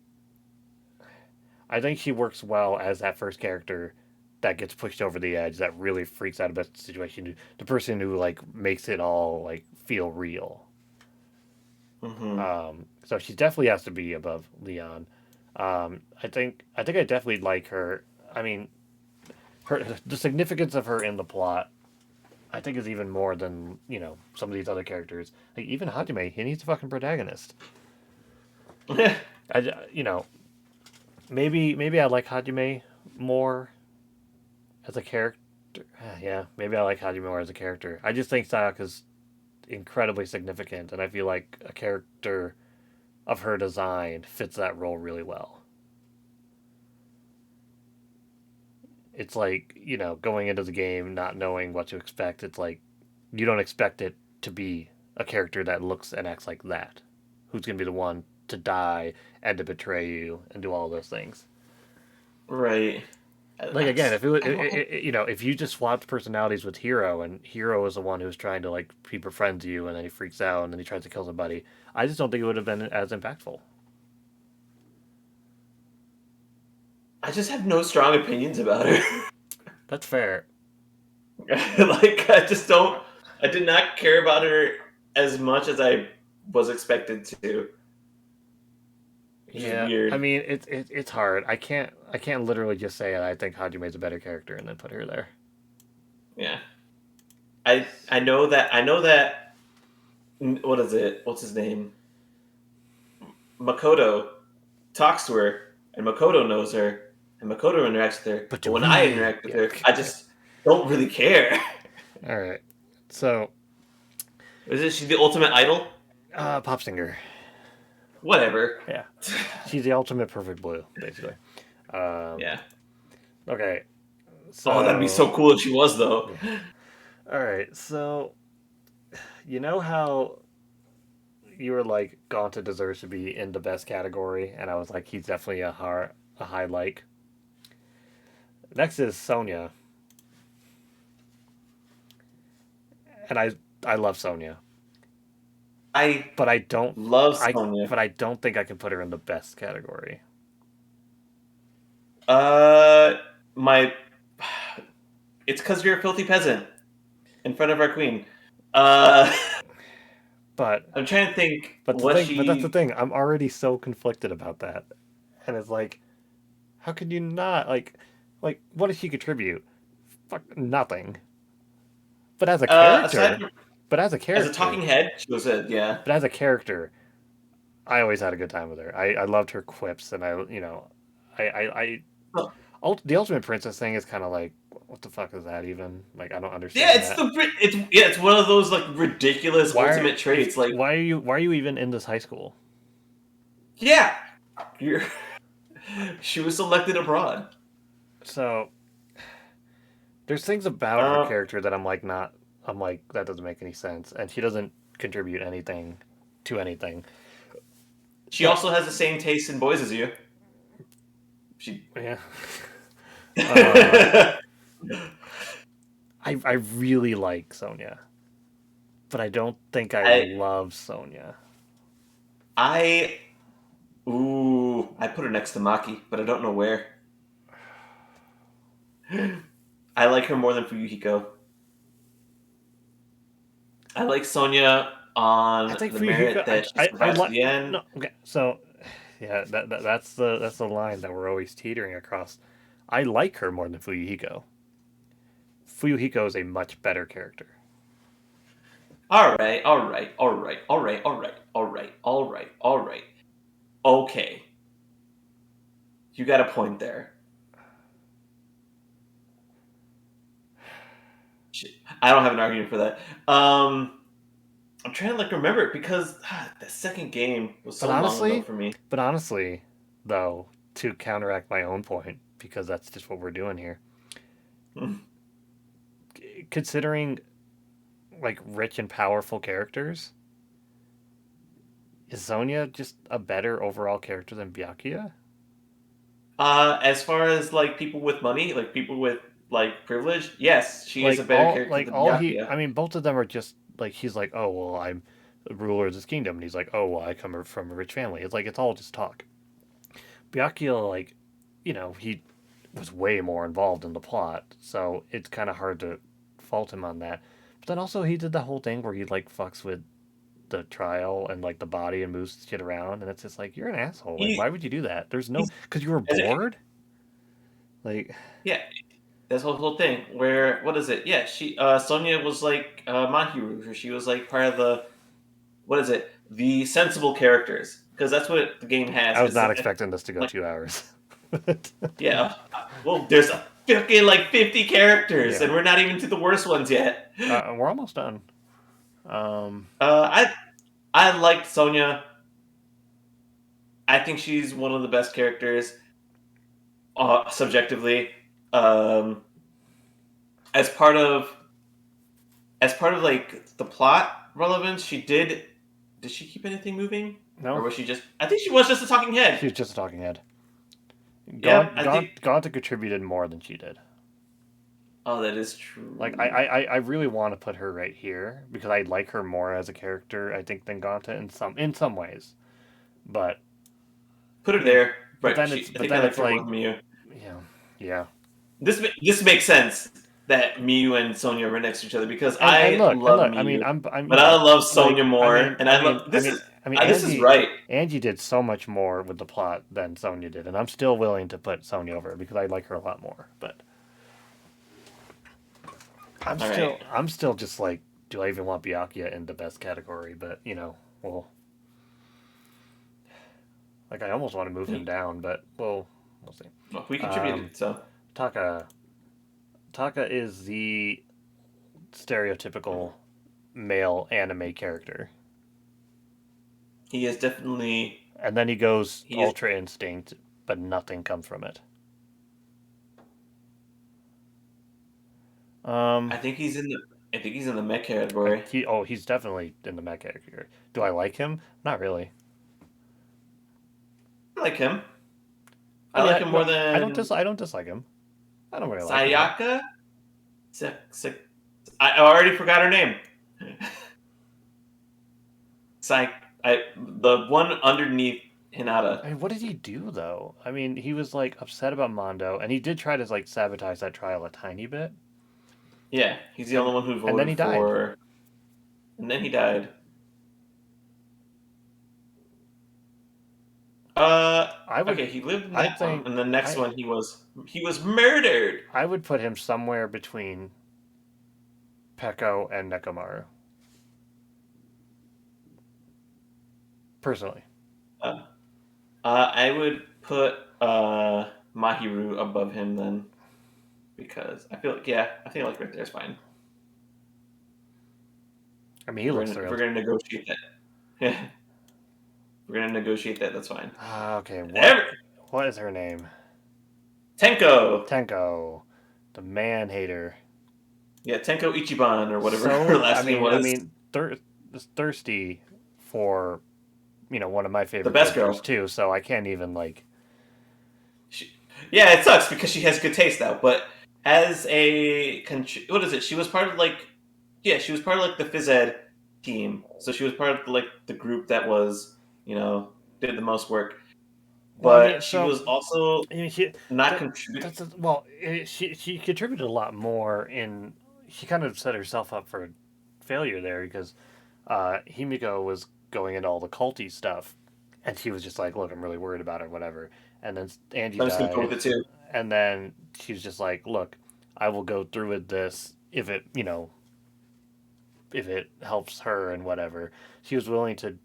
I think she works well as that first character that gets pushed over the edge, that really freaks out about the situation. The person who like makes it all like feel real. Hmm. So she definitely has to be above Leon. I think I definitely like her. I mean, her the significance of her in the plot, I think, is even more than some of these other characters. Like even Hajime, he's a fucking protagonist. You know, maybe I like Hajime more as a character. Yeah, maybe I like Hajime more as a character. I just think Sayaka's incredibly significant, and I feel like a character of her design fits that role really well. It's like, going into the game not knowing what to expect. It's like you don't expect it to be a character that looks and acts like that. Who's going to be the one to die and to betray you and do all those things? Right. Like again, if it was, I don't. if you just swapped personalities with Hero and Hero is the one who's trying to like he befriends you and then he freaks out and then he tries to kill somebody, I just don't think it would have been as impactful. I just have no strong opinions about her. That's fair. Like I just don't. I did not care about her as much as I was expected to, which is Yeah, I weird. mean it's hard. I can't literally just say I think Hajime's a better character and then put her there. Yeah. I know that. What is it? What's his name? Makoto talks to her, and Makoto knows her, and Makoto interacts with her. But But do when I we? interact with Yeah. her, I just don't really care. All right. So, Is she the ultimate idol? pop singer. Whatever. Yeah, she's the ultimate perfect blue, basically. Um, Yeah. okay. Oh, that'd be So so cool if she was though. yeah. All right. So you know how you were like Gaunta deserves to be in the best category, and I was like, he's definitely a high like. Next is Sonya, and I love Sonya, I but I don't love I Sonya. but I don't think I can put her in the best category. Uh, my. It's because you're a filthy peasant in front of our queen. Uh, But I'm trying to think but the what thing but that's the she. thing. I'm already so conflicted about that, and it's like, how could you not like what does she contribute? Fuck nothing. But as a Aside character, from but as a as a character, talking head, she was a yeah. but as a character, I always had a good time with her. I loved her quips, and the Ultimate Princess thing is kind of like, what the fuck is that even? Like, I don't Yeah, understand that. it's one of those like ridiculous Why are ultimate traits. Like why are you even in this high school? yeah, you're, she was selected abroad. So there's things about her Uh, character that I'm like that doesn't make any sense, and she doesn't contribute anything to anything. she But also has the same taste in boys as you. She. yeah, uh, I really like Sonya, but I don't think I I love Sonya. I ooh I put her next to Maki, but I don't know where. I like her more than Fuyuhiko. I like Sonya I on think the Fuyuhiko. merit that she I survives to like the end. no. Okay, so yeah, that's the line that we're always teetering across. I like her more than Fuyuhiko. Fuyuhiko is a much better character. All right, all right, all right, all right, all right, all right, all right, all right. Okay, you got a point there. Shit, I don't have an argument for that. I'm trying to like remember it because the second game was But so long ago honestly, for me. but honestly, though, to counteract my own point, because that's just what we're doing here. Considering like rich and powerful characters, is Sonya just a better overall character than Byakuya? As far as like people with money, like people with like privilege, yes, she is a better character Like than all he Byakuya. I mean both of them are just like he's like, "Oh, well, I'm the ruler of this kingdom." And he's like, "Oh, well, I come from a rich family." It's like it's all just talk. Byakuya, like, he was way more involved in the plot, so it's kind of hard to fault him on that. But then also he did the whole thing where he like fucks with the trial and like the body and moves shit around, and it's just like you're an asshole. Like, He why would you do that? There's no he's because you were bored. Like, yeah. This whole thing where what is it? Yeah, she Sonya was like Mahiru. She was like part of the what is it? The sensible characters because that's what the game has. I was It's not expecting this to go like 2 hours. yeah. Well, there's fucking like 50 characters, Yeah, and we're not even to the worst ones yet. we're almost done. Um, I liked Sonya. I think she's one of the best characters, subjectively. Um, as part of like the plot relevance, she did. Did she keep anything moving, or no, was she just? I think she was just a talking head. she was just a talking head. Yep, I think. Gaunt contributed more than she did. Oh, that is Like true. I really want to put her right here because I like her more as a character, I think, than Gonta in some ways. But Put her there, but I but think I then liked it's her more like than Miyu. yeah, yeah. This makes sense that Miyu and Sonya were next to each other because And I love I mean, Miyu, I'm but I love Sonya like more, and I love this is Angie right. Angie did so much more with the plot than Sonya did, and I'm still willing to put Sonya over because I like her a lot more. But All right. I'm still just like, do I even want Byakuya in the best category? But well, like I almost want to move him down, but we'll see. Well, we Um, contributed, so Taka Taka is the stereotypical male anime character, he is definitely and then he goes he is. Ultra Instinct, but nothing comes from it. Um, I think he's in the. I think he's in the mech category. he's definitely in the mech character. Do I like him? Not really. I like him. I I mean, like him more than I don't dislike him. I don't really like him though. Sayaka. I already forgot her name. Say, the one underneath Hinata. I mean, what did he do though? I mean, he was like upset about Mondo, and he did try to like sabotage that trial a tiny bit, Yeah, he's the and only one who then voted he died. for, and then he died. I would, Okay, he lived in I that one, think, and the next I one he was murdered. I would put him somewhere between Peko and Nekomaru, personally. Uh, I would put Mahiru above him then because I feel like I think like right there is fine. I mean, he looks If we're thrilled. gonna negotiate that. We're gonna negotiate that. That's fine. Okay, Every, what is her name? Tenko. Tenko, the man hater. Yeah, Tenko Ichiban or whatever her So last name I was. mean, thirsty for one of my The favorite best characters girl. too. So I can't even like. She, yeah, it sucks because she has good taste now, but as a what is it? She was part of like she was part of like the phys ed team. So she was part of like the group that was did the most work. Well, I But mean, she so was also I mean, not that contributing. she contributed a lot more in. She kind of set herself up for failure there because Himiko was going into all the culty stuff, and she was just like, "Look, I'm really worried about her, whatever." And then Angie I'm just gonna go with died, it too. and then she's just like, "Look, I will go through with this if it if it helps her and whatever." She was willing to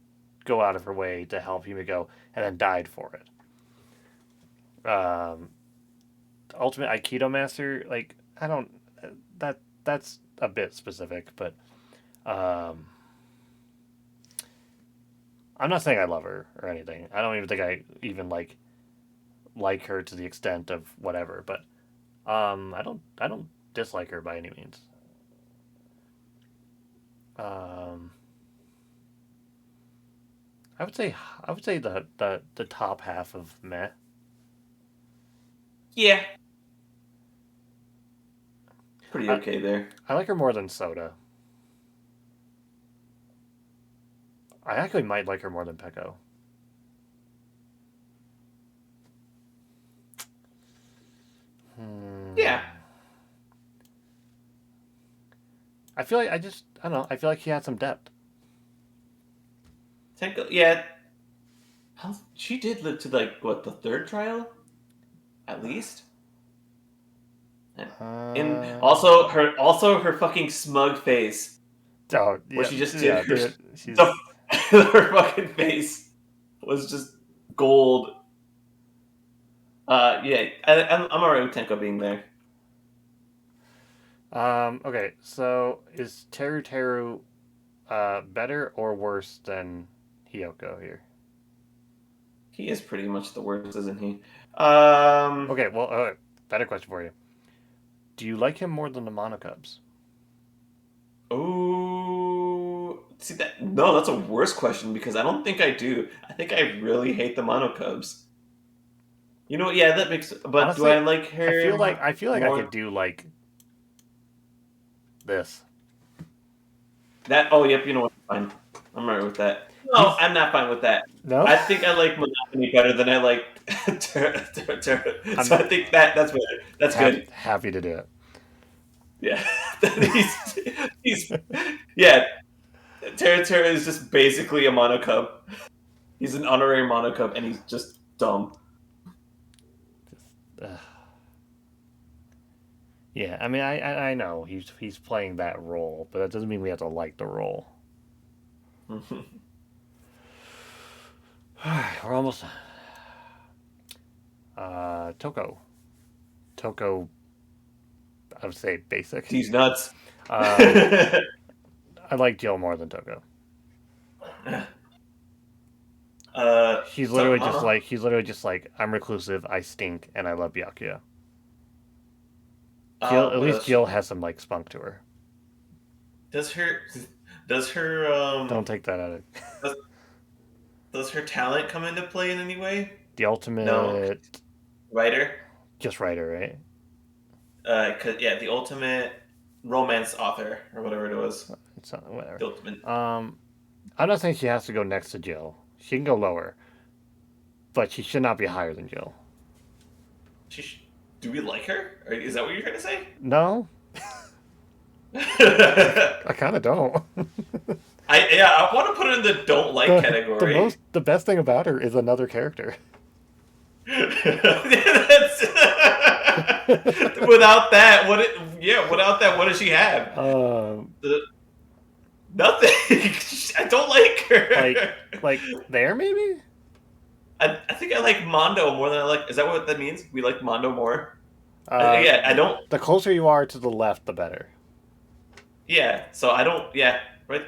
go out of her way to help Himiko, and then died for it. Ultimate Aikido Master, like I don't that's a bit specific, but um, I'm not saying I love her or anything. I don't even think I even like her to the extent of whatever, but I don't dislike her by any means. Um, I would say the top half of meh. Yeah, pretty I okay there. I like her more than Soda. I actually might like her more than Peko. Yeah. I feel like I don't know. I feel like he had some depth. Tenko, yeah. She did live to like what, the third trial, at least. And Uh, also her fucking smug face, oh where yeah, she just did yeah, dude. She's the her fucking face was just gold. Yeah, I'm alright with Tenko being there. okay. So is Teru Teru better or worse than Hiyoko here? He is pretty much the worst, isn't he? Okay, well, better question for you. Do you like him more than the Monokubs? Oh, see that? No, that's a worse question because I don't think I do. I think I really hate the Monokubs. You know what? Yeah, that makes. But do Honestly, I like her I feel like I more? could do like this. That? Oh, yep. You know what? Fine. I'm right with that. No, He's I'm not fine with that. no. I think I like monogamy better than I like So I'm I think that's better. That's good. happy to do it. Yeah, he's he's yeah. Terra is just basically a monocub. He's an honorary monocub, and he's just dumb. Ugh. Yeah, I mean, I know he's playing that role, but that doesn't mean we have to like the role. We're almost. Toko. Toko. I would say basic. He's nuts. Um, I like Jill more than Toko. So Mama, He's literally just like I'm reclusive, I stink, and I love Byakuya. Jill, at what least else she Jill got? has some like spunk to her. Does her does her Don't take that out of does, does her talent come into play in any way? the No, ultimate. writer. Just writer, right? 'Cause, yeah, the ultimate romance author or whatever it was. It's not, whatever. The ultimate. I'm not saying she has to go next to Jill. She can go lower, but she should not be higher than Jill. She do we like her? Is that what you're trying to say? No, I kind of don't. I want to put it in the don't like category. The best thing about her is another character. That's, without that, what does she have? Um, Nothing. I don't like her. like there maybe. I think I like Mondo more than I like. Is that what that means? We like Mondo more. Uh, Yeah, I don't. the closer you are to the left, the better. Yeah, so I don't. Yeah, right.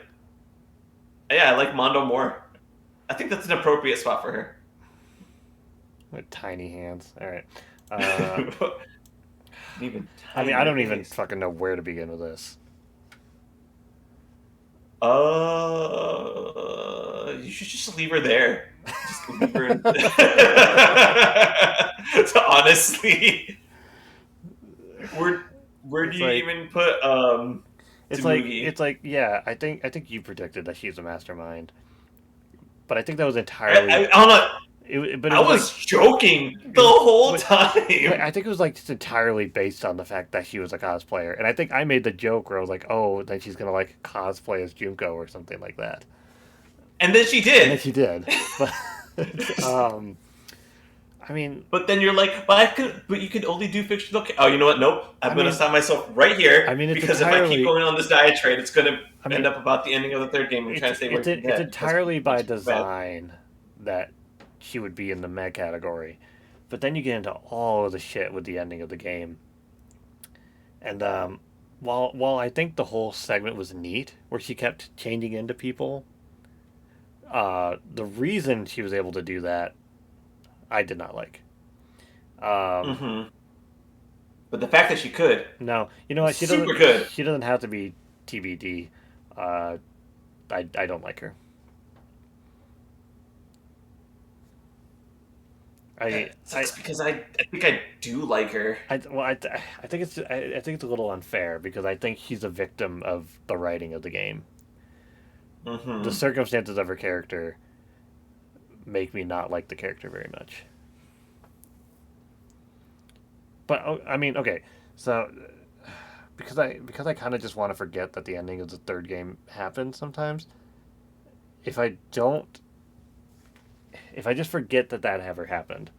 Yeah, I like Mondo more. I think that's an appropriate spot for her. With tiny hands. All right. Even I mean, I don't even face. fucking know where to begin with this. You should just leave her there. Just leave her. So honestly, where do It's you like even put Tamugi? it's like yeah. I think you predicted that she's a mastermind, but I think that was I entirely. don't know. But it I was was like joking it the was, whole but, time. I think it was like just entirely based on the fact that she was a cosplayer, and I think I made the joke where I was like, "Oh, then she's gonna like cosplay as Junko or something like that," And then she and then did. she did. But I mean, But then you're like, but you could only do fictional. Oh, you know what? Nope. I'm I gonna mean, stop myself right here I mean, it's because if I keep entirely. going on this diatribe, it's gonna I end mean, up about the ending of the third game. I'm trying to stay away from it's that because entirely by it's bad. design that she would be in the Meg category, but then you get into all of the shit with the ending of the game, and while I think the whole segment was neat, where she kept changing into people, the reason she was able to do that, I did not like. Um, Mm-hmm. But the fact that she could, no, you know what? super good. She doesn't have to be TBD. Uh, I don't like her. That I I sucks because I think I do like her. I think I think it's a little unfair because I think she's a victim of the writing of the game. The Mm-hmm. circumstances of her character make me not like the character very much. But I mean, okay, so because I kind of just want to forget that the ending of the third game happened sometimes. If I don't, if I just forget that that ever happened,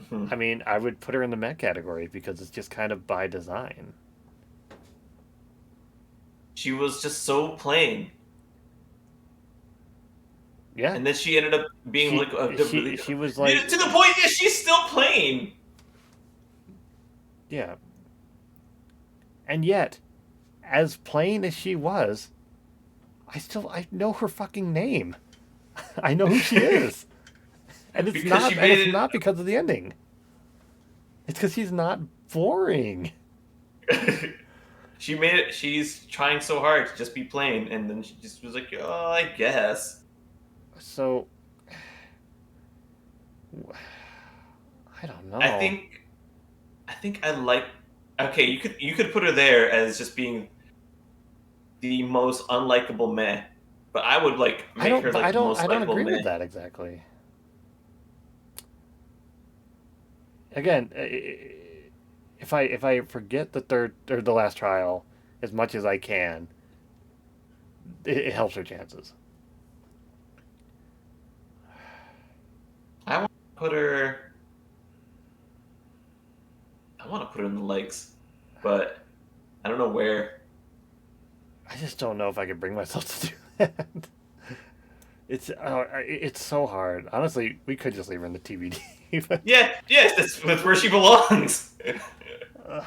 Hmm. I mean, I would put her in the mech category because it's just kind of by design. She was just so plain, Yeah, and then she ended up being she like she she was like, to the point. Yeah, she's still plain. yeah, and yet, as plain as she was, I know her fucking name. I know who she is, Because she and it's made not because of the ending. It's because she's not boring. it. She made it. She's trying so hard to just be plain, and then she just was like, "Oh, I guess." So I don't I know. think. I think I like. Okay, you could put her there as just being the most unlikable meh, but I would like I make don't. her But I like the don't. most I don't likable agree with meh. that exactly. Again, if I forget the third or the last trial as much as I can, it helps her chances. I want to put her. I want to put her in the likes, but I don't know where. I just don't know if I could bring myself to do that. It's so hard. Honestly, we could just leave her in the TBD. But, Yeah, yes, that's where she belongs. uh,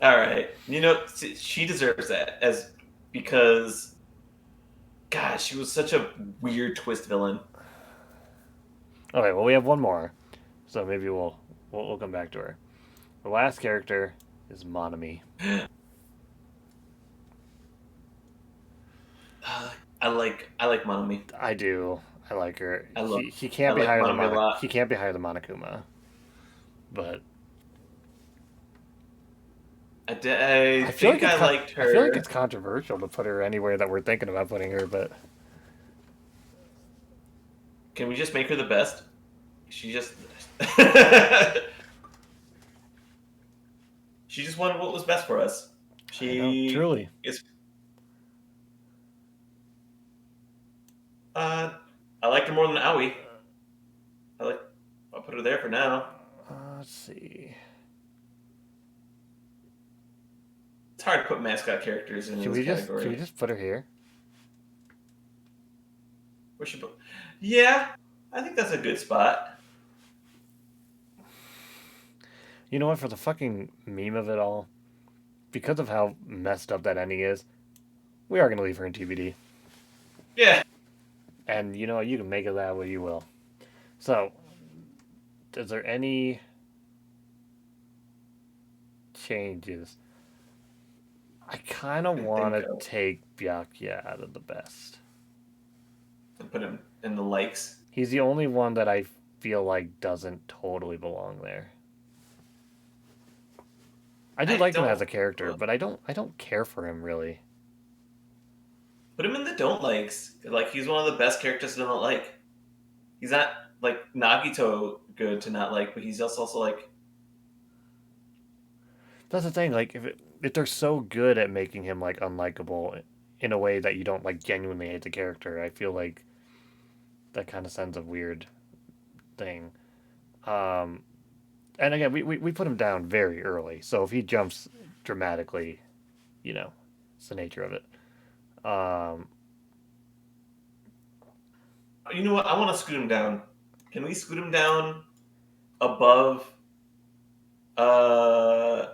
All right, she deserves that as because God, she was such a weird twist villain. okay, well we have one more, so maybe we'll come back to her. The last character is Monami. I like Monami. I do. I like her. I love She I can't be like higher than Monami a lot. She can't be higher than Monokuma, but I think I liked I feel like it's her. controversial to put her anywhere that we're thinking about putting her, but Can we just make her the best? She just she just wanted what was best for us. I know She truly. is. Uh, I liked her more than Aoi. I like. I'll put her there for now. Let's see. It's hard to put mascot characters in this Should we category. just put her here? Where should put? Yeah, I think that's a good spot. You know what? For the fucking meme of it all, because of how messed up that ending is, we are gonna leave her in TBD. Yeah, And you know you can make of that what you will. So, is there any changes? I kind of I want think to take Byakuya out of the best. I'll put him in the likes. He's the only one that I feel like doesn't totally belong there. I do I like him don't as a character, but I don't care for him really. put him in the don't likes. Like he's one of the best characters to not like. He's not like Nagito good to not like, but he's also like That's the thing. Like if they're so good at making him like unlikable in a way that you don't like genuinely hate the character, I feel like that kind of sends a weird thing. Um, and again, we put him down very early, so if he jumps dramatically, you know, it's the nature of it. Um, you know what? I want to scoot him down. Can we scoot him down above uh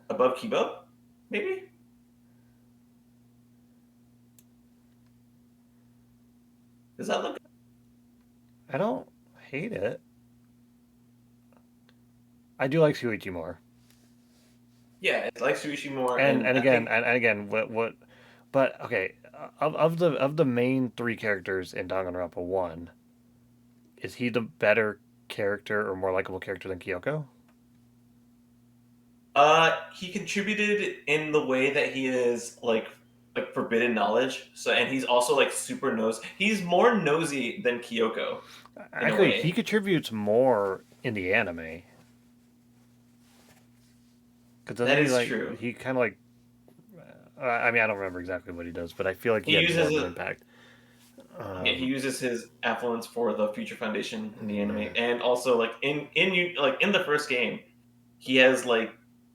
above Kibo? Maybe? Does that look I don't hate it. I do like Shuichi more, Yeah, it's like Sushi more and I think and again, what? But okay, of the main three characters in Danganronpa one, is he the better character or more likable character than Kyoko? he contributed in the way that he is like like forbidden knowledge. So and he's also like super He's more nosy than Kyoko in a Actually, he way. contributes more in the anime. Because doesn't That he is like true. he kind of like I mean I don't remember exactly what he does, but I feel like he He has more uses of an it. impact. Yeah, he Um, uses his affluence for the Future Foundation in the anime, and also like in the first game, he has like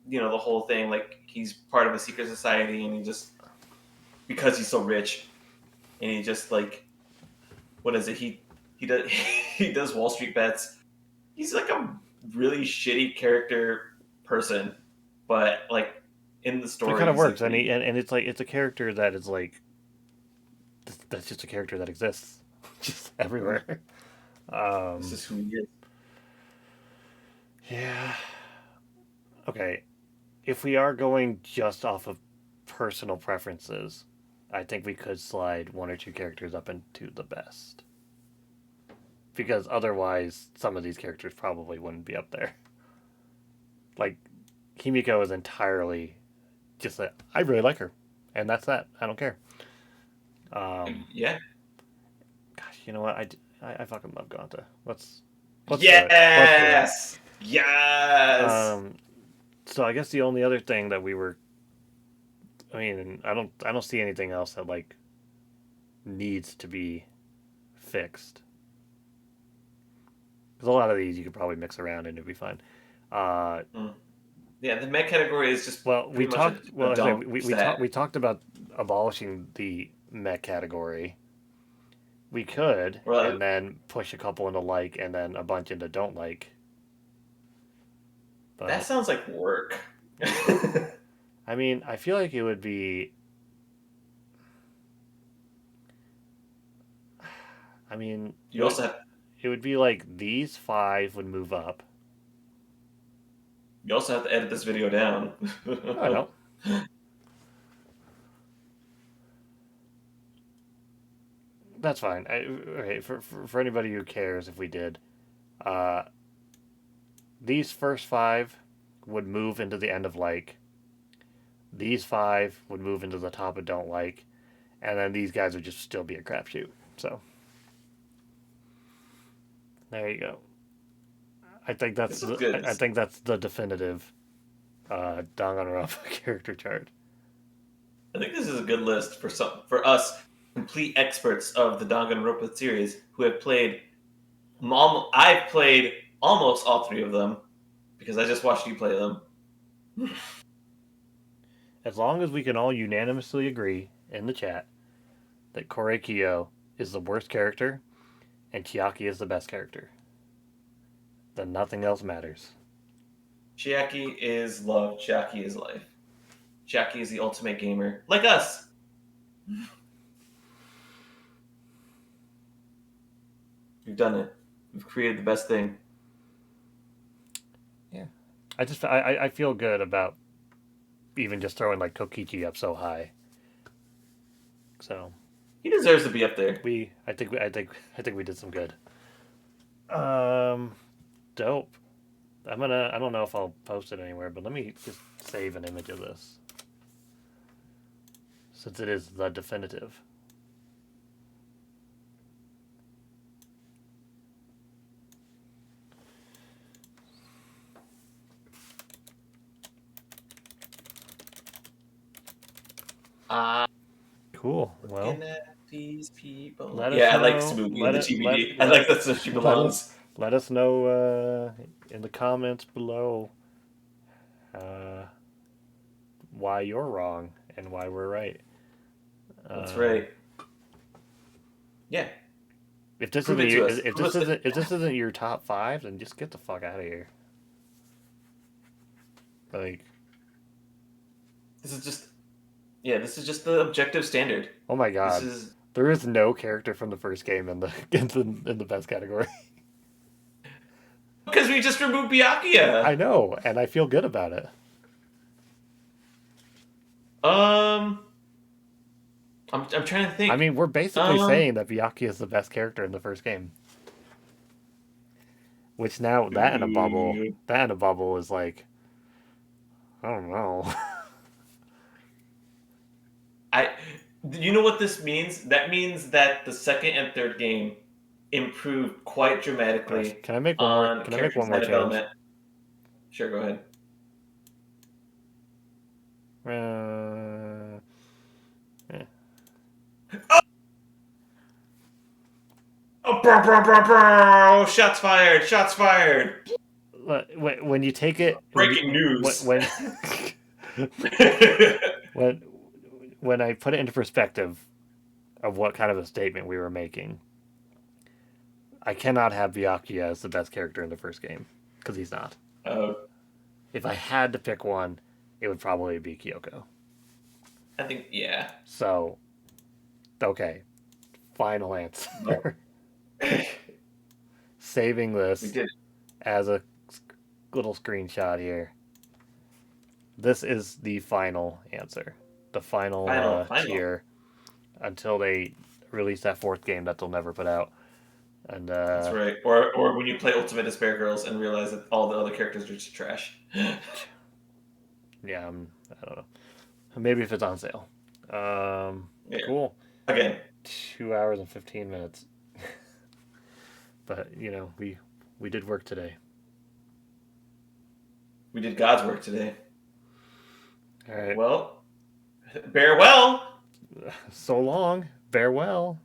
the whole thing like he's part of a secret society, and he just because he's so rich, and he just like what is it he does he does Wall Street bets. He's like a really shitty character person, but like in the so it story, kind of he's works, like pretty. and it's like it's a character that is like that's just a character that exists, just everywhere. This Um, is who he is. yeah. Okay. If we are going just off of personal preferences, I think we could slide one or two characters up into the best. Because otherwise, some of these characters probably wouldn't be up there. Like, Kimiko is entirely just that I really like her, and that's that. I don't care. Um, Yeah. gosh, you know what? I fucking love Ganta. Let's do it. Let's do it. Yes. Yes. Um, so I guess the only other thing that we were, I mean, I don't see anything else that like needs to be fixed. Because a lot of these you could probably mix around and it'd be fine. Uh, Mm. Yeah, the mech category is just well, we pretty much talked. a Well, I say dump stat. we talked about abolishing the mech category. We could, Well, and then push a couple into like, and then a bunch into don't like. that But sounds like work. I mean, I feel like it would be. I mean, You also have it would be like these five would move up. to edit this video down. No, I don't. That's fine. Okay, for anybody who cares, if we did, uh, these first five would move into the end of like. These five would move into the top of don't like, and then these guys would just still be a crapshoot. So there you go. This is good. I think that's the definitive Danganronpa character chart. I think this is a good list for us complete experts of the Danganronpa series who have played. I've played almost all three of them because I just watched you play them. As long as we can all unanimously agree in the chat that Korekiyo is the worst character and Chiaki is the best character, then nothing else matters. Chiaki is love. Chiaki is life. Chiaki is the ultimate gamer, like us. We've done it. We've created the best thing. Yeah. I feel good about even just throwing like Kokichi up so high. So He deserves to be up there. I think we did some good. Um, dope. I don't know if I'll post it anywhere, but let me just save an image of this since it is the definitive. Cool. Well, Looking at these people. let us Yeah, I like know. Smoothie in the TBD. I like that's where she Let us belongs. let us know in the comments below uh, why you're wrong and why we're right. That's Um, right. Yeah, if this prove isn't it to us. if this isn't your top five, then just get the fuck out of here. Like, This is just this is just the objective standard. oh my This god, is there is no character from the first game in the in the best category. because we just removed Byakuya. I know, and I feel good about it. Um, I'm trying to I think. mean, we're basically Um, saying that Byakuya is the best character in the first game. Which now that in a bubble is like, I don't know. I. You know what this means? That means that the second and third game improved quite Gosh, dramatically can I make one more? on Can I make character one more design change? development. Sure, go ahead. Yeah. Oh, bro, bro, bro, bro! Shots fired! Shots fired! When you take it, Breaking news. when when when I put it into perspective of what kind of a statement we were making, I cannot have Byakuya as the best character in the first game because he's not. uh, If I had to pick one, it would probably be Kyoko. I think yeah. So, okay, final Yep. answer. Saving We this did. as a little screenshot here. This is the final answer, the final Final. tier until they release that fourth game that they'll never put out. And That's right. Or when you play Ultimate Despair Girls and realize that all the other characters are just trash. yeah, I don't know. Maybe if it's on sale. Yeah. Cool. Again, 2 hours and 15 minutes. But we did work today. we did God's work today. All right. Well, bear well. So long. Farewell.